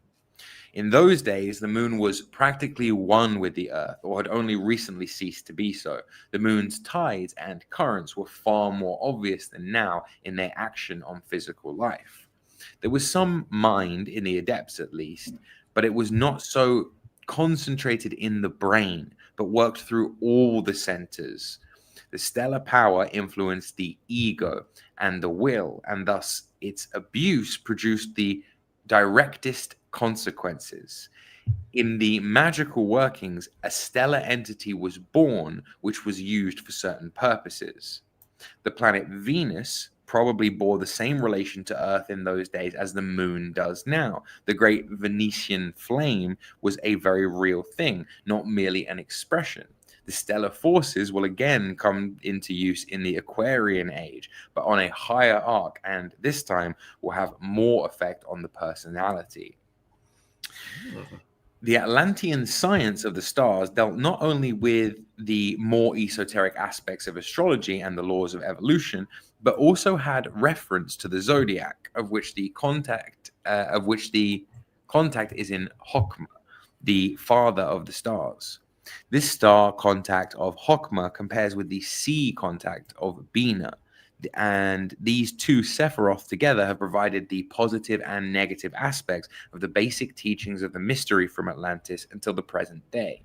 In those days, the moon was practically one with the earth, or had only recently ceased to be so. The moon's tides and currents were far more obvious than now in their action on physical life. There was some mind in the adepts, at least, but it was not so concentrated in the brain, but worked through all the centers. The stellar power influenced the ego and the will, and thus its abuse produced the directest consequences. In the magical workings, a stellar entity was born which was used for certain purposes. The planet Venus probably bore the same relation to Earth in those days as the moon does now. The great Venetian flame was a very real thing, not merely an expression. The stellar forces will again come into use in the Aquarian age, but on a higher arc, and this time will have more effect on the personality. The Atlantean science of the stars dealt not only with the more esoteric aspects of astrology and the laws of evolution, but also had reference to the zodiac, of which the contact is in Hokma, the father of the stars. This star contact of Hokma compares with the sea contact of Bina, and these two Sephiroth together have provided the positive and negative aspects of the basic teachings of the mystery from Atlantis until the present day.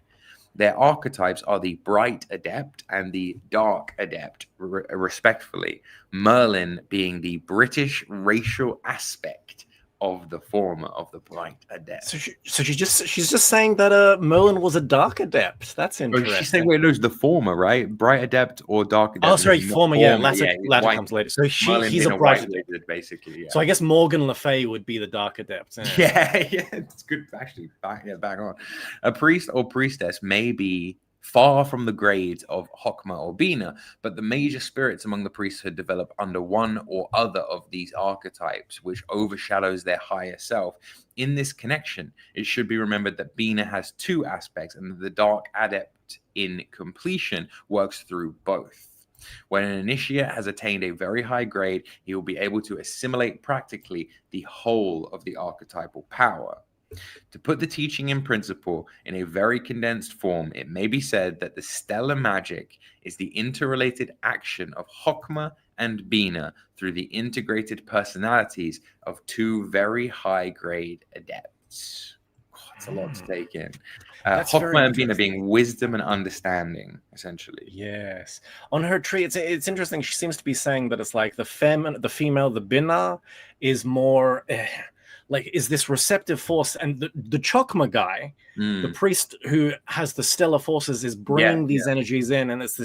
Their archetypes are the bright adept and the dark adept, respectfully, Merlin being the British racial aspect of the former of the bright adept. So she's just saying that Merlin was a dark adept. That's interesting. She's saying, wait, no, it's the former, right? Bright adept or dark adept. Oh, sorry, former. Yeah, latter comes later. So he's a bright adept, basically. Yeah. So I guess Morgan Le Fay would be the dark adept. Yeah, it's good. Actually, back on. A priest or priestess may be far from the grades of Hokma or Bina, but the major spirits among the priesthood develop under one or other of these archetypes, which overshadows their higher self. In this connection, it should be remembered that Bina has two aspects, and the dark adept in completion works through both. When an initiate has attained a very high grade, he will be able to assimilate practically the whole of the archetypal power. To put the teaching in principle in a very condensed form, it may be said that the stellar magic is the interrelated action of Hokma and Bina through the integrated personalities of two very high-grade adepts. God, that's a lot to take in. Hokmah and Bina being wisdom and understanding, essentially. Yes. On her tree, it's interesting. She seems to be saying that it's like the female, the Bina, is more like is this receptive force, and the Chokmah guy, the priest who has the stellar forces, is bringing these energies in, and it's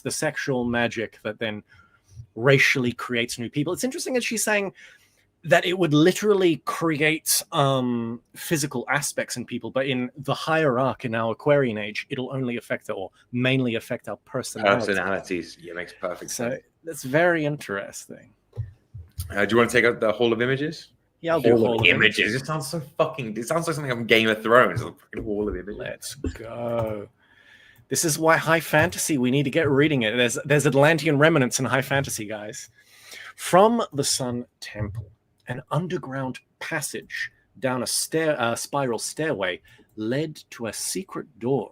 the sexual magic that then racially creates new people. It's interesting that she's saying that it would literally create physical aspects in people, but in the higher arc in our Aquarian age, it'll only affect or mainly affect our personalities. Yeah, makes perfect sense. So that's very interesting. Do you want to take out the Hall of Images? Yeah, I'll do Hall of Images. It sounds so fucking. It sounds like something from Game of Thrones. It's a fucking Hall of Images. Let's go. This is why high fantasy. We need to get reading it. There's Atlantean remnants in high fantasy, guys. From the Sun Temple, an underground passage down a spiral stairway led to a secret door,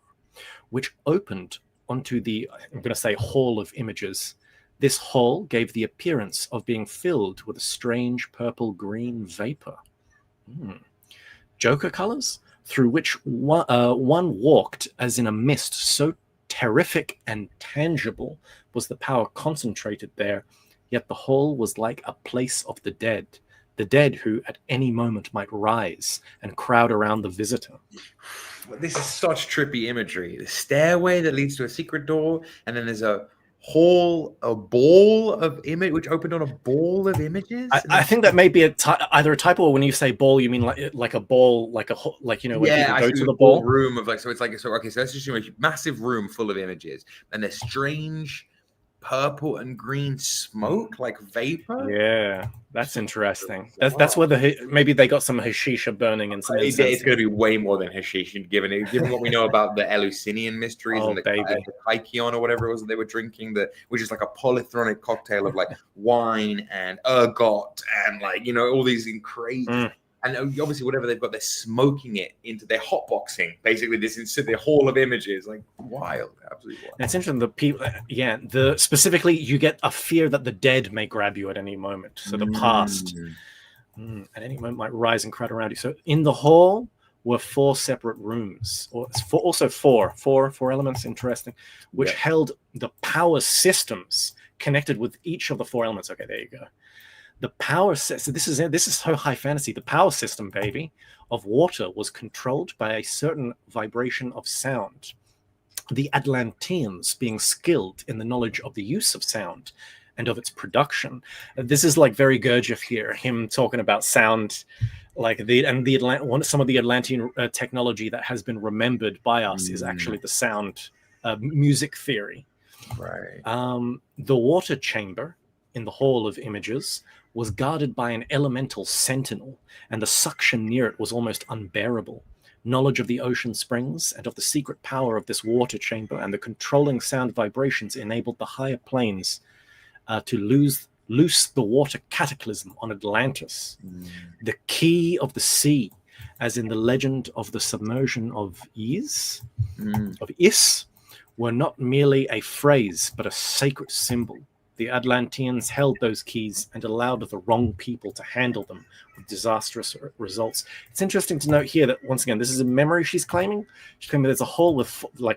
which opened onto the, I'm going to say, Hall of Images. This hall gave the appearance of being filled with a strange purple-green vapor. Joker colors, through which one walked as in a mist, so terrific and tangible was the power concentrated there, yet the hall was like a place of the dead who at any moment might rise and crowd around the visitor. This is such trippy imagery. The stairway that leads to a secret door, and then there's a hall, a ball of image, which opened on a ball of images. I think that may be either a typo, or when you say ball, you mean like a ball, like when people go to the ball room of so it's like so. Okay, so let's just assume a massive room full of images, and there's strange purple and green smoke, like vapor. Yeah, that's interesting. That's where maybe they got some hashisha burning and some incense. It's going to be way more than hashisha, given what we know about the Eleusinian mysteries and the Kaikion or whatever it was that they were drinking, which is like a polythronic cocktail of like wine and ergot and all these crazy. And obviously, whatever they've got, they're smoking it into their hotboxing. Basically, this is their hall of images, like wild, absolutely wild. And it's interesting. The people, specifically, you get a fear that the dead may grab you at any moment. So the past, at any moment, might rise and crowd around you. So in the hall were 4 separate rooms, or also four elements. Interesting, which held the power systems connected with each of the 4 elements. Okay, there you go. The power system, this is so high fantasy. The power system, baby, of water was controlled by a certain vibration of sound. The Atlanteans being skilled in the knowledge of the use of sound and of its production. This is like very Gurdjieff here, him talking about sound, like some of the Atlantean technology that has been remembered by us is actually the sound music theory. Right. The water chamber in the Hall of Images was guarded by an elemental sentinel, and the suction near it was almost unbearable. Knowledge of the ocean springs and of the secret power of this water chamber and the controlling sound vibrations enabled the higher planes to loose the water cataclysm on Atlantis. The key of the sea, as in the legend of the submersion of Is, were not merely a phrase, but a sacred symbol. The Atlanteans held those keys and allowed the wrong people to handle them with disastrous results. It's interesting to note here that, once again, this is a memory she's claiming. She's claiming there's a hall with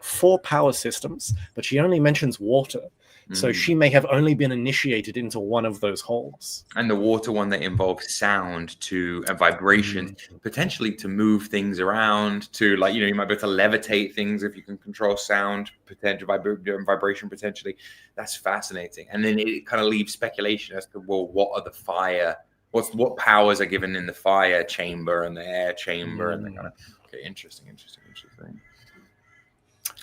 4 power systems, but she only mentions water. So she may have only been initiated into one of those halls. And the water one that involves sound and vibration, potentially to move things around, to you might be able to levitate things if you can control sound, potential vibration potentially. That's fascinating. And then it kind of leaves speculation as to, well, what are the fire? What powers are given in the fire chamber and the air chamber and the kind of interesting.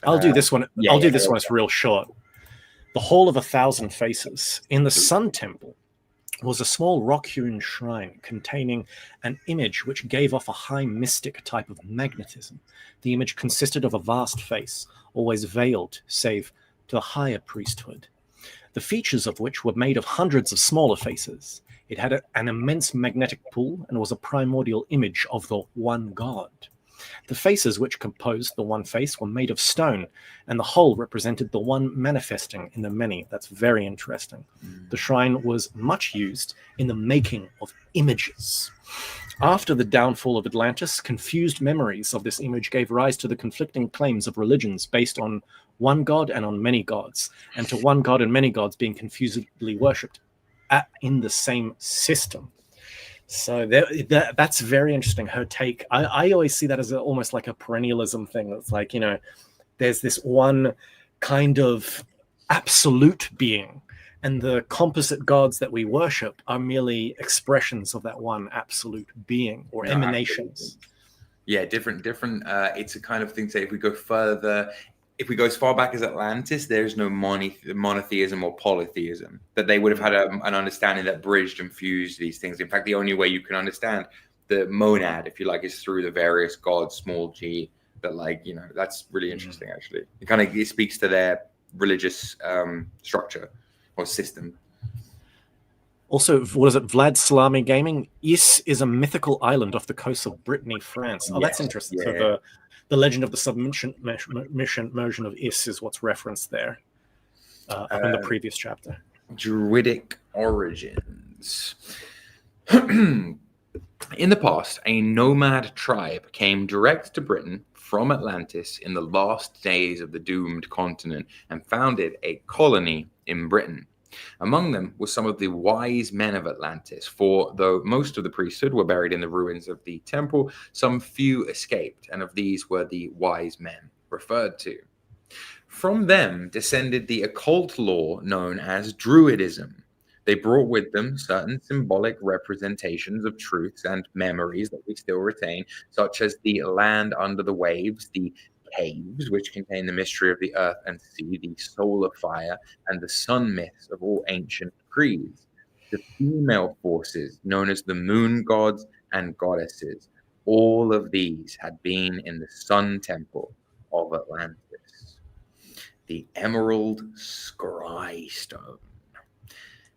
I'll do this one. I'll do this one. It's real short. The Hall of 1,000 Faces in the Sun Temple was a small rock-hewn shrine containing an image which gave off a high mystic type of magnetism. The image consisted of a vast face, always veiled, save to the higher priesthood, the features of which were made of hundreds of smaller faces. It had an immense magnetic pull and was a primordial image of the one God. The faces which composed the one face were made of stone, and the whole represented the one manifesting in the many. That's very interesting. The shrine was much used in the making of images. After the downfall of Atlantis, confused memories of this image gave rise to the conflicting claims of religions based on one god and on many gods, and to one god and many gods being confusedly worshipped in the same system. So that's very interesting. Her take, I always see that as almost like a perennialism thing. It's like, there's this one kind of absolute being, and the composite gods that we worship are merely expressions of that one absolute being, or emanations. Absolutely. Yeah, different. It's a kind of thing. Say, if we go further, if we go as far back as Atlantis, there's no monotheism or polytheism. That they would have had an understanding that bridged and fused these things. In fact, the only way you can understand the monad, if you like, is through the various gods, small g. That, like, that's really interesting. Actually, it speaks to their religious structure or system. Also, what is it? Vlad Salami Gaming. Is a mythical island off the coast of Brittany, France. Oh, yes, that's interesting. Yeah. So the legend of the submission version of Is is what's referenced there up in the previous chapter. Druidic origins. In the past, a nomad tribe came direct to Britain from Atlantis in the last days of the doomed continent and founded a colony in Britain. Among them were some of the wise men of Atlantis, for though most of the priesthood were buried in the ruins of the temple, some few escaped, and of these were the wise men referred to. From them descended the occult law known as Druidism. They brought with them certain symbolic representations of truths and memories that we still retain, such as the land under the waves, the caves, which contain the mystery of the earth and sea, the solar fire, and the sun myths of all ancient creeds. The female forces, known as the moon gods and goddesses, all of these had been in the sun temple of Atlantis. The emerald scry stone.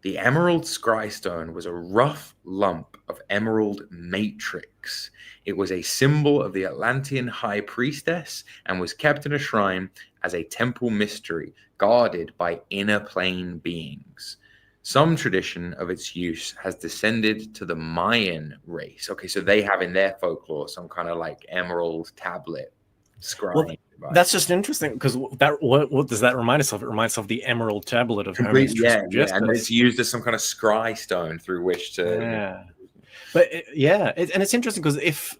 The emerald scry stone was a rough lump of emerald matrix. It was a symbol of the Atlantean high priestess and was kept in a shrine as a temple mystery, guarded by inner plane beings. Some tradition of its use has descended to the Mayan race. Okay, so they have in their folklore some kind of like emerald tablet scrying. Well, that's just interesting, because what does that remind us of? It reminds us of the emerald tablet of Hermes. Yeah, and it's used as some kind of scry stone through which to. Yeah, but and it's interesting because if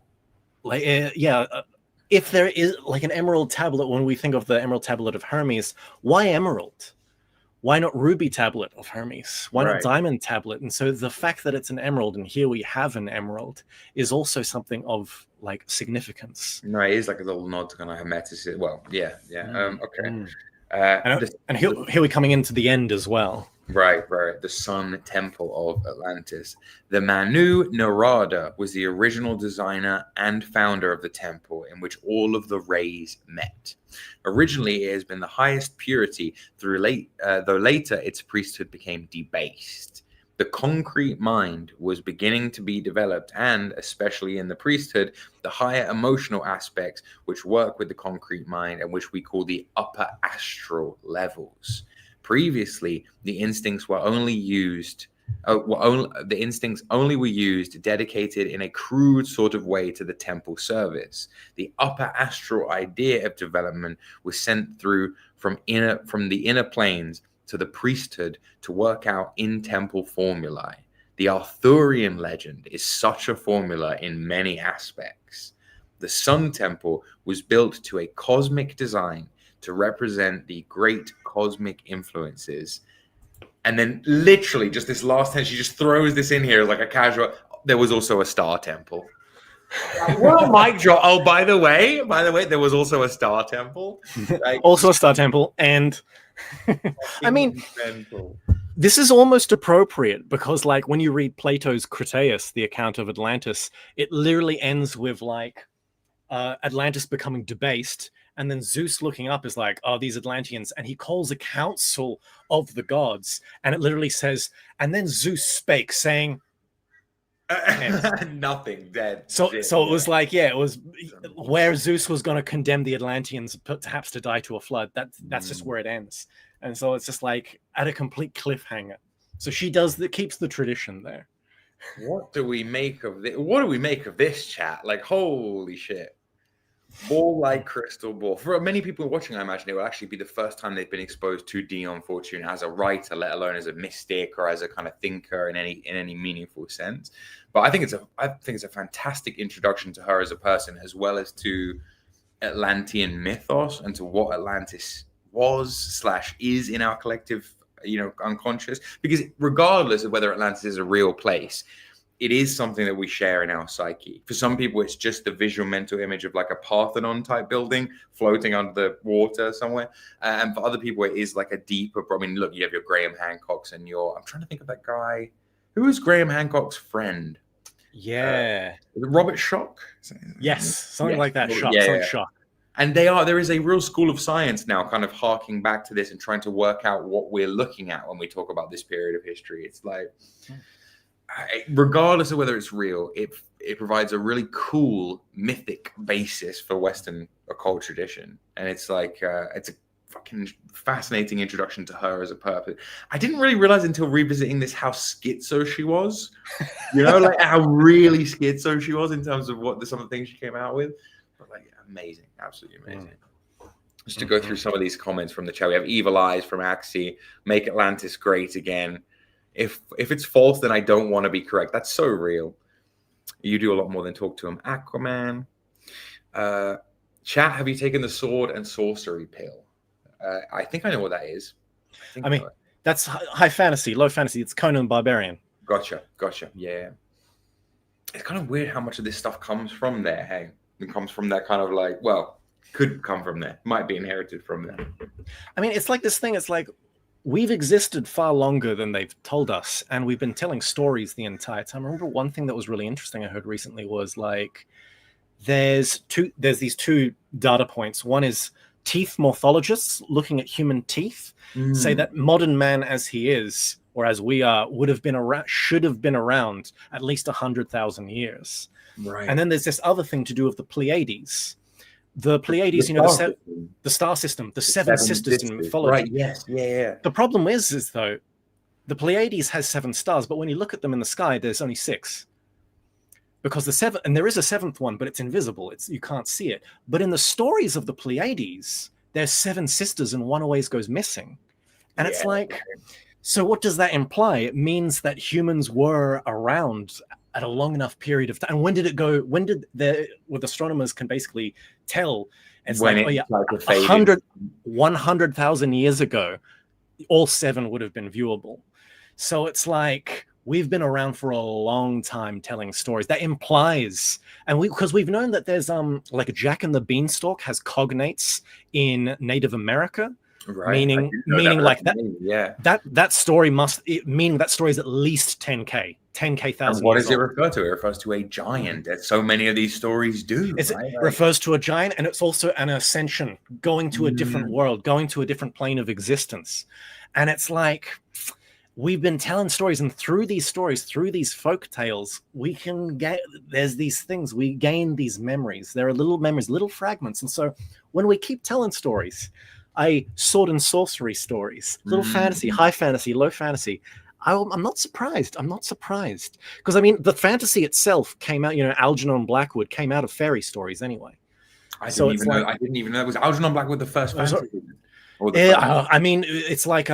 there is like an emerald tablet, when we think of the emerald tablet of Hermes, why emerald? Why not ruby tablet of Hermes? Why not diamond tablet? And so the fact that it's an emerald, and here we have an emerald, is also something of like significance. No, it is like a little nod to kind of hermeticism. Well, yeah. Okay. And here we're coming into the end as well. Right. The Sun Temple of Atlantis. The Manu Narada was the original designer and founder of the temple, in which all of the rays met. Originally, it has been the highest purity, though later its priesthood became debased. The concrete mind was beginning to be developed, and especially in the priesthood, the higher emotional aspects which work with the concrete mind and which we call the upper astral levels. Previously, the instincts were only used. The instincts only were used, dedicated in a crude sort of way to the temple service. The upper astral idea of development was sent through from the inner planes to the priesthood to work out in-temple formulae. The Arthurian legend is such a formula in many aspects. The Sun Temple was built to a cosmic design to represent the great cosmic influences. And then literally just this last time, she just throws this in here like a casual. There was also a star temple. What a mic drop. Oh, by the way, there was also a star temple. Also a star temple. And I mean, this is almost appropriate because, like, when you read Plato's Critias, the account of Atlantis, it literally ends with like Atlantis becoming debased, and then Zeus looking up is like, oh, these Atlanteans, and he calls a council of the gods, and it literally says, and then Zeus spake, saying, Nothing, dead. So Shit, it was like, yeah, it was where Zeus was going to condemn the Atlanteans perhaps to die to a flood. That's just where it ends. And so it's just like at a complete cliffhanger. So she keeps the tradition there. What do we make of this? What do we make of this chat? Like, holy shit. Ball like crystal ball. For many people watching, I imagine it will actually be the first time they've been exposed to Dion Fortune as a writer, let alone as a mystic or as a kind of thinker in any meaningful sense. But I think it's a fantastic introduction to her as a person, as well as to Atlantean mythos and to what Atlantis was/is in our collective, unconscious. Because regardless of whether Atlantis is a real place, it is something that we share in our psyche. For some people, it's just the visual mental image of like a Parthenon type building floating under the water somewhere. And for other people, it is like a deeper, I mean, look, you have your Graham Hancocks and I'm trying to think of that guy. Who was Graham Hancock's friend? Yeah. Robert Schoch? Yes, something like that. Schoch. And there is a real school of science now kind of harking back to this and trying to work out what we're looking at when we talk about this period of history. It's like, regardless of whether it's real, it provides a really cool mythic basis for Western occult tradition. And it's like, it's a fucking fascinating introduction to her as a person. I didn't really realize until revisiting this how schizo she was, like how really schizo she was in terms of some of the things she came out with. But like, amazing, absolutely amazing. Just to go through some of these comments from the chat, we have Evil Eyes from Axie, make Atlantis great again. If it's false, then I don't want to be correct. That's so real. You do a lot more than talk to him. Aquaman. Chat, have you taken the sword and sorcery pill? I think I know what that is. I mean, that's high fantasy, low fantasy. It's Conan Barbarian. Gotcha. Yeah. It's kind of weird how much of this stuff comes from there, hey? It comes from that kind of like, well, could come from there. Might be inherited from there. I mean, it's like this thing. It's like, we've existed far longer than they've told us, and we've been telling stories the entire time. I remember one thing that was really interesting I heard recently was like, there's these two data points. One is teeth morphologists looking at human teeth say that modern man as he is, or as we are, should have been around at least 100,000 years. Right. And then there's this other thing to do with the Pleiades. The Pleiades, the star system, the seven sisters in mythology. Right, yes, yeah. The problem is though, the Pleiades has 7 stars, but when you look at them in the sky, there's only 6. Because there is a 7th one, but it's invisible. You can't see it. But in the stories of the Pleiades, there's 7 sisters and one always goes missing. And it's like, so what does that imply? It means that humans were around at a long enough period of time. And when did it go? When did with astronomers can basically tell? It's when 100,000 years ago, all 7 would have been viewable. So it's like, we've been around for a long time telling stories. That implies, because we've known that there's like Jack and the Beanstalk has cognates in Native America. Right. Meaning like that. Yeah. That story meaning that story is at least 10K thousand. What does it refer to? It refers to a giant, as so many of these stories do. It refers to a giant, and it's also an ascension, going to a different world, going to a different plane of existence. And it's like, we've been telling stories, and through these stories, through these folk tales, we can there's these things, we gain these memories. There are little memories, little fragments. And so when we keep telling stories, sword and sorcery stories, little fantasy, high fantasy, low fantasy, I'm not surprised. Because I mean, the fantasy itself came out, Algernon Blackwood came out of fairy stories anyway. I didn't even know. Was Algernon Blackwood the first fantasy? I mean, it's like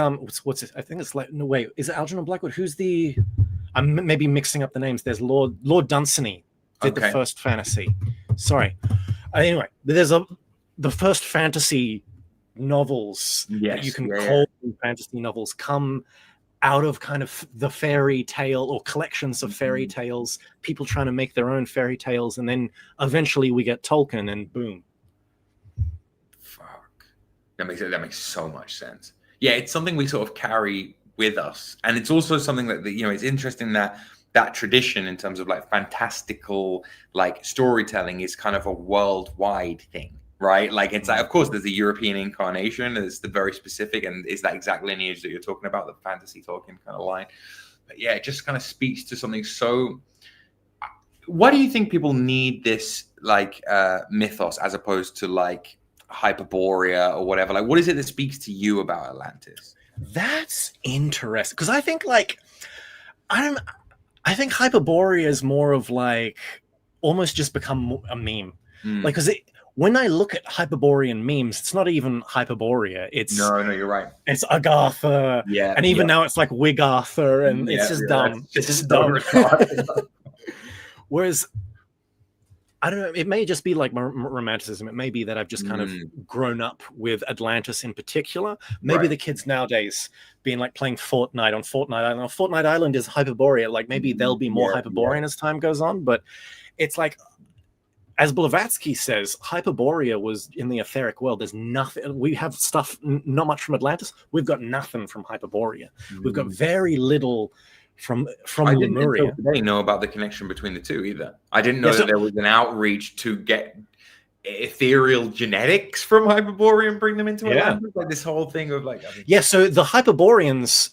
what's it? I think it's like, no, wait, is it Algernon Blackwood? Who's the? I'm maybe mixing up the names. There's Lord Dunsany did the first fantasy. Sorry. Anyway, there's the first fantasy novels that you can call fantasy novels come out of kind of the fairy tale or collections of fairy tales, people trying to make their own fairy tales, and then eventually we get Tolkien, and boom. Fuck. That makes so much sense. Yeah, it's something we sort of carry with us. And it's also something that it's interesting that tradition in terms of like fantastical like storytelling is kind of a worldwide thing. Right, like it's like, of course, there's a European incarnation. There's the very specific, and is that exact lineage that you're talking about, the fantasy Tolkien kind of line. But yeah, it just kind of speaks to something so Why do you think people need this like mythos as opposed to like Hyperborea or whatever? Like, what is it that speaks to you about Atlantis? That's interesting, because I think like I think Hyperborea is more of like almost just become a meme. Like, because when I look at Hyperborean memes, it's not even Hyperborea. It's no, you're right. It's Agartha, and even now it's like Wigartha, and it's just dumb. It's just dumb. Whereas, I don't know, it may just be like romanticism. It may be that I've just kind of grown up with Atlantis in particular. Maybe the kids nowadays being like playing Fortnite on Fortnite Island. Fortnite Island is Hyperborea. Like maybe there'll be more Hyperborean as time goes on. But it's like, as Blavatsky says, Hyperborea was in the etheric world. There's nothing. We have stuff, not much from Atlantis. We've got nothing from Hyperborea. We've got very little from Lemuria. I didn't know about the connection between the two either. I didn't know that there was an outreach to get ethereal genetics from Hyperborea and bring them into Atlantis. Like this whole thing of like, so the Hyperboreans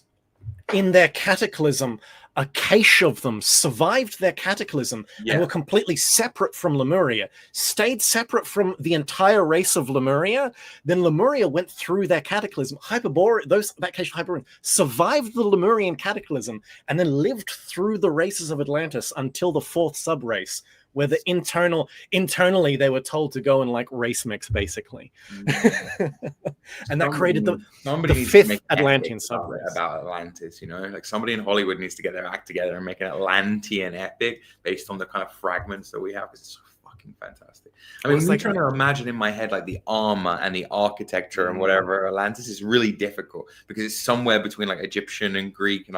in their cataclysm, a cache of them survived their cataclysm and were completely separate from Lemuria, stayed separate from the entire race of Lemuria. Then Lemuria went through their cataclysm. That cache of Hyperborean survived the Lemurian cataclysm and then lived through the races of Atlantis until the fourth subrace, where the internally they were told to go and like race mix basically. And that created the fifth Atlantean subrace. About Atlantis, you know, like somebody in Hollywood needs to get their act together and make an Atlantean epic based on the kind of fragments that we have. It's so fucking fantastic. I mean, I'm trying to imagine in my head like the armor and the architecture and whatever Atlantis is really difficult because it's somewhere between like Egyptian and Greek, and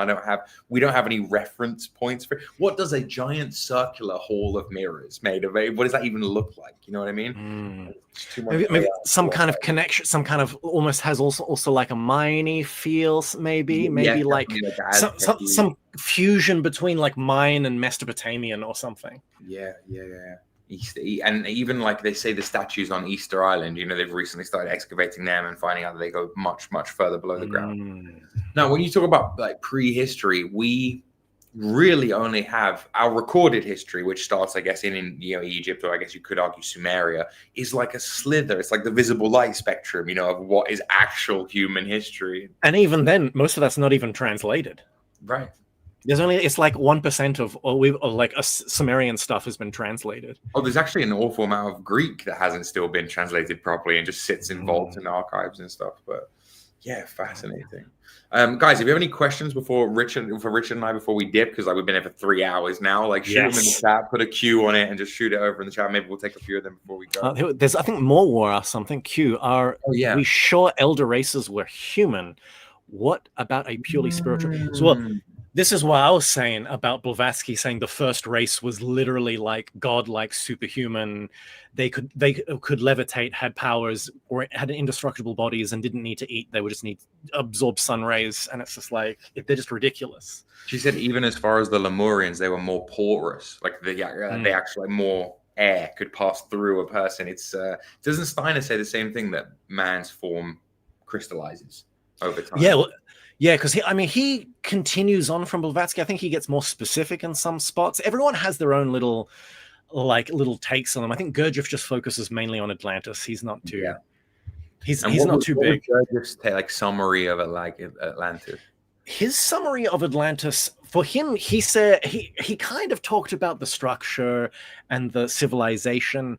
we don't have any reference points for it. What does a giant circular hall of mirrors made of? What does that even look like? You know what I mean? Maybe some kind of connection, some kind of almost has also like a Mayan feel, maybe like some fusion between like Mayan and Mesopotamian or something. Yeah. Easter, and even like they say the statues on Easter Island, you know, they've recently started excavating them and finding out that they go much further below the ground. Now, when you talk about like prehistory, we really only have our recorded history, which starts, I guess, in Egypt, or I guess you could argue Sumeria, is like a slither. It's like the visible light spectrum, you know, of what is actual human history. And even then, most of that's not even translated. Right. It's like 1% of like a Sumerian stuff has been translated. Oh, there's actually an awful amount of Greek that hasn't still been translated properly and just sits in vaults and archives and stuff. But yeah, fascinating. Guys, if you have any questions for Richard and I before we dip, because like we've been here for 3 hours now, like shoot them in the chat, put a Q on it, and just shoot it over in the chat. Maybe we'll take a few of them before we go. There's, I think, more war or something. Q, we sure elder races were human? What about a purely spiritual? So, this is what I was saying about Blavatsky saying the first race was literally like godlike, superhuman. They could levitate, had powers, or had indestructible bodies, and didn't need to eat. They would just need to absorb sun rays, and it's just like they're just ridiculous. She said even as far as the Lemurians, they were more porous. Like they actually more air could pass through a person. It's doesn't Steiner say the same thing, that man's form crystallizes over time? Yeah, because he continues on from Blavatsky. I think he gets more specific in some spots. Everyone has their own little takes on them. I think Gurdjieff just focuses mainly on Atlantis. He's not too. He's not too big. Gurdjieff's like summary of it, like Atlantis. His summary of Atlantis, for him, he said he kind of talked about the structure and the civilization.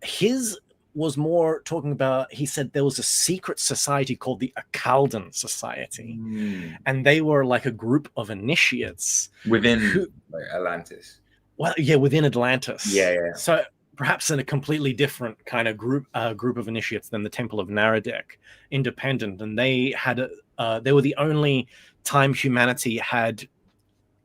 His was more talking about, he said there was a secret society called the Akhaldan Society, and they were like a group of initiates within Atlantis. Well, yeah, within Atlantis. Yeah. So perhaps in a completely different kind of group of initiates than the Temple of Naradek, independent, and they were the only time humanity had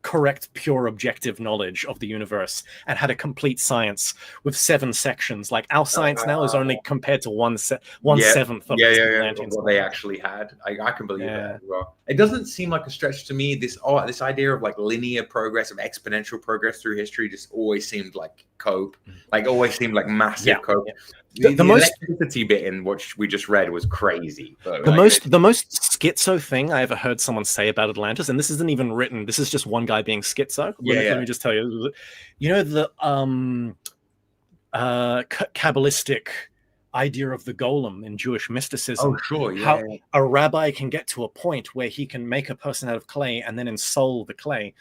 correct, pure, objective knowledge of the universe and had a complete science with 7 sections. Like our science now is only compared to one seventh of what they actually had. I can believe that as well. It doesn't seem like a stretch to me. This idea of like linear progress, of exponential progress through history, just always seemed like cope. Like always seemed like massive cope. Yeah. The electricity bit in what we just read was crazy. But the most schizo thing I ever heard someone say about Atlantis, and this isn't even written. This is just one guy being schizo. Let me just tell you. You know the Kabbalistic idea of the golem in Jewish mysticism. Oh, sure. Yeah, how a rabbi can get to a point where he can make a person out of clay and then ensoul the clay.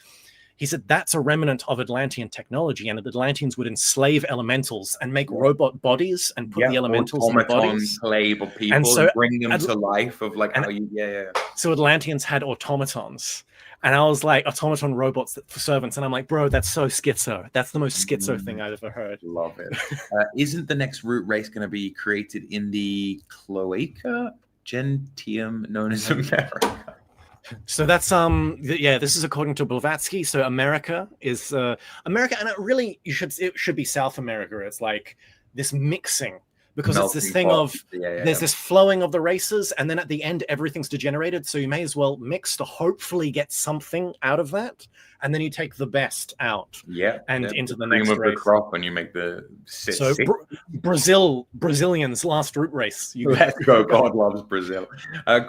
He said that's a remnant of Atlantean technology, and the Atlanteans would enslave elementals and make robot bodies and put the elementals in the bodies. Clay people and so bring them to life of like how you, So Atlanteans had automatons. And I was like, automaton robots for servants. And I'm like, bro, that's so schizo. That's the most schizo thing I've ever heard. Love it. Isn't the next root race going to be created in the Cloaca Gentium known as America? So that's this is according to Blavatsky. So America is America, and it should be South America. It's like this mixing, because it's this thing of there's this flowing of the races, and then at the end everything's degenerated, so you may as well mix to hopefully get something out of that, and then you take the best out into the next race. The crop, and you make the Brazilians last root race. Let's go. God loves Brazil.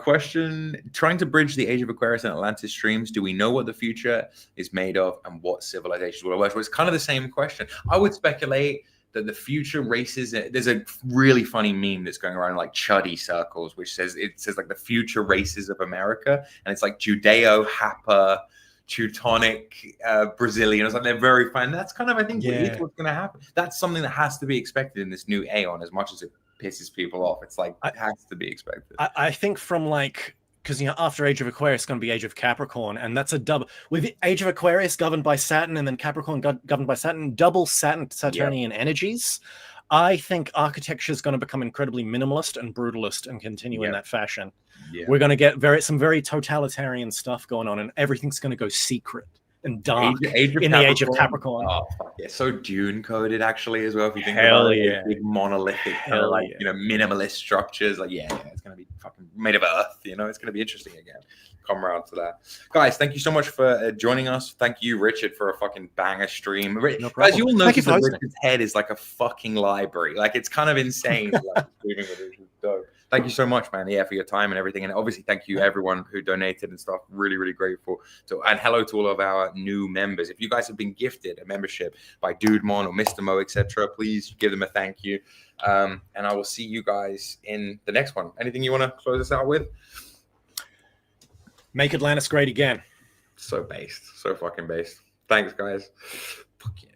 Question: trying to bridge the Age of Aquarius and Atlantis streams, do we know what the future is made of and what civilizations will emerge? Well, it's kind of the same question. I would speculate that the future races, there's a really funny meme that's going around in like chuddy circles, which says like the future races of America, and it's like Judeo, Hapa, Teutonic, Brazilian. It's like they're very fun. That's kind of, I think, what's going to happen. That's something that has to be expected in this new Aeon, as much as it pisses people off. It's like it has to be expected. I think from like, because after Age of Aquarius, it's going to be Age of Capricorn, and that's a double. With Age of Aquarius governed by Saturn, and then Capricorn governed by Saturn, double Saturnian energies. I think architecture is going to become incredibly minimalist and brutalist and continue in that fashion. We're going to get some very totalitarian stuff going on, and everything's going to go secret and dark the Age of Capricorn. Oh, fuck yeah. So Dune coded actually as well. If you think about it, big monolithic, minimalist structures. Like, it's going to be fucking made of earth. It's going to be interesting again. Come around to that. Guys, thank you so much for joining us. Thank you, Richard, for a fucking banger stream. No problem. As you will notice, Richard's head is like a fucking library. Like, it's kind of insane. Thank you so much, man. For your time and everything. And obviously, thank you everyone who donated and stuff. Really, really grateful. And hello to all of our new members. If you guys have been gifted a membership by Dudemon or Mr. Mo, etc., please give them a thank you. And I will see you guys in the next one. Anything you want to close us out with? Make Atlantis great again. So based. So fucking based. Thanks, guys. Fuck yeah.